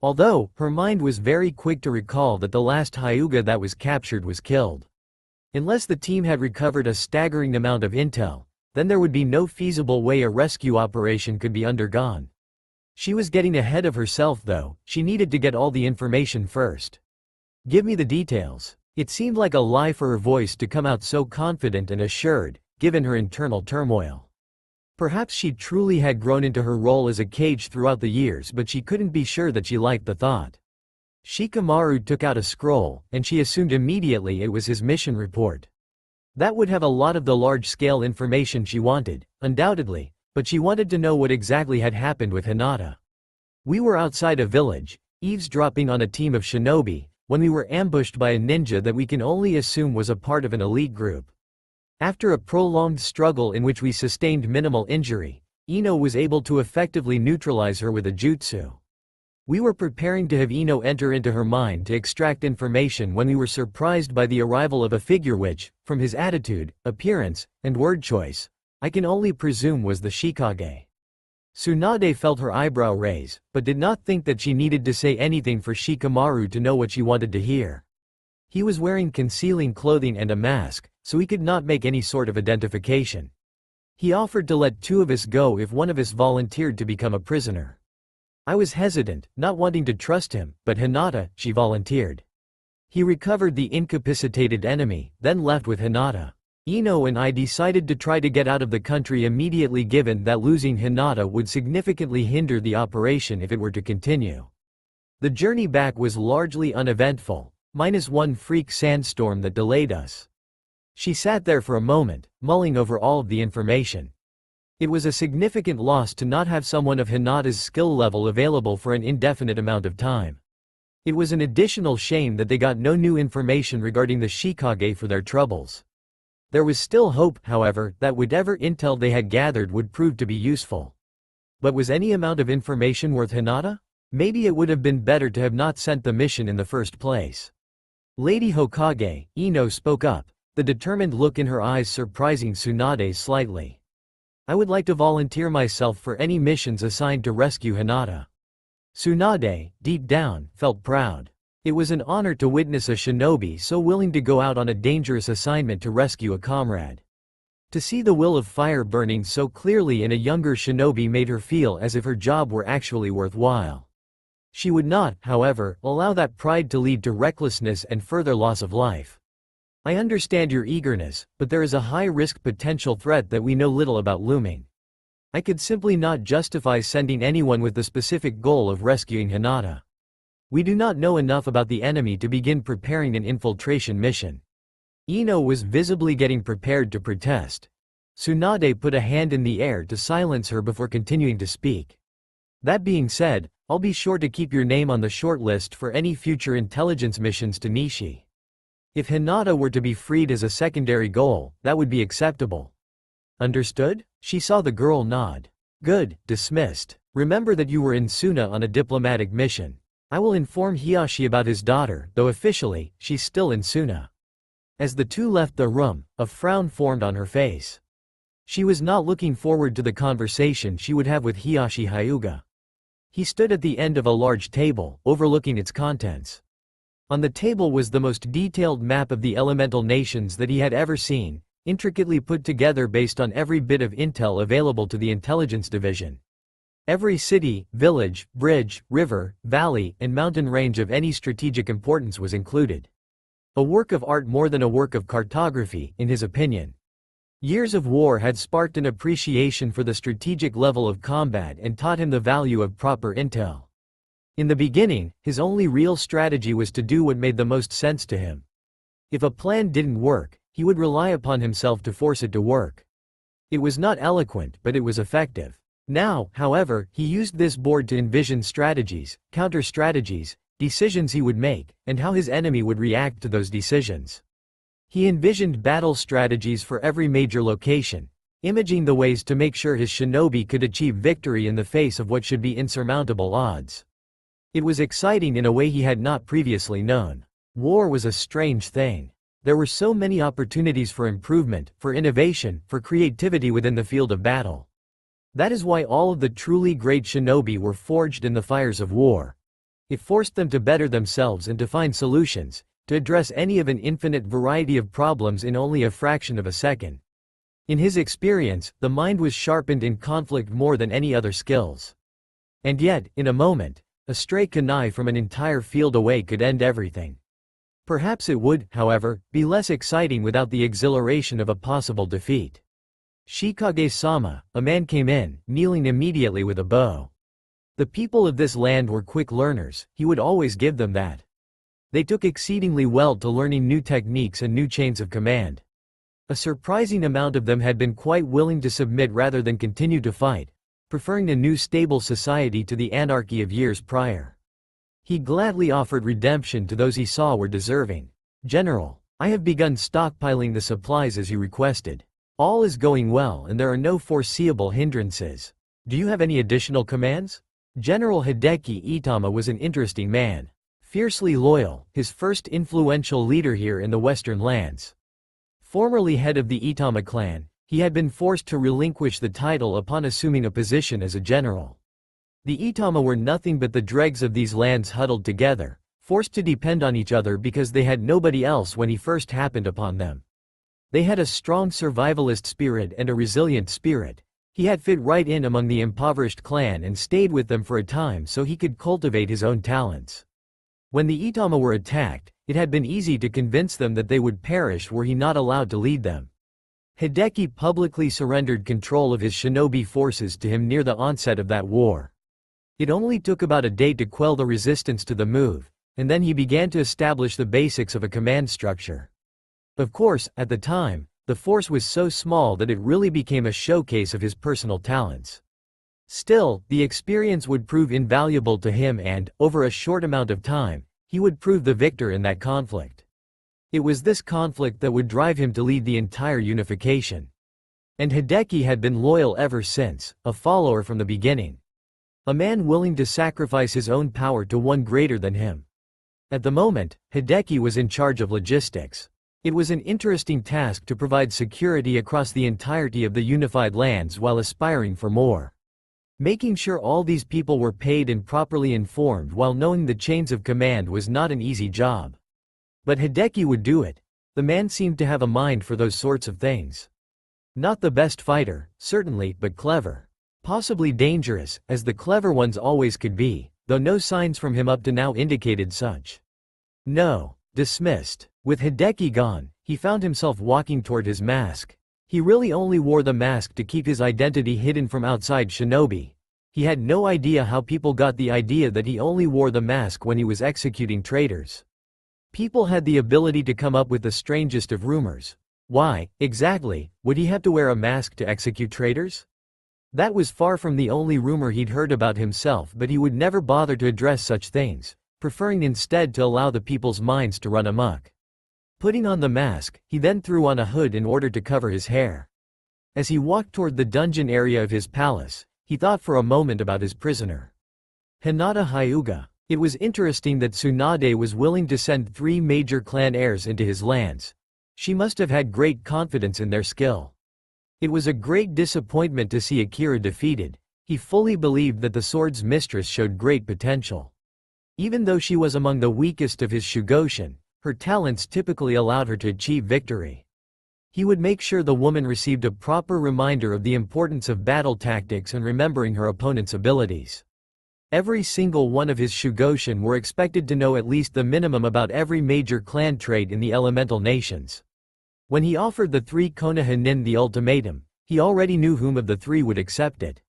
Although, her mind was very quick to recall that the last Hyuga that was captured was killed. Unless the team had recovered a staggering amount of intel, then there would be no feasible way a rescue operation could be undergone. She was getting ahead of herself though, she needed to get all the information first. Give me the details. It seemed like a lie for her voice to come out so confident and assured, given her internal turmoil. Perhaps she truly had grown into her role as a Kage throughout the years, but she couldn't be sure that she liked the thought. Shikamaru took out a scroll, and she assumed immediately it was his mission report. That would have a lot of the large-scale information she wanted, undoubtedly, but she wanted to know what exactly had happened with Hinata. We were outside a village, eavesdropping on a team of shinobi, when we were ambushed by a ninja that we can only assume was a part of an elite group. After a prolonged struggle in which we sustained minimal injury, Ino was able to effectively neutralize her with a jutsu. We were preparing to have Ino enter into her mind to extract information when we were surprised by the arrival of a figure which, from his attitude, appearance, and word choice, I can only presume was the Shikage. Tsunade felt her eyebrow raise, but did not think that she needed to say anything for Shikamaru to know what she wanted to hear. He was wearing concealing clothing and a mask, so he could not make any sort of identification. He offered to let two of us go if one of us volunteered to become a prisoner. I was hesitant, not wanting to trust him, but Hinata, she volunteered. He recovered the incapacitated enemy, then left with Hinata. Ino and I decided to try to get out of the country immediately, given that losing Hinata would significantly hinder the operation if it were to continue. The journey back was largely uneventful, minus one freak sandstorm that delayed us. She sat there for a moment, mulling over all of the information. It was a significant loss to not have someone of Hinata's skill level available for an indefinite amount of time. It was an additional shame that they got no new information regarding the Shikage for their troubles. There was still hope, however, that whatever intel they had gathered would prove to be useful. But was any amount of information worth Hinata? Maybe it would have been better to have not sent the mission in the first place. Lady Hokage, Ino spoke up, the determined look in her eyes surprising Tsunade slightly. I would like to volunteer myself for any missions assigned to rescue Hinata. Tsunade, deep down, felt proud. It was an honor to witness a shinobi so willing to go out on a dangerous assignment to rescue a comrade. To see the will of fire burning so clearly in a younger shinobi made her feel as if her job were actually worthwhile. She would not, however, allow that pride to lead to recklessness and further loss of life. I understand your eagerness, but there is a high-risk potential threat that we know little about looming. I could simply not justify sending anyone with the specific goal of rescuing Hinata. We do not know enough about the enemy to begin preparing an infiltration mission. Ino was visibly getting prepared to protest. Tsunade put a hand in the air to silence her before continuing to speak. That being said, I'll be sure to keep your name on the short list for any future intelligence missions to Nishi. If Hinata were to be freed as a secondary goal, that would be acceptable. Understood? She saw the girl nod. Good, dismissed. Remember that you were in Suna on a diplomatic mission. I will inform Hiyashi about his daughter, though officially, she's still in Suna. As the two left the room, a frown formed on her face. She was not looking forward to the conversation she would have with Hiyashi Hyuga. He stood at the end of a large table, overlooking its contents. On the table was the most detailed map of the elemental nations that he had ever seen, intricately put together based on every bit of intel available to the intelligence division. Every city, village, bridge, river, valley, and mountain range of any strategic importance was included. A work of art more than a work of cartography, in his opinion. Years of war had sparked an appreciation for the strategic level of combat and taught him the value of proper intel. In the beginning, his only real strategy was to do what made the most sense to him. If a plan didn't work, he would rely upon himself to force it to work. It was not eloquent, but it was effective. Now, however, he used this board to envision strategies, counter-strategies, decisions he would make, and how his enemy would react to those decisions. He envisioned battle strategies for every major location, imaging the ways to make sure his shinobi could achieve victory in the face of what should be insurmountable odds. It was exciting in a way he had not previously known. War was a strange thing. There were so many opportunities for improvement, for innovation, for creativity within the field of battle. That is why all of the truly great shinobi were forged in the fires of war. It forced them to better themselves and to find solutions, to address any of an infinite variety of problems in only a fraction of a second. In his experience, the mind was sharpened in conflict more than any other skills. And yet, in a moment, a stray kunai from an entire field away could end everything. Perhaps it would, however, be less exciting without the exhilaration of a possible defeat. Shikage-sama, a man came in, kneeling immediately with a bow. The people of this land were quick learners, he would always give them that. They took exceedingly well to learning new techniques and new chains of command. A surprising amount of them had been quite willing to submit rather than continue to fight, preferring a new stable society to the anarchy of years prior. He gladly offered redemption to those he saw were deserving. "General, I have begun stockpiling the supplies as you requested. All is going well and there are no foreseeable hindrances. Do you have any additional commands?" General Hideki Itama was an interesting man. Fiercely loyal, his first influential leader here in the Western lands. Formerly head of the Itama clan, he had been forced to relinquish the title upon assuming a position as a general. The Itama were nothing but the dregs of these lands huddled together, forced to depend on each other because they had nobody else when he first happened upon them. They had a strong survivalist spirit and a resilient spirit. He had fit right in among the impoverished clan and stayed with them for a time so he could cultivate his own talents. When the Itama were attacked, it had been easy to convince them that they would perish were he not allowed to lead them. Hideki publicly surrendered control of his shinobi forces to him near the onset of that war. It only took about a day to quell the resistance to the move, and then he began to establish the basics of a command structure. Of course, at the time, the force was so small that it really became a showcase of his personal talents. Still, the experience would prove invaluable to him and, over a short amount of time, he would prove the victor in that conflict. It was this conflict that would drive him to lead the entire unification. And Hideki had been loyal ever since, a follower from the beginning. A man willing to sacrifice his own power to one greater than him. At the moment, Hideki was in charge of logistics. It was an interesting task to provide security across the entirety of the unified lands while aspiring for more. Making sure all these people were paid and properly informed while knowing the chains of command was not an easy job. But Hideki would do it. The man seemed to have a mind for those sorts of things. Not the best fighter, certainly, but clever. Possibly dangerous, as the clever ones always could be, though no signs from him up to now indicated such. No. Dismissed. With Hideki gone, he found himself walking toward his mask. He really only wore the mask to keep his identity hidden from outside shinobi. He had no idea how people got the idea that he only wore the mask when he was executing traitors. People had the ability to come up with the strangest of rumors. Why, exactly, would he have to wear a mask to execute traitors? That was far from the only rumor he'd heard about himself, but he would never bother to address such things, preferring instead to allow the people's minds to run amok. Putting on the mask, he then threw on a hood in order to cover his hair. As he walked toward the dungeon area of his palace, he thought for a moment about his prisoner. Hinata Hyuga. It was interesting that Tsunade was willing to send 3 major clan heirs into his lands. She must have had great confidence in their skill. It was a great disappointment to see Akira defeated. He fully believed that the sword's mistress showed great potential. Even though she was among the weakest of his Shugoshin, her talents typically allowed her to achieve victory. He would make sure the woman received a proper reminder of the importance of battle tactics and remembering her opponent's abilities. Every single one of his Shugoshin were expected to know at least the minimum about every major clan trait in the elemental nations. When he offered the 3 Konoha the ultimatum, he already knew whom of the 3 would accept it.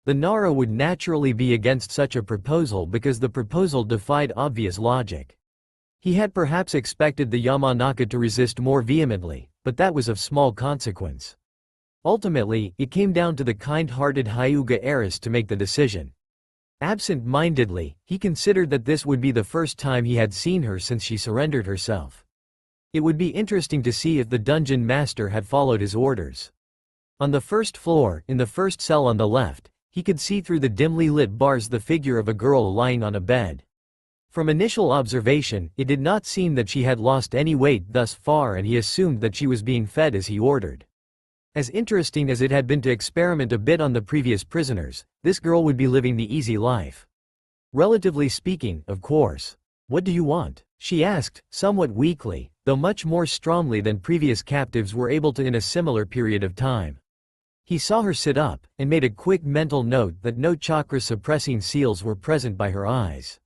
The Nara would naturally be against such a proposal because the proposal defied obvious logic. He had perhaps expected the Yamanaka to resist more vehemently, but that was of small consequence. Ultimately, it came down to the kind-hearted Hyuga heiress to make the decision. Absent-mindedly, he considered that this would be the first time he had seen her since she surrendered herself. It would be interesting to see if the dungeon master had followed his orders. On the first floor, in the first cell on the left, he could see through the dimly lit bars the figure of a girl lying on a bed. From initial observation, it did not seem that she had lost any weight thus far, and he assumed that she was being fed as he ordered. As interesting as it had been to experiment a bit on the previous prisoners, this girl would be living the easy life. Relatively speaking, of course. "What do you want?" she asked, somewhat weakly, though much more strongly than previous captives were able to in a similar period of time. He saw her sit up, and made a quick mental note that no chakra-suppressing seals were present by her eyes.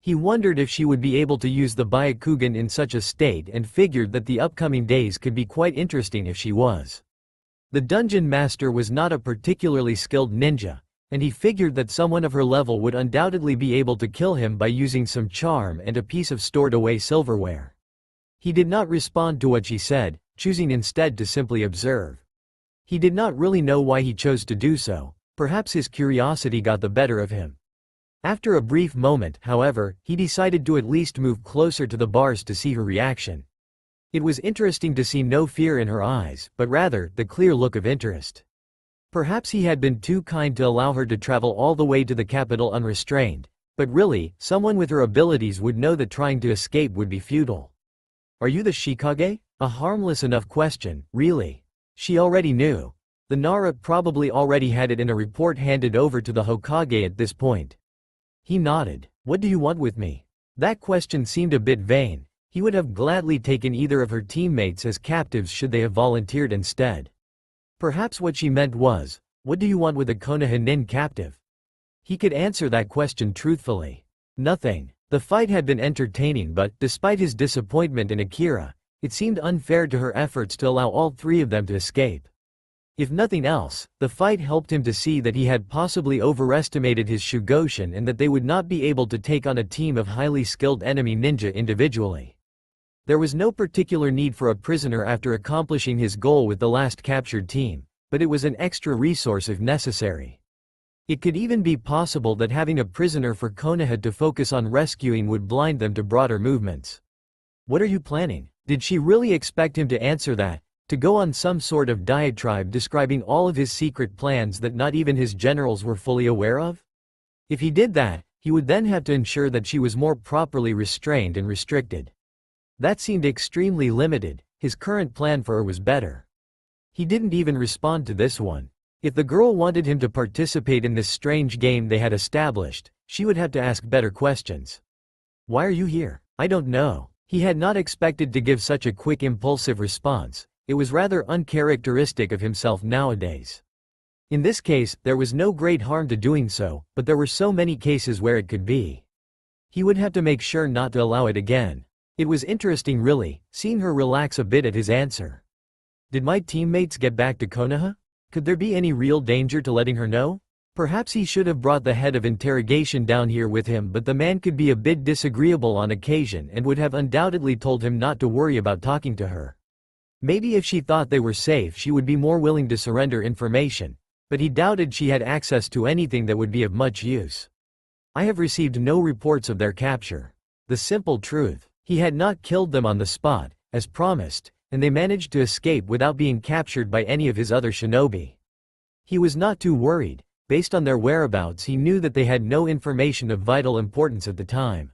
He wondered if she would be able to use the Byakugan in such a state and figured that the upcoming days could be quite interesting if she was. The dungeon master was not a particularly skilled ninja, and he figured that someone of her level would undoubtedly be able to kill him by using some charm and a piece of stored-away silverware. He did not respond to what she said, choosing instead to simply observe. He did not really know why he chose to do so, perhaps his curiosity got the better of him. After a brief moment, however, he decided to at least move closer to the bars to see her reaction. It was interesting to see no fear in her eyes, but rather, the clear look of interest. Perhaps he had been too kind to allow her to travel all the way to the capital unrestrained, but really, someone with her abilities would know that trying to escape would be futile. "Are you the Shikage?" A harmless enough question, really. She already knew. The Nara probably already had it in a report handed over to the Hokage at this point. He nodded. "What do you want with me?" That question seemed a bit vain. He would have gladly taken either of her teammates as captives should they have volunteered instead. Perhaps what she meant was, "What do you want with a Konoha nin captive?" He could answer that question truthfully. Nothing. The fight had been entertaining, but, despite his disappointment in Akira, it seemed unfair to her efforts to allow all three of them to escape. If nothing else, the fight helped him to see that he had possibly overestimated his Shugoshin and that they would not be able to take on a team of highly skilled enemy ninja individually. There was no particular need for a prisoner after accomplishing his goal with the last captured team, but it was an extra resource if necessary. It could even be possible that having a prisoner for Konoha to focus on rescuing would blind them to broader movements. "What are you planning?" Did she really expect him to answer that? To go on some sort of diatribe describing all of his secret plans that not even his generals were fully aware of? If he did that, he would then have to ensure that she was more properly restrained and restricted. That seemed extremely limited. His current plan for her was better. He didn't even respond to this one. If the girl wanted him to participate in this strange game they had established, she would have to ask better questions. "Why are you here?" "I don't know." He had not expected to give such a quick impulsive response. It was rather uncharacteristic of himself nowadays. In this case, there was no great harm to doing so, but there were so many cases where it could be. He would have to make sure not to allow it again. It was interesting really, seeing her relax a bit at his answer. "Did my teammates get back to Konoha? Could there be any real danger to letting her know?" Perhaps he should have brought the head of interrogation down here with him, but the man could be a bit disagreeable on occasion and would have undoubtedly told him not to worry about talking to her. Maybe if she thought they were safe she would be more willing to surrender information, but he doubted she had access to anything that would be of much use. "I have received no reports of their capture." The simple truth. He had not killed them on the spot, as promised, and they managed to escape without being captured by any of his other shinobi. He was not too worried. Based on their whereabouts he knew that they had no information of vital importance at the time.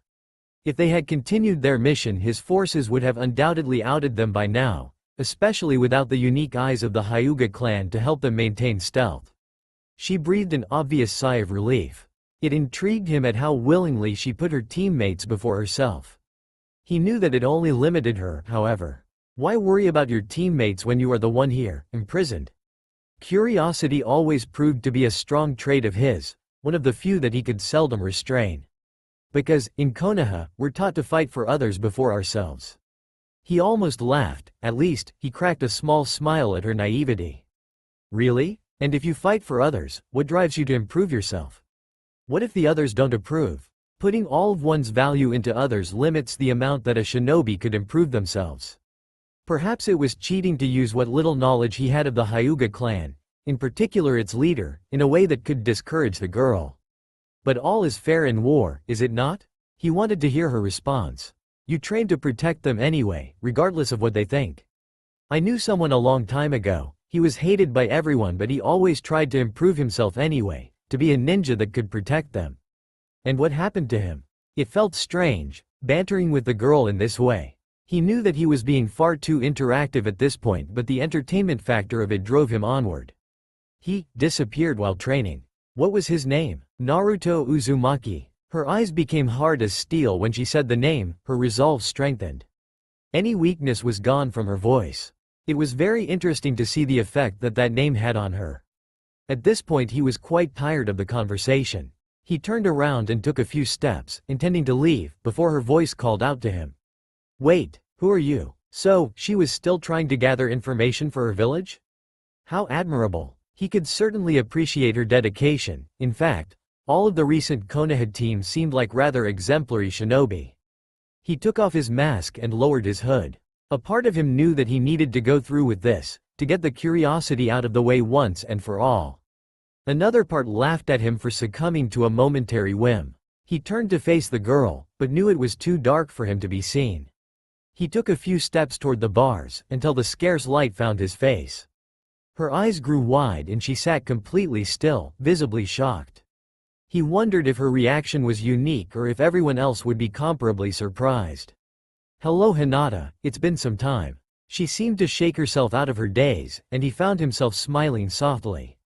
If they had continued their mission his forces would have undoubtedly outed them by now, especially without the unique eyes of the Hyuga clan to help them maintain stealth. She breathed an obvious sigh of relief. It intrigued him at how willingly she put her teammates before herself. He knew that it only limited her, however. Why worry about your teammates when you are the one here, imprisoned? Curiosity always proved to be a strong trait of his, one of the few that he could seldom restrain. Because, in Konoha, we're taught to fight for others before ourselves. He almost laughed, at least, he cracked a small smile at her naivety. Really? And if you fight for others, what drives you to improve yourself? What if the others don't approve? Putting all of one's value into others limits the amount that a shinobi could improve themselves. Perhaps it was cheating to use what little knowledge he had of the Hyuga clan, in particular its leader, in a way that could discourage the girl. But all is fair in war, is it not? He wanted to hear her response. You train to protect them anyway, regardless of what they think. I knew someone a long time ago. He was hated by everyone but he always tried to improve himself anyway, to be a ninja that could protect them. And what happened to him? It felt strange, bantering with the girl in this way. He knew that he was being far too interactive at this point but the entertainment factor of it drove him onward. He disappeared while training. What was his name? Naruto Uzumaki. Her eyes became hard as steel when she said the name, her resolve strengthened. Any weakness was gone from her voice. It was very interesting to see the effect that name had on her. At this point he was quite tired of the conversation. He turned around and took a few steps, intending to leave, before her voice called out to him. "Wait, who are you?" So, she was still trying to gather information for her village? How admirable. He could certainly appreciate her dedication. In fact, all of the recent Konoha teams seemed like rather exemplary shinobi. He took off his mask and lowered his hood. A part of him knew that he needed to go through with this, to get the curiosity out of the way once and for all. Another part laughed at him for succumbing to a momentary whim. He turned to face the girl, but knew it was too dark for him to be seen. He took a few steps toward the bars, until the scarce light found his face. Her eyes grew wide and she sat completely still, visibly shocked. He wondered if her reaction was unique or if everyone else would be comparably surprised. "Hello Hinata, it's been some time." She seemed to shake herself out of her daze, and he found himself smiling softly.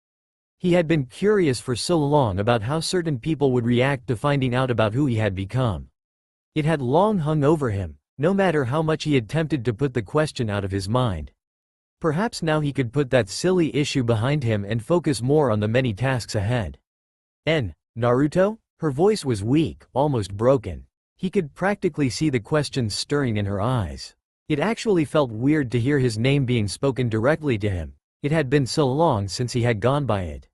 He had been curious for so long about how certain people would react to finding out about who he had become. It had long hung over him, no matter how much he attempted to put the question out of his mind. Perhaps now he could put that silly issue behind him and focus more on the many tasks ahead. Naruto? Her voice was weak, almost broken. He could practically see the questions stirring in her eyes. It actually felt weird to hear his name being spoken directly to him. It had been so long since he had gone by it.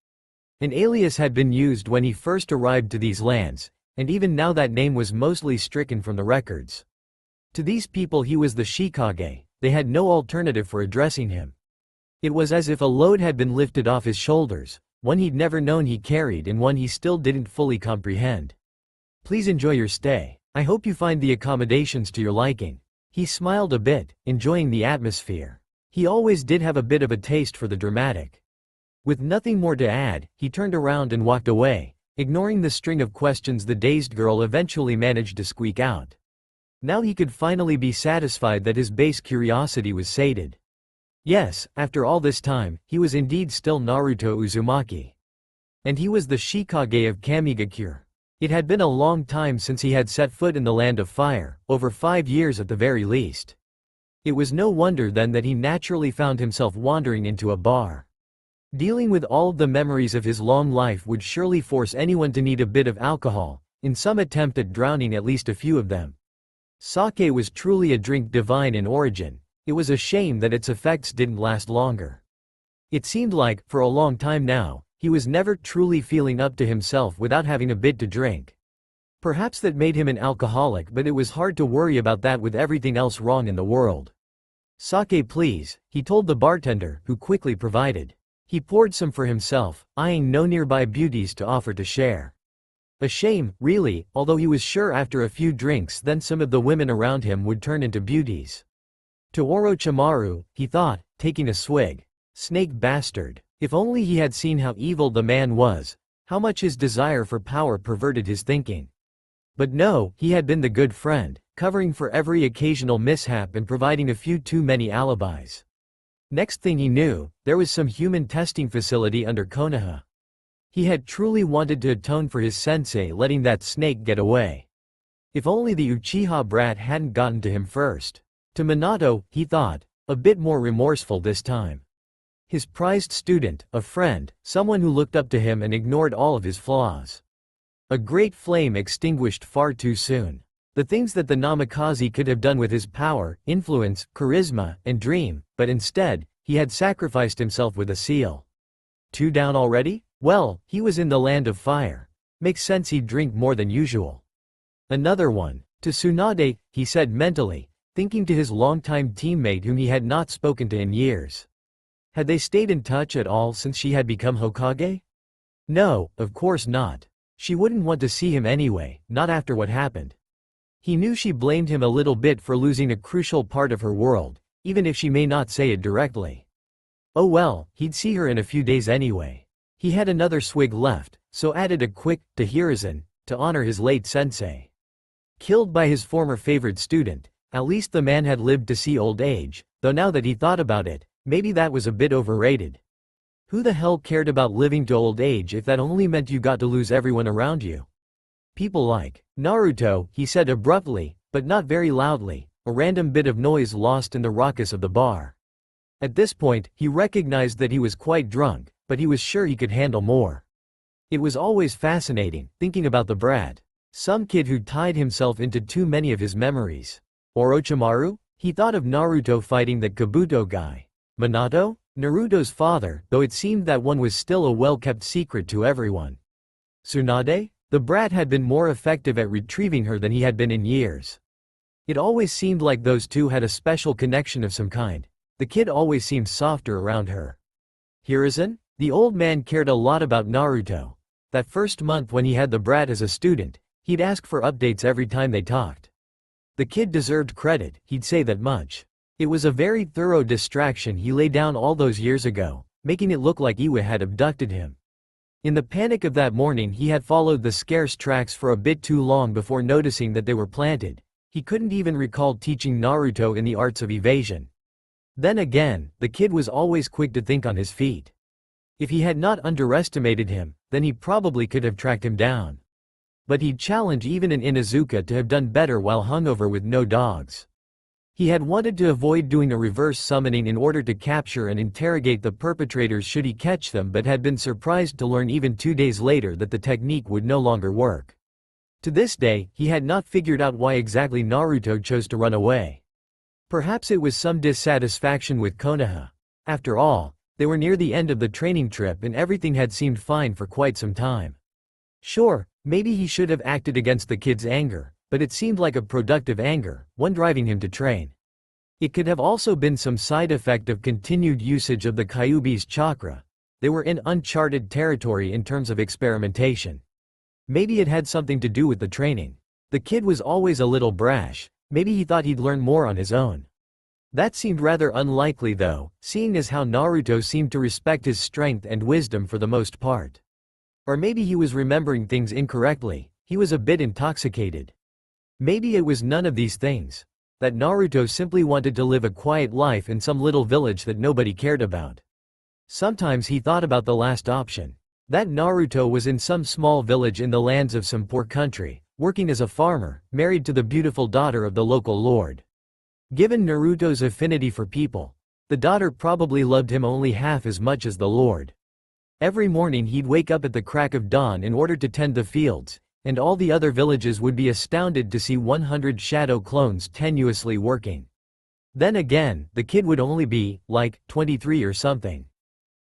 An alias had been used when he first arrived to these lands, and even now that name was mostly stricken from the records. To these people he was the Shikage, they had no alternative for addressing him. It was as if a load had been lifted off his shoulders, one he'd never known he carried and one he still didn't fully comprehend. "Please enjoy your stay. I hope you find the accommodations to your liking." He smiled a bit, enjoying the atmosphere. He always did have a bit of a taste for the dramatic. With nothing more to add, he turned around and walked away, ignoring the string of questions the dazed girl eventually managed to squeak out. Now he could finally be satisfied that his base curiosity was sated. Yes, after all this time, he was indeed still Naruto Uzumaki. And he was the Shikage of Kamigakure. It had been a long time since he had set foot in the Land of Fire, over 5 years at the very least. It was no wonder then that he naturally found himself wandering into a bar. Dealing with all of the memories of his long life would surely force anyone to need a bit of alcohol, in some attempt at drowning at least a few of them. Sake was truly a drink divine in origin. It was a shame that its effects didn't last longer. It seemed like, for a long time now, he was never truly feeling up to himself without having a bit to drink. Perhaps that made him an alcoholic, but it was hard to worry about that with everything else wrong in the world. "Sake please," he told the bartender, who quickly provided. He poured some for himself, eyeing no nearby beauties to offer to share. A shame, really, although he was sure after a few drinks then some of the women around him would turn into beauties. To Orochimaru, he thought, taking a swig. Snake bastard. If only he had seen how evil the man was, how much his desire for power perverted his thinking. But no, he had been the good friend, covering for every occasional mishap and providing a few too many alibis. Next thing he knew, there was some human testing facility under Konoha. He had truly wanted to atone for his sensei letting that snake get away. If only the Uchiha brat hadn't gotten to him first. To Minato, he thought, a bit more remorseful this time. His prized student, a friend, someone who looked up to him and ignored all of his flaws. A great flame extinguished far too soon. The things that the Namikaze could have done with his power, influence, charisma, and dream, but instead, he had sacrificed himself with a seal. 2 down already? Well, he was in the Land of Fire. Makes sense he'd drink more than usual. Another one. To Tsunade, he said mentally, thinking to his longtime teammate whom he had not spoken to in years. Had they stayed in touch at all since she had become Hokage? No, of course not. She wouldn't want to see him anyway, not after what happened. He knew she blamed him a little bit for losing a crucial part of her world, even if she may not say it directly. Oh well, he'd see her in a few days anyway. He had another swig left, so added a quick, to Hiruzen, to honor his late sensei. Killed by his former favorite student, at least the man had lived to see old age, though now that he thought about it, maybe that was a bit overrated. Who the hell cared about living to old age if that only meant you got to lose everyone around you? People like Naruto, he said abruptly, but not very loudly, a random bit of noise lost in the raucous of the bar. At this point, he recognized that he was quite drunk, but he was sure he could handle more. It was always fascinating, thinking about the brat. Some kid who tied himself into too many of his memories. Orochimaru? He thought of Naruto fighting that Kabuto guy. Minato? Naruto's father, though it seemed that one was still a well-kept secret to everyone. Tsunade? The brat had been more effective at retrieving her than he had been in years. It always seemed like those two had a special connection of some kind. The kid always seemed softer around her. Hiruzen? The old man cared a lot about Naruto. That first month when he had the brat as a student, he'd ask for updates every time they talked. The kid deserved credit, he'd say that much. It was a very thorough distraction he laid down all those years ago, making it look like Iwa had abducted him. In the panic of that morning he had followed the scarce tracks for a bit too long before noticing that they were planted. He couldn't even recall teaching Naruto in the arts of evasion. Then again, the kid was always quick to think on his feet. If he had not underestimated him, then he probably could have tracked him down. But he'd challenge even an Inuzuka to have done better while hungover with no dogs. He had wanted to avoid doing a reverse summoning in order to capture and interrogate the perpetrators should he catch them, but had been surprised to learn even 2 days later that the technique would no longer work. To this day, he had not figured out why exactly Naruto chose to run away. Perhaps it was some dissatisfaction with Konoha. After all, they were near the end of the training trip and everything had seemed fine for quite some time. Sure, maybe he should have acted against the kid's anger, but it seemed like a productive anger, one driving him to train. It could have also been some side effect of continued usage of the Kyuubi's chakra. They were in uncharted territory in terms of experimentation. Maybe it had something to do with the training. The kid was always a little brash, maybe he thought he'd learn more on his own. That seemed rather unlikely though, seeing as how Naruto seemed to respect his strength and wisdom for the most part. Or maybe he was remembering things incorrectly, he was a bit intoxicated. Maybe it was none of these things. That Naruto simply wanted to live a quiet life in some little village that nobody cared about. Sometimes he thought about the last option. That Naruto was in some small village in the lands of some poor country, working as a farmer, married to the beautiful daughter of the local lord. Given Naruto's affinity for people, the daughter probably loved him only half as much as the lord. Every morning he'd wake up at the crack of dawn in order to tend the fields, and all the other villages would be astounded to see 100 shadow clones tenuously working. Then again, the kid would only be, like, 23 or something.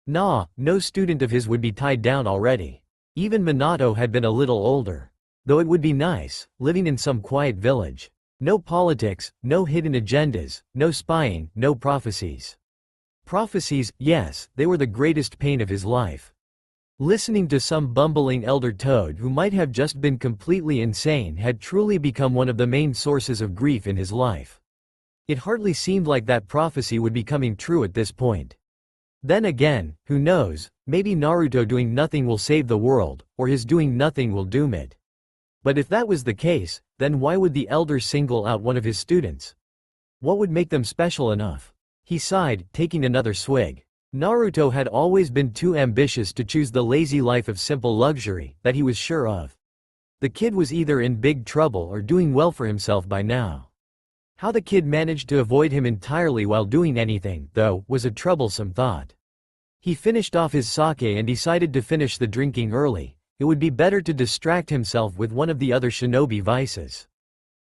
Nah, no student of his would be tied down already. Even Minato had been a little older. Though it would be nice, living in some quiet village. No politics, no hidden agendas, no spying, no prophecies. Prophecies, yes, they were the greatest pain of his life. Listening to some bumbling elder toad who might have just been completely insane had truly become one of the main sources of grief in his life. It hardly seemed like that prophecy would be coming true at this point. Then again, who knows, maybe Naruto doing nothing will save the world, or his doing nothing will doom it. But if that was the case, then why would the elder single out one of his students? What would make them special enough? He sighed, taking another swig. Naruto had always been too ambitious to choose the lazy life of simple luxury, that he was sure of. The kid was either in big trouble or doing well for himself by now. How the kid managed to avoid him entirely while doing anything, though, was a troublesome thought. He finished off his sake and decided to finish the drinking early. It would be better to distract himself with one of the other shinobi vices.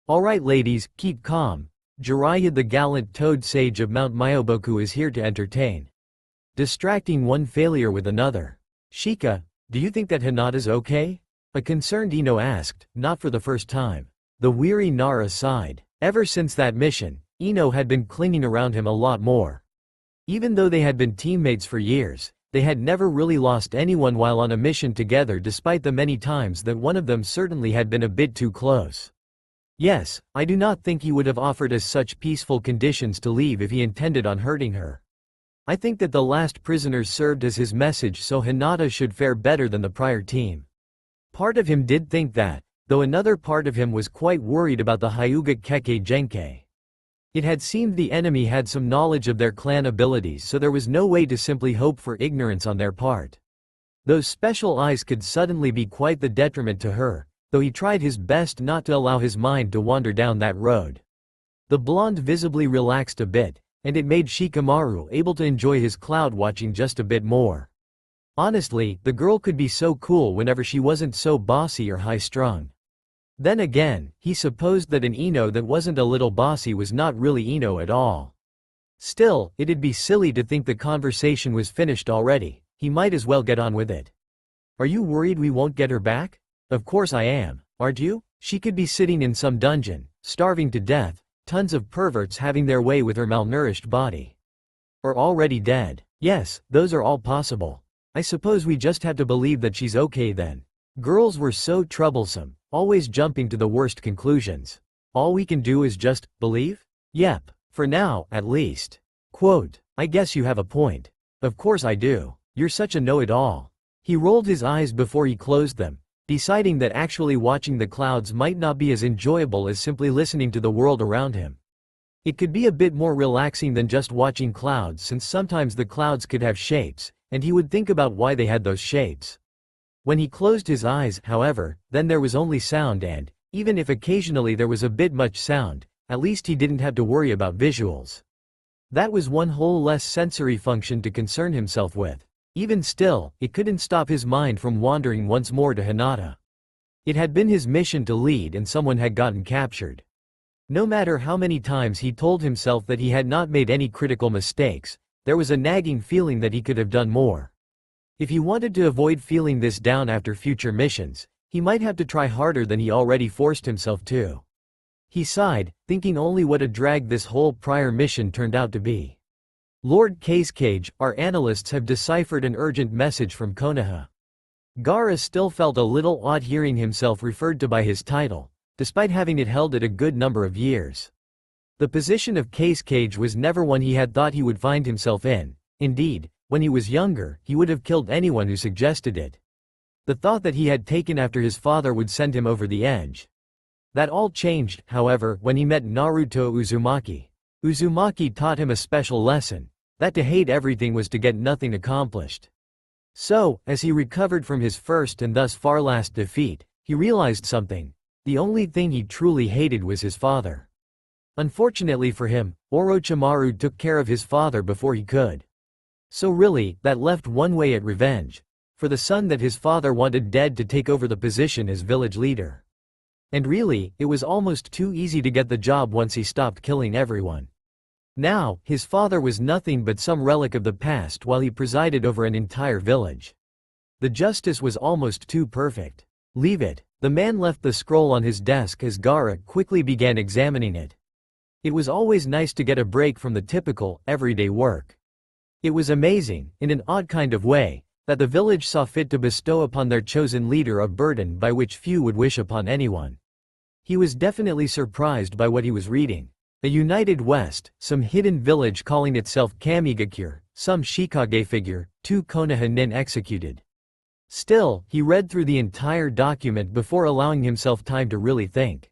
Alright ladies, keep calm. Jiraiya the gallant toad sage of Mount Myoboku is here to entertain. Distracting one failure with another. Shika, do you think that Hinata's okay? A concerned Ino asked, not for the first time. The weary Nara sighed. Ever since that mission, Ino had been clinging around him a lot more. Even though they had been teammates for years, they had never really lost anyone while on a mission together, despite the many times that one of them certainly had been a bit too close. Yes, I do not think he would have offered us such peaceful conditions to leave if he intended on hurting her. I think that the last prisoners served as his message so Hinata should fare better than the prior team. Part of him did think that, though another part of him was quite worried about the Hyuga Kekkei Genkei. It had seemed the enemy had some knowledge of their clan abilities, so there was no way to simply hope for ignorance on their part. Those special eyes could suddenly be quite the detriment to her, though he tried his best not to allow his mind to wander down that road. The blonde visibly relaxed a bit, and it made Shikamaru able to enjoy his cloud watching just a bit more. Honestly, the girl could be so cool whenever she wasn't so bossy or high-strung. Then again, he supposed that an Ino that wasn't a little bossy was not really Ino at all. Still, it'd be silly to think the conversation was finished already. He might as well get on with it. Are you worried we won't get her back? Of course I am, aren't you? She could be sitting in some dungeon, starving to death, tons of perverts having their way with her malnourished body. Or already dead. Yes, those are all possible. I suppose we just have to believe that she's okay then. Girls were so troublesome, always jumping to the worst conclusions. All we can do is just believe? Yep, for now, at least. Quote, I guess you have a point. Of course I do. You're such a know-it-all. He rolled his eyes before he closed them, deciding that actually watching the clouds might not be as enjoyable as simply listening to the world around him. It could be a bit more relaxing than just watching clouds, since sometimes the clouds could have shapes, and he would think about why they had those shapes. When he closed his eyes, however, then there was only sound and, even if occasionally there was a bit much sound, at least he didn't have to worry about visuals. That was one whole less sensory function to concern himself with. Even still, it couldn't stop his mind from wandering once more to Hinata. It had been his mission to lead and someone had gotten captured. No matter how many times he told himself that he had not made any critical mistakes, there was a nagging feeling that he could have done more. If he wanted to avoid feeling this down after future missions, he might have to try harder than he already forced himself to. He sighed, thinking only what a drag this whole prior mission turned out to be. Lord Casecage, our analysts have deciphered an urgent message from Konoha. Gaara still felt a little odd hearing himself referred to by his title, despite having it held it a good number of years. The position of Casecage was never one he had thought he would find himself in. Indeed, when he was younger, he would have killed anyone who suggested it. The thought that he had taken after his father would send him over the edge. That all changed, however, when he met Naruto Uzumaki. Uzumaki taught him a special lesson, that to hate everything was to get nothing accomplished. So, as he recovered from his first and thus far last defeat, he realized something. The only thing he truly hated was his father. Unfortunately for him, Orochimaru took care of his father before he could. So really, that left one way at revenge. For the son that his father wanted dead to take over the position as village leader. And really, it was almost too easy to get the job once he stopped killing everyone. Now, his father was nothing but some relic of the past while he presided over an entire village. The justice was almost too perfect. Leave it. The man left the scroll on his desk as Gaara quickly began examining it. It was always nice to get a break from the typical, everyday work. It was amazing, in an odd kind of way, that the village saw fit to bestow upon their chosen leader a burden by which few would wish upon anyone. He was definitely surprised by what he was reading. A united West, some hidden village calling itself Kamigakure, some Shikage figure, 2 Konoha nin executed. Still, he read through the entire document before allowing himself time to really think.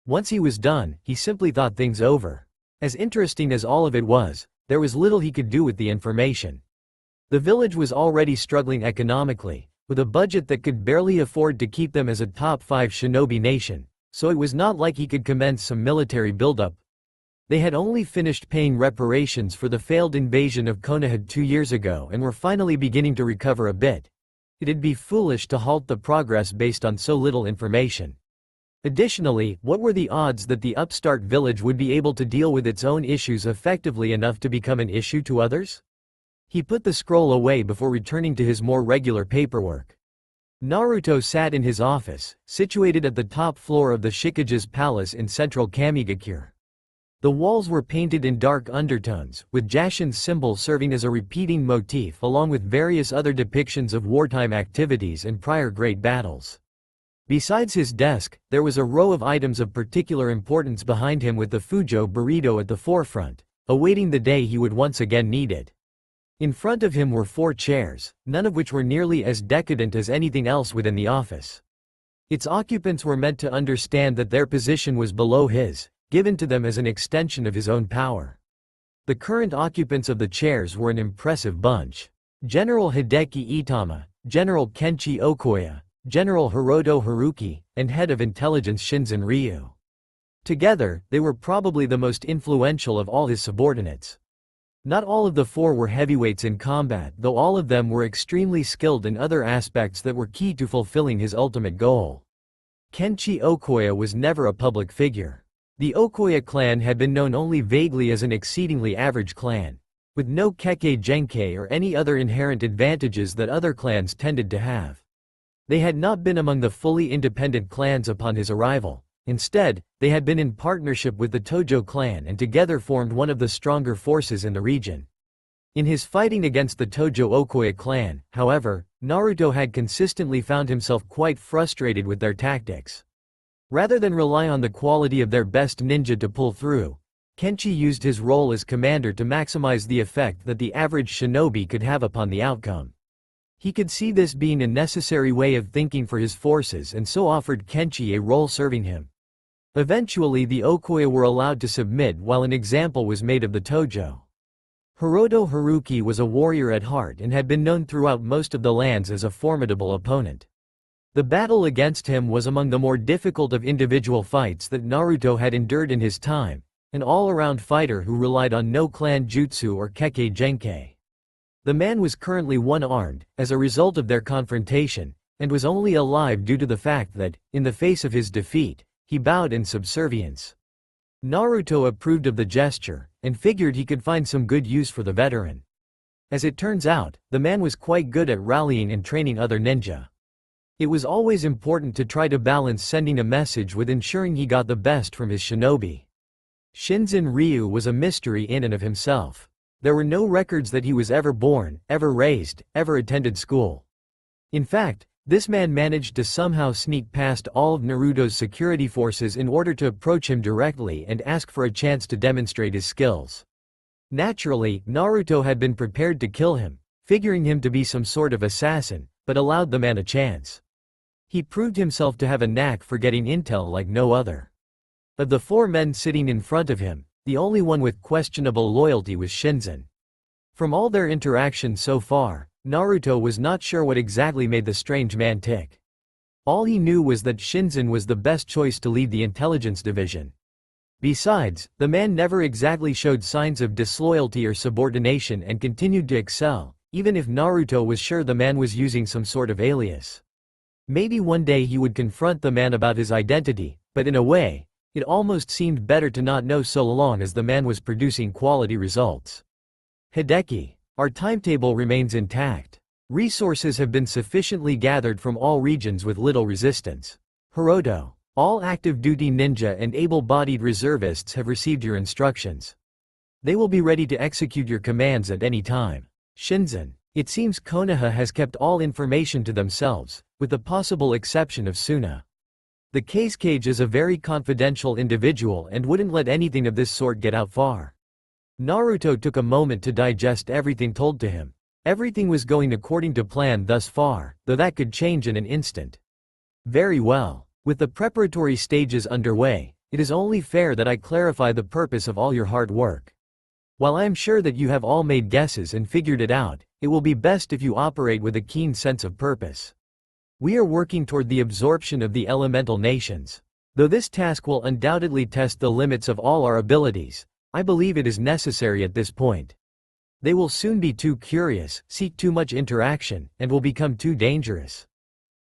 Once he was done, he simply thought things over. As interesting as all of it was, there was little he could do with the information. The village was already struggling economically, with a budget that could barely afford to keep them as a top 5 shinobi nation, so it was not like he could commence some military buildup. They had only finished paying reparations for the failed invasion of Konoha 2 years ago and were finally beginning to recover a bit. It'd be foolish to halt the progress based on so little information. Additionally, what were the odds that the upstart village would be able to deal with its own issues effectively enough to become an issue to others? He put the scroll away before returning to his more regular paperwork. Naruto sat in his office, situated at the top floor of the Shikage's palace in central Kamigakure. The walls were painted in dark undertones, with Jashin's symbol serving as a repeating motif along with various other depictions of wartime activities and prior great battles. Besides his desk, there was a row of items of particular importance behind him with the Fujo burrito at the forefront, awaiting the day he would once again need it. In front of him were 4 chairs, none of which were nearly as decadent as anything else within the office. Its occupants were meant to understand that their position was below his, given to them as an extension of his own power. The current occupants of the chairs were an impressive bunch. General Hideki Itama, General Kenchi Okoya, General Hiroto Haruki, and Head of Intelligence Shinzen Ryu. Together, they were probably the most influential of all his subordinates. Not all of the four were heavyweights in combat, though all of them were extremely skilled in other aspects that were key to fulfilling his ultimate goal. Kenshi Okoya was never a public figure. The Okoya clan had been known only vaguely as an exceedingly average clan, with no Kekkei Genkei or any other inherent advantages that other clans tended to have. They had not been among the fully independent clans upon his arrival. Instead, they had been in partnership with the Tojo clan and together formed one of the stronger forces in the region. In his fighting against the Tojo Okoya clan, however, Naruto had consistently found himself quite frustrated with their tactics. Rather than rely on the quality of their best ninja to pull through, Kenshi used his role as commander to maximize the effect that the average shinobi could have upon the outcome. He could see this being a necessary way of thinking for his forces and so offered Kenshi a role serving him. Eventually the Okoya were allowed to submit while an example was made of the Tojo. Hiroto Haruki was a warrior at heart and had been known throughout most of the lands as a formidable opponent. The battle against him was among the more difficult of individual fights that Naruto had endured in his time, an all-around fighter who relied on no clan jutsu or Kekkei Genkei. The man was currently one-armed, as a result of their confrontation, and was only alive due to the fact that, in the face of his defeat, he bowed in subservience. Naruto approved of the gesture, and figured he could find some good use for the veteran. As it turns out, the man was quite good at rallying and training other ninja. It was always important to try to balance sending a message with ensuring he got the best from his shinobi. Shinzen Ryu was a mystery in and of himself. There were no records that he was ever born, ever raised, ever attended school. In fact, this man managed to somehow sneak past all of Naruto's security forces in order to approach him directly and ask for a chance to demonstrate his skills. Naturally, Naruto had been prepared to kill him, figuring him to be some sort of assassin, but allowed the man a chance. He proved himself to have a knack for getting intel like no other. Of the four men sitting in front of him, the only one with questionable loyalty was Shinzen. From all their interactions so far, Naruto was not sure what exactly made the strange man tick. All he knew was that Shinzen was the best choice to lead the intelligence division. Besides, the man never exactly showed signs of disloyalty or subordination and continued to excel, even if Naruto was sure the man was using some sort of alias. Maybe one day he would confront the man about his identity, but in a way, it almost seemed better to not know so long as the man was producing quality results. Hideki, our timetable remains intact. Resources have been sufficiently gathered from all regions with little resistance. Hiroto, all active duty ninja and able-bodied reservists have received your instructions. They will be ready to execute your commands at any time. Shinzen, it seems Konoha has kept all information to themselves, with the possible exception of Suna. The case Cage is a very confidential individual and wouldn't let anything of this sort get out far. Naruto took a moment to digest everything told to him. Everything was going according to plan thus far, though that could change in an instant. Very well. With the preparatory stages underway, it is only fair that I clarify the purpose of all your hard work. While I am sure that you have all made guesses and figured it out, it will be best if you operate with a keen sense of purpose. We are working toward the absorption of the elemental nations. Though this task will undoubtedly test the limits of all our abilities, I believe it is necessary at this point. They will soon be too curious, seek too much interaction, and will become too dangerous.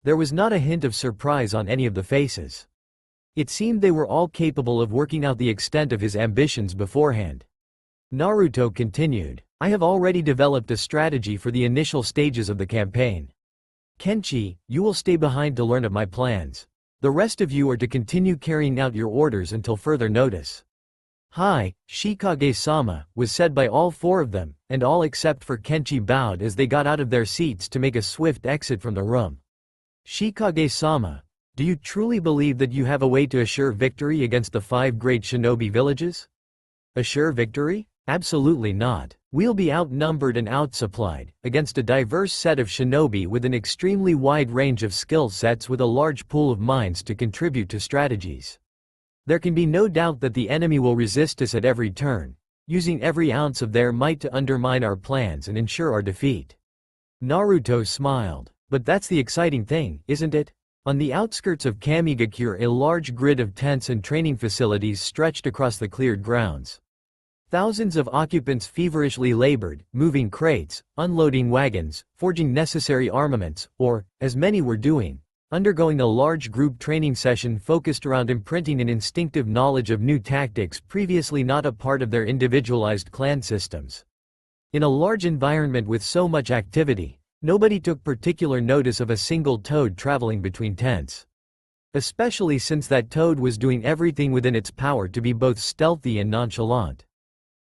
There was not a hint of surprise on any of the faces. It seemed they were all capable of working out the extent of his ambitions beforehand. Naruto continued, I have already developed a strategy for the initial stages of the campaign. Kenshi, you will stay behind to learn of my plans. The rest of you are to continue carrying out your orders until further notice. Hi, Shikage-sama, was said by all four of them, and all except for Kenshi bowed as they got out of their seats to make a swift exit from the room. Shikage-sama, do you truly believe that you have a way to assure victory against the 5 great shinobi villages? Assure victory? Absolutely not. We'll be outnumbered and outsupplied, against a diverse set of shinobi with an extremely wide range of skill sets with a large pool of minds to contribute to strategies. There can be no doubt that the enemy will resist us at every turn, using every ounce of their might to undermine our plans and ensure our defeat. Naruto smiled. But that's the exciting thing, isn't it? On the outskirts of Kamigakure, a large grid of tents and training facilities stretched across the cleared grounds. Thousands of occupants feverishly labored, moving crates, unloading wagons, forging necessary armaments, or, as many were doing, undergoing a large group training session focused around imprinting an instinctive knowledge of new tactics previously not a part of their individualized clan systems. In a large environment with so much activity, nobody took particular notice of a single toad traveling between tents. Especially since that toad was doing everything within its power to be both stealthy and nonchalant.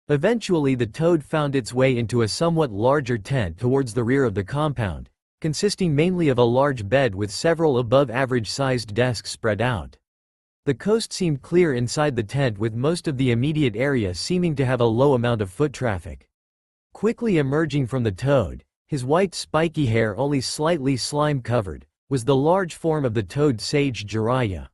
Eventually the toad found its way into a somewhat larger tent towards the rear of the compound, consisting mainly of a large bed with several above-average-sized desks spread out. The coast seemed clear inside the tent, with most of the immediate area seeming to have a low amount of foot traffic. Quickly emerging from the toad, his white spiky hair only slightly slime-covered, was the large form of the toad sage Jiraiya.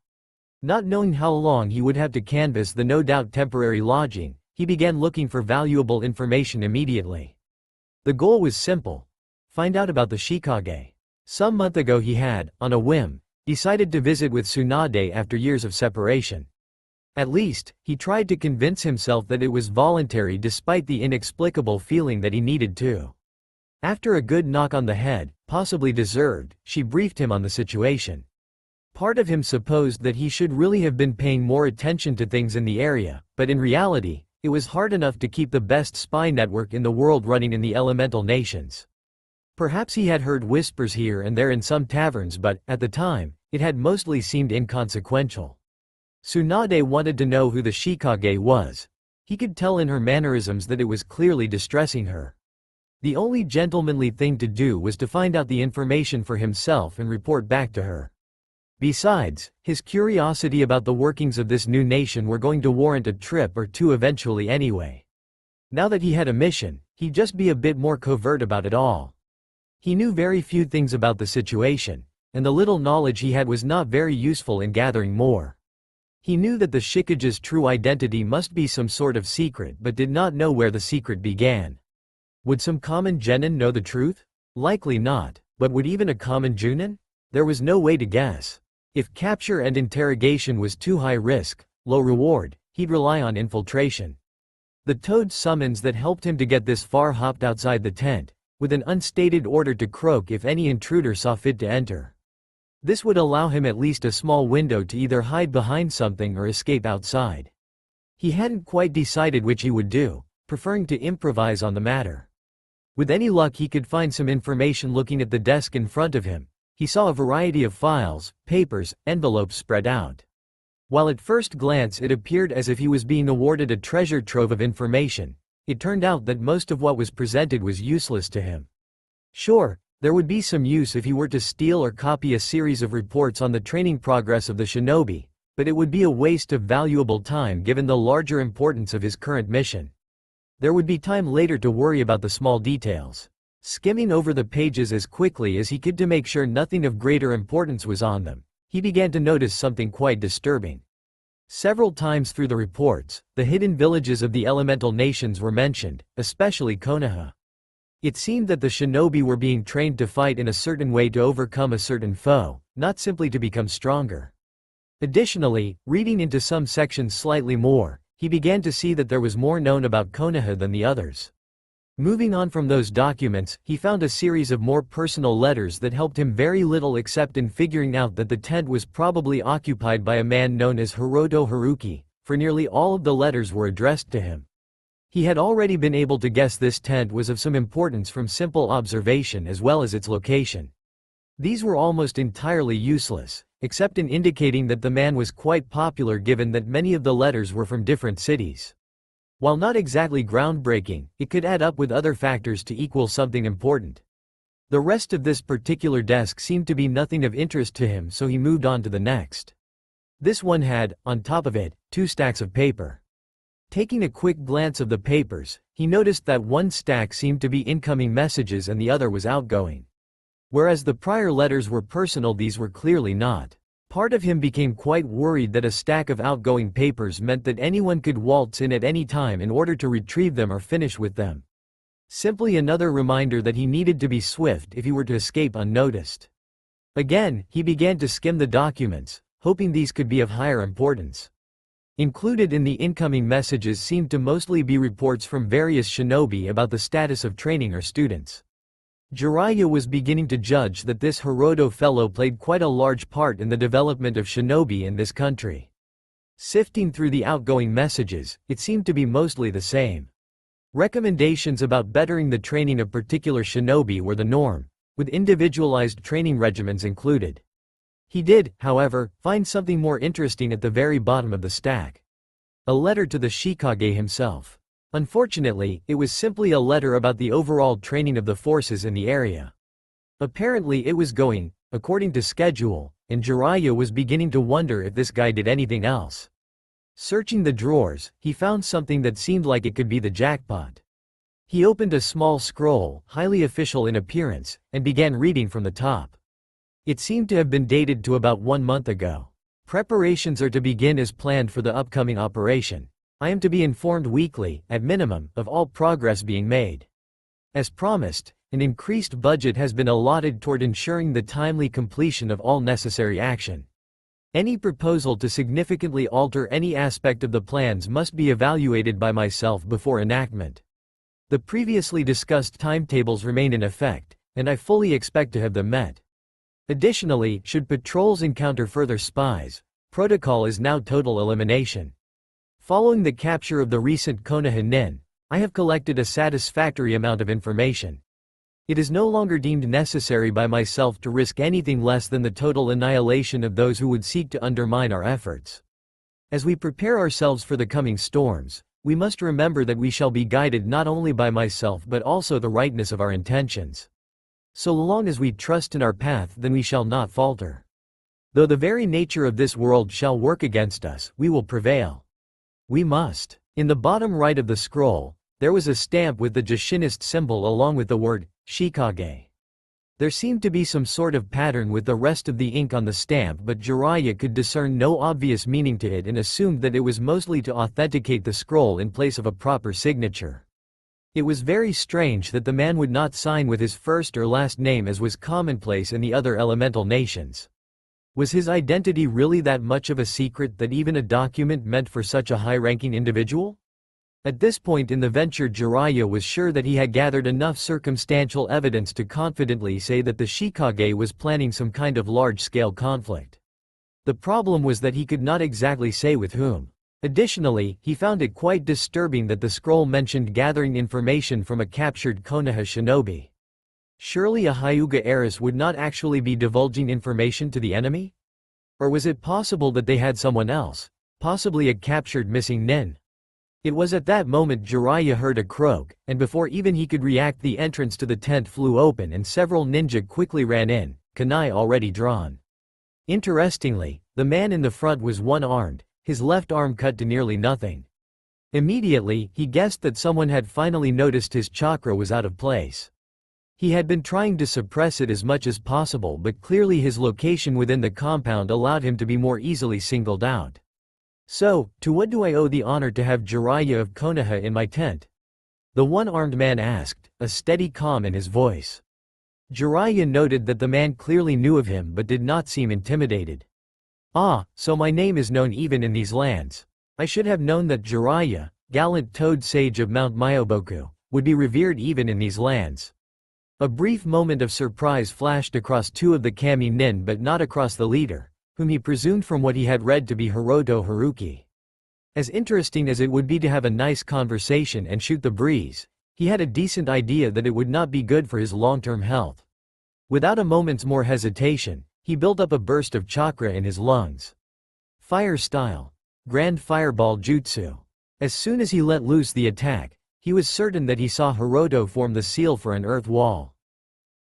Not knowing how long he would have to canvass the no doubt temporary lodging, he began looking for valuable information immediately. The goal was simple: find out about the Shikage. Some month ago he had, on a whim, decided to visit with Tsunade after years of separation. At least, he tried to convince himself that it was voluntary despite the inexplicable feeling that he needed to. After a good knock on the head, possibly deserved, she briefed him on the situation. Part of him supposed that he should really have been paying more attention to things in the area, but in reality, it was hard enough to keep the best spy network in the world running in the elemental nations. Perhaps he had heard whispers here and there in some taverns, but, at the time, it had mostly seemed inconsequential. Tsunade wanted to know who the Shikage was. He could tell in her mannerisms that it was clearly distressing her. The only gentlemanly thing to do was to find out the information for himself and report back to her. Besides, his curiosity about the workings of this new nation were going to warrant a trip or two eventually anyway. Now that he had a mission, he'd just be a bit more covert about it all. He knew very few things about the situation, and the little knowledge he had was not very useful in gathering more. He knew that the Shikage's true identity must be some sort of secret, but did not know where the secret began. Would some common genin know the truth? Likely not, but would even a common junin? There was no way to guess. If capture and interrogation was too high risk, low reward, he'd rely on infiltration. The toad's summons that helped him to get this far hopped outside the tent, with an unstated order to croak if any intruder saw fit to enter. This would allow him at least a small window to either hide behind something or escape outside. He hadn't quite decided which he would do, preferring to improvise on the matter. With any luck he could find some information looking at the desk in front of him. He saw a variety of files, papers, envelopes spread out. While at first glance it appeared as if he was being awarded a treasure trove of information, it turned out that most of what was presented was useless to him. Sure, there would be some use if he were to steal or copy a series of reports on the training progress of the shinobi, but it would be a waste of valuable time given the larger importance of his current mission. There would be time later to worry about the small details. Skimming over the pages as quickly as he could to make sure nothing of greater importance was on them, he began to notice something quite disturbing. Several times through the reports, the hidden villages of the elemental nations were mentioned, especially Konoha. It seemed that the shinobi were being trained to fight in a certain way to overcome a certain foe, not simply to become stronger. Additionally, reading into some sections slightly more, he began to see that there was more known about Konoha than the others. Moving on from those documents, he found a series of more personal letters that helped him very little except in figuring out that the tent was probably occupied by a man known as Hiroto Haruki, for nearly all of the letters were addressed to him. He had already been able to guess this tent was of some importance from simple observation as well as its location. These were almost entirely useless, except in indicating that the man was quite popular given that many of the letters were from different cities. While not exactly groundbreaking, it could add up with other factors to equal something important. The rest of this particular desk seemed to be nothing of interest to him, so he moved on to the next. This one had, on top of it, 2 stacks of paper. Taking a quick glance of the papers, he noticed that one stack seemed to be incoming messages and the other was outgoing. Whereas the prior letters were personal, these were clearly not. Part of him became quite worried that a stack of outgoing papers meant that anyone could waltz in at any time in order to retrieve them or finish with them. Simply another reminder that he needed to be swift if he were to escape unnoticed. Again, he began to skim the documents, hoping these could be of higher importance. Included in the incoming messages seemed to mostly be reports from various shinobi about the status of training or students. Jiraiya was beginning to judge that this Hiroto fellow played quite a large part in the development of shinobi in this country. Sifting through the outgoing messages, it seemed to be mostly the same. Recommendations about bettering the training of particular shinobi were the norm, with individualized training regimens included. He did, however, find something more interesting at the very bottom of the stack. A letter to the Shikage himself. Unfortunately, it was simply a letter about the overall training of the forces in the area. Apparently it was going, according to schedule, and Jiraiya was beginning to wonder if this guy did anything else. Searching the drawers, he found something that seemed like it could be the jackpot. He opened a small scroll, highly official in appearance, and began reading from the top. It seemed to have been dated to about 1 month ago. Preparations are to begin as planned for the upcoming operation. I am to be informed weekly, at minimum, of all progress being made. As promised, an increased budget has been allotted toward ensuring the timely completion of all necessary action. Any proposal to significantly alter any aspect of the plans must be evaluated by myself before enactment. The previously discussed timetables remain in effect, and I fully expect to have them met. Additionally, should patrols encounter further spies, protocol is now total elimination. Following the capture of the recent Konoha nin, I have collected a satisfactory amount of information. It is no longer deemed necessary by myself to risk anything less than the total annihilation of those who would seek to undermine our efforts. As we prepare ourselves for the coming storms, we must remember that we shall be guided not only by myself but also the rightness of our intentions. So long as we trust in our path, then we shall not falter. Though the very nature of this world shall work against us, we will prevail. We must. In the bottom right of the scroll, there was a stamp with the Jushinist symbol along with the word, Shikage. There seemed to be some sort of pattern with the rest of the ink on the stamp, but Jiraiya could discern no obvious meaning to it and assumed that it was mostly to authenticate the scroll in place of a proper signature. It was very strange that the man would not sign with his first or last name as was commonplace in the other elemental nations. Was his identity really that much of a secret that even a document meant for such a high-ranking individual? At this point in the venture, Jiraiya was sure that he had gathered enough circumstantial evidence to confidently say that the Shikage was planning some kind of large-scale conflict. The problem was that he could not exactly say with whom. Additionally, he found it quite disturbing that the scroll mentioned gathering information from a captured Konoha shinobi. Surely a Hyuga heiress would not actually be divulging information to the enemy? Or was it possible that they had someone else, possibly a captured missing nin? It was at that moment Jiraiya heard a croak, and before even he could react, the entrance to the tent flew open and several ninja quickly ran in, kunai already drawn. Interestingly, the man in the front was one-armed, his left arm cut to nearly nothing. Immediately, he guessed that someone had finally noticed his chakra was out of place. He had been trying to suppress it as much as possible, but clearly his location within the compound allowed him to be more easily singled out. So, to what do I owe the honor to have Jiraiya of Konoha in my tent? The one-armed man asked, a steady calm in his voice. Jiraiya noted that the man clearly knew of him but did not seem intimidated. Ah, so my name is known even in these lands. I should have known that Jiraiya, gallant toad sage of Mount Myoboku, would be revered even in these lands. A brief moment of surprise flashed across two of the kami nin but not across the leader, whom he presumed from what he had read to be Hiroto Haruki. As interesting as it would be to have a nice conversation and shoot the breeze, he had a decent idea that it would not be good for his long-term health. Without a moment's more hesitation, he built up a burst of chakra in his lungs. Fire style. Grand Fireball Jutsu. As soon as he let loose the attack, he was certain that he saw Hiroto form the seal for an earth wall.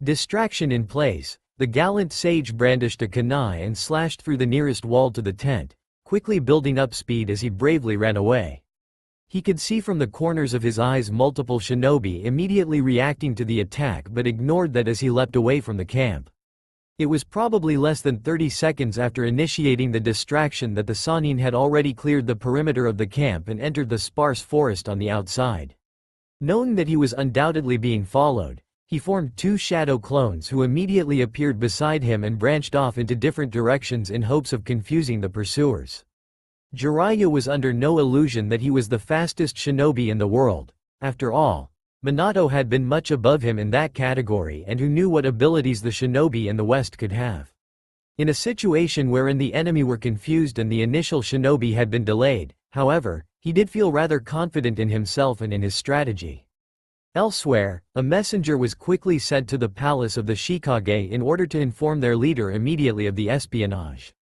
Distraction in place, the gallant sage brandished a kunai and slashed through the nearest wall to the tent, quickly building up speed as he bravely ran away. He could see from the corners of his eyes multiple shinobi immediately reacting to the attack but ignored that as he leapt away from the camp. It was probably less than 30 seconds after initiating the distraction that the Sannin had already cleared the perimeter of the camp and entered the sparse forest on the outside. Knowing that he was undoubtedly being followed, He formed two shadow clones who immediately appeared beside him and branched off into different directions in hopes of confusing the pursuers. Jiraiya was under no illusion that he was the fastest shinobi in the world. After all, Minato had been much above him in that category and who knew what abilities the shinobi in the West could have. In a situation wherein the enemy were confused and the initial shinobi had been delayed, however, he did feel rather confident in himself and in his strategy. Elsewhere, a messenger was quickly sent to the palace of the Shikage in order to inform their leader immediately of the espionage.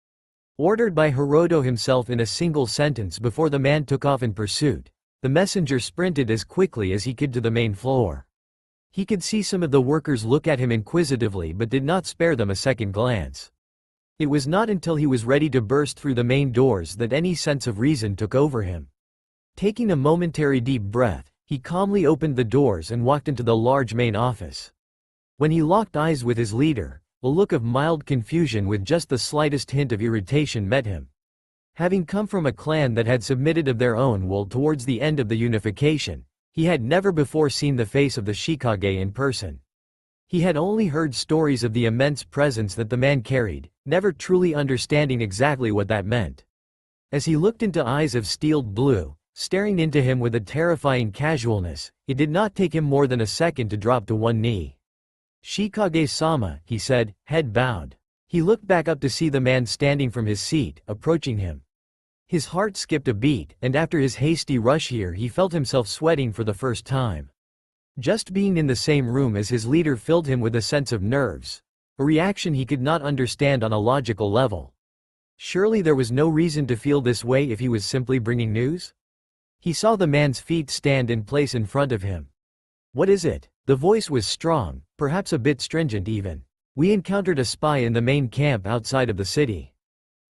Ordered by Hiroto himself in a single sentence before the man took off in pursuit, the messenger sprinted as quickly as he could to the main floor. He could see some of the workers look at him inquisitively but did not spare them a second glance. It was not until he was ready to burst through the main doors that any sense of reason took over him. Taking a momentary deep breath, he calmly opened the doors and walked into the large main office. When he locked eyes with his leader, a look of mild confusion with just the slightest hint of irritation met him. Having come from a clan that had submitted of their own will towards the end of the unification, he had never before seen the face of the Shikage in person. He had only heard stories of the immense presence that the man carried, never truly understanding exactly what that meant. As he looked into eyes of steeled blue, staring into him with a terrifying casualness, it did not take him more than a second to drop to one knee. "Shikage-sama," he said, head bowed. He looked back up to see the man standing from his seat, approaching him. His heart skipped a beat, and after his hasty rush here he felt himself sweating for the first time. Just being in the same room as his leader filled him with a sense of nerves, a reaction he could not understand on a logical level. Surely there was no reason to feel this way if he was simply bringing news? He saw the man's feet stand in place in front of him. "What is it?" The voice was strong, perhaps a bit stringent even. "We encountered a spy in the main camp outside of the city.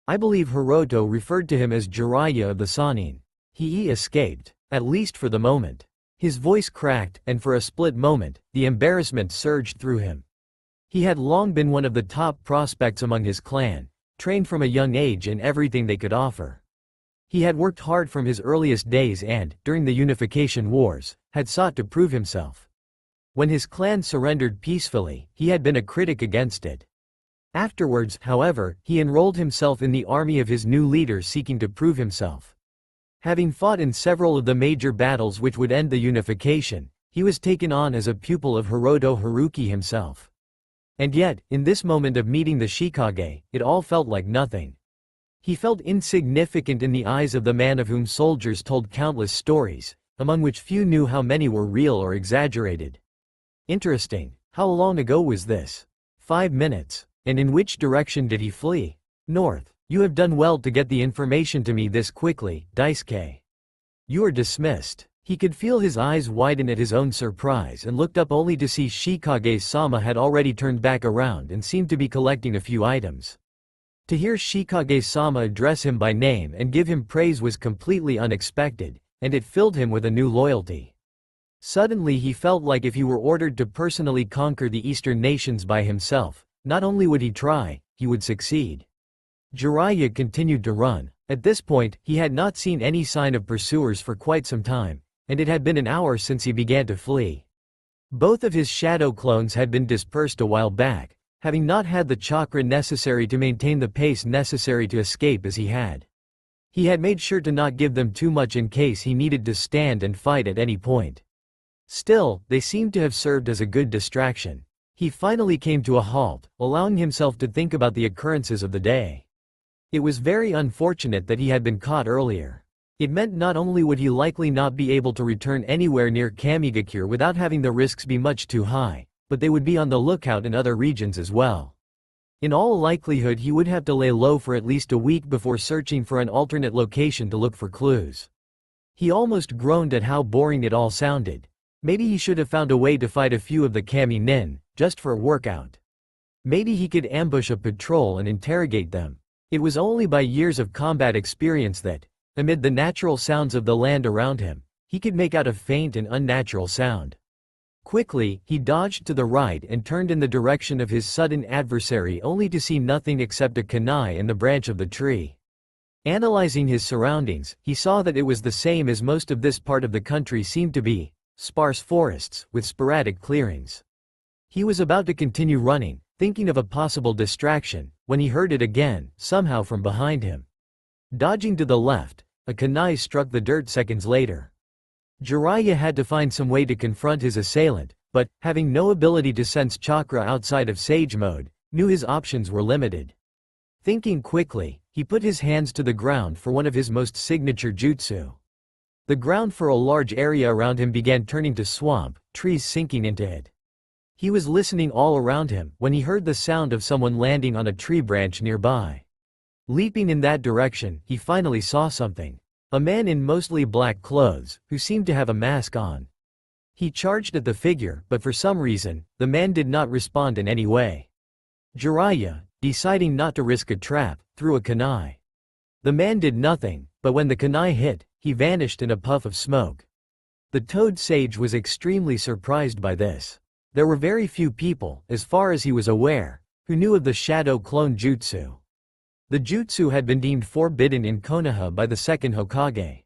I believe Hiroto referred to him as Jiraiya of the Sannin. He escaped, at least for the moment." His voice cracked, and for a split moment, the embarrassment surged through him. He had long been one of the top prospects among his clan, trained from a young age in everything they could offer. He had worked hard from his earliest days and, during the unification wars, had sought to prove himself. When his clan surrendered peacefully, he had been a critic against it. Afterwards, however, he enrolled himself in the army of his new leader seeking to prove himself. Having fought in several of the major battles which would end the unification, he was taken on as a pupil of Hiroto Haruki himself. And yet, in this moment of meeting the Shikage, it all felt like nothing. He felt insignificant in the eyes of the man of whom soldiers told countless stories, among which few knew how many were real or exaggerated. Interesting. How long ago was this? 5 minutes. And in which direction did he flee? North. You have done well to get the information to me this quickly, Daisuke. You are dismissed. He could feel his eyes widen at his own surprise and looked up only to see Shikage-sama had already turned back around and seemed to be collecting a few items. To hear Shikage-sama address him by name and give him praise was completely unexpected, and it filled him with a new loyalty. Suddenly he felt like if he were ordered to personally conquer the eastern nations by himself, not only would he try, he would succeed. Jiraiya continued to run. At this point, he had not seen any sign of pursuers for quite some time, and it had been an hour since he began to flee. Both of his shadow clones had been dispersed a while back, having not had the chakra necessary to maintain the pace necessary to escape as he had. He had made sure to not give them too much in case he needed to stand and fight at any point. Still, they seemed to have served as a good distraction. He finally came to a halt, allowing himself to think about the occurrences of the day. It was very unfortunate that he had been caught earlier. It meant not only would he likely not be able to return anywhere near Kamigakure without having the risks be much too high, but they would be on the lookout in other regions as well. In all likelihood he would have to lay low for at least a week before searching for an alternate location to look for clues. He almost groaned at how boring it all sounded. Maybe he should have found a way to fight a few of the Kami Nin, just for a workout. Maybe he could ambush a patrol and interrogate them. It was only by years of combat experience that, amid the natural sounds of the land around him, he could make out a faint and unnatural sound. Quickly, he dodged to the right and turned in the direction of his sudden adversary only to see nothing except a kunai in the branch of the tree. Analyzing his surroundings, he saw that it was the same as most of this part of the country seemed to be: sparse forests, with sporadic clearings. He was about to continue running, thinking of a possible distraction, when he heard it again, somehow from behind him. Dodging to the left, a kunai struck the dirt seconds later. Jiraiya had to find some way to confront his assailant, but, having no ability to sense chakra outside of Sage mode, knew his options were limited. Thinking quickly, he put his hands to the ground for one of his most signature jutsu. The ground for a large area around him began turning to swamp, trees sinking into it. He was listening all around him when he heard the sound of someone landing on a tree branch nearby. Leaping in that direction, he finally saw something. A man in mostly black clothes, who seemed to have a mask on. He charged at the figure, but for some reason, the man did not respond in any way. Jiraiya, deciding not to risk a trap, threw a kunai. The man did nothing, but when the kunai hit, he vanished in a puff of smoke. The Toad Sage was extremely surprised by this. There were very few people, as far as he was aware, who knew of the Shadow Clone Jutsu. The jutsu had been deemed forbidden in Konoha by the second Hokage.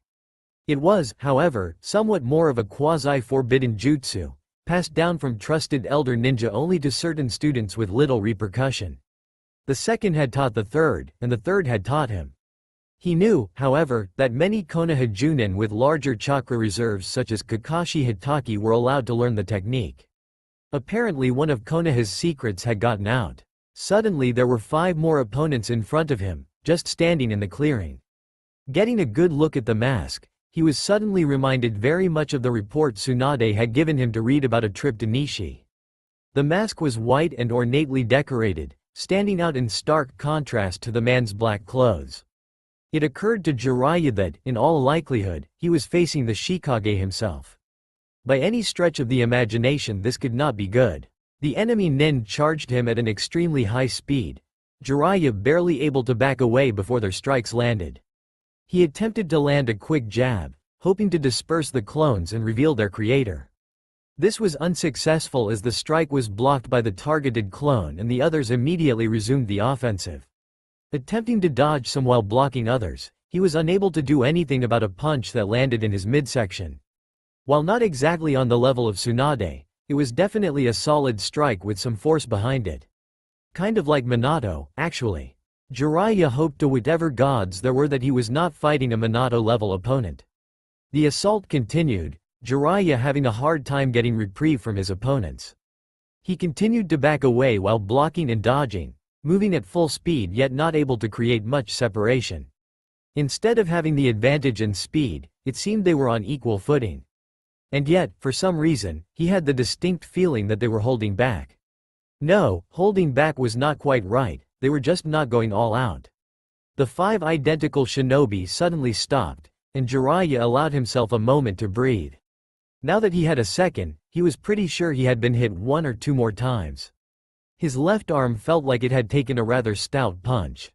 It was, however, somewhat more of a quasi-forbidden jutsu, passed down from trusted elder ninja only to certain students with little repercussion. The second had taught the third, and the third had taught him. He knew, however, that many Konoha Junin with larger chakra reserves such as Kakashi Hitaki were allowed to learn the technique. Apparently one of Konoha's secrets had gotten out. Suddenly there were 5 more opponents in front of him, just standing in the clearing. Getting a good look at the mask, he was suddenly reminded very much of the report Tsunade had given him to read about a trip to Nishi. The mask was white and ornately decorated, standing out in stark contrast to the man's black clothes. It occurred to Jiraiya that, in all likelihood, he was facing the Shikage himself. By any stretch of the imagination this could not be good. The enemy nin charged him at an extremely high speed, Jiraiya barely able to back away before their strikes landed. He attempted to land a quick jab, hoping to disperse the clones and reveal their creator. This was unsuccessful as the strike was blocked by the targeted clone and the others immediately resumed the offensive. Attempting to dodge some while blocking others, he was unable to do anything about a punch that landed in his midsection. While not exactly on the level of Tsunade, it was definitely a solid strike with some force behind it. Kind of like Minato, actually. Jiraiya hoped to whatever gods there were that he was not fighting a Minato-level opponent. The assault continued, Jiraiya having a hard time getting reprieve from his opponents. He continued to back away while blocking and dodging, moving at full speed yet not able to create much separation. Instead of having the advantage in speed, it seemed they were on equal footing. And yet, for some reason, he had the distinct feeling that they were holding back. No, holding back was not quite right, they were just not going all out. The 5 identical shinobi suddenly stopped, and Jiraiya allowed himself a moment to breathe. Now that he had a second, he was pretty sure he had been hit 1 or 2 more times. His left arm felt like it had taken a rather stout punch.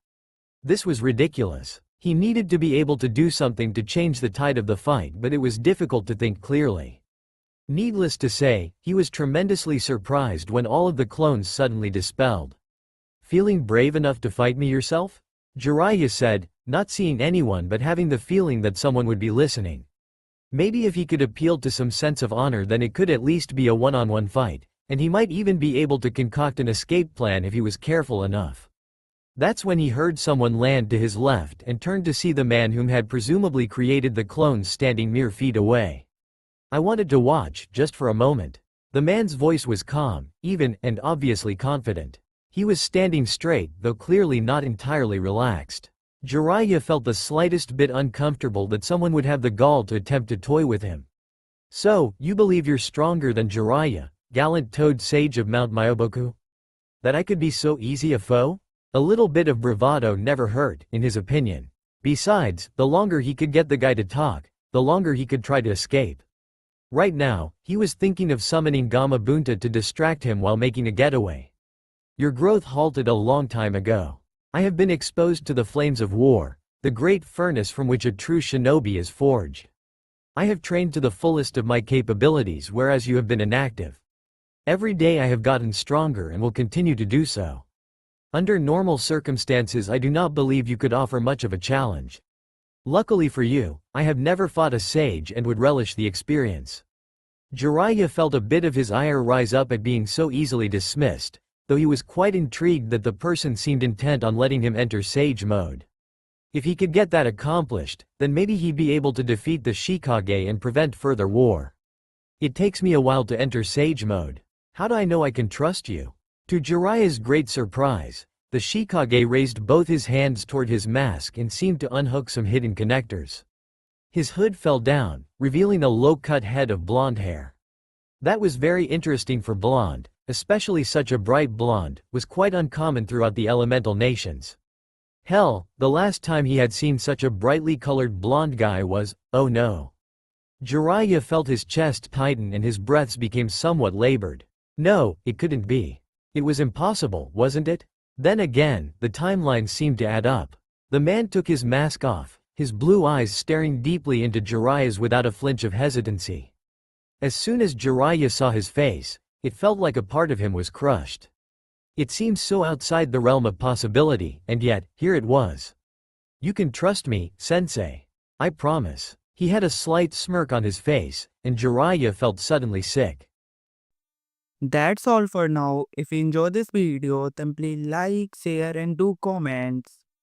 This was ridiculous. He needed to be able to do something to change the tide of the fight, but it was difficult to think clearly. Needless to say, he was tremendously surprised when all of the clones suddenly dispelled. "Feeling brave enough to fight me yourself?" Jiraiya said, not seeing anyone but having the feeling that someone would be listening. Maybe if he could appeal to some sense of honor, then it could at least be a one-on-one fight, and he might even be able to concoct an escape plan if he was careful enough. That's when he heard someone land to his left and turned to see the man whom had presumably created the clones standing mere feet away. "I wanted to watch, just for a moment." The man's voice was calm, even, and obviously confident. He was standing straight, though clearly not entirely relaxed. Jiraiya felt the slightest bit uncomfortable that someone would have the gall to attempt to toy with him. "So, you believe you're stronger than Jiraiya, gallant Toad Sage of Mount Myoboku? That I could be so easy a foe?" A little bit of bravado never hurt, in his opinion. Besides, the longer he could get the guy to talk, the longer he could try to escape. Right now, he was thinking of summoning Gamabunta to distract him while making a getaway. "Your growth halted a long time ago. I have been exposed to the flames of war, the great furnace from which a true shinobi is forged. I have trained to the fullest of my capabilities, whereas you have been inactive. Every day I have gotten stronger and will continue to do so. Under normal circumstances I do not believe you could offer much of a challenge. Luckily for you, I have never fought a sage and would relish the experience." Jiraiya felt a bit of his ire rise up at being so easily dismissed, though he was quite intrigued that the person seemed intent on letting him enter Sage mode. If he could get that accomplished, then maybe he'd be able to defeat the Shikage and prevent further war. It takes me a while to enter Sage mode. How do I know I can trust you? To Jiraiya's great surprise, the Shikage raised both his hands toward his mask and seemed to unhook some hidden connectors. His hood fell down, revealing a low-cut head of blonde hair. That was very interesting for blonde, especially such a bright blonde, was quite uncommon throughout the elemental nations. Hell, the last time he had seen such a brightly colored blonde guy was, oh no. Jiraiya felt his chest tighten and his breaths became somewhat labored. No, it couldn't be. It was impossible, wasn't it? Then again, the timeline seemed to add up. The man took his mask off, his blue eyes staring deeply into Jiraiya's without a flinch of hesitancy. As soon as Jiraiya saw his face, it felt like a part of him was crushed. It seemed so outside the realm of possibility, and yet, here it was. You can trust me, sensei. I promise. He had a slight smirk on his face, and Jiraiya felt suddenly sick. That's all for now. If you enjoy this video, then please like, share and do comments.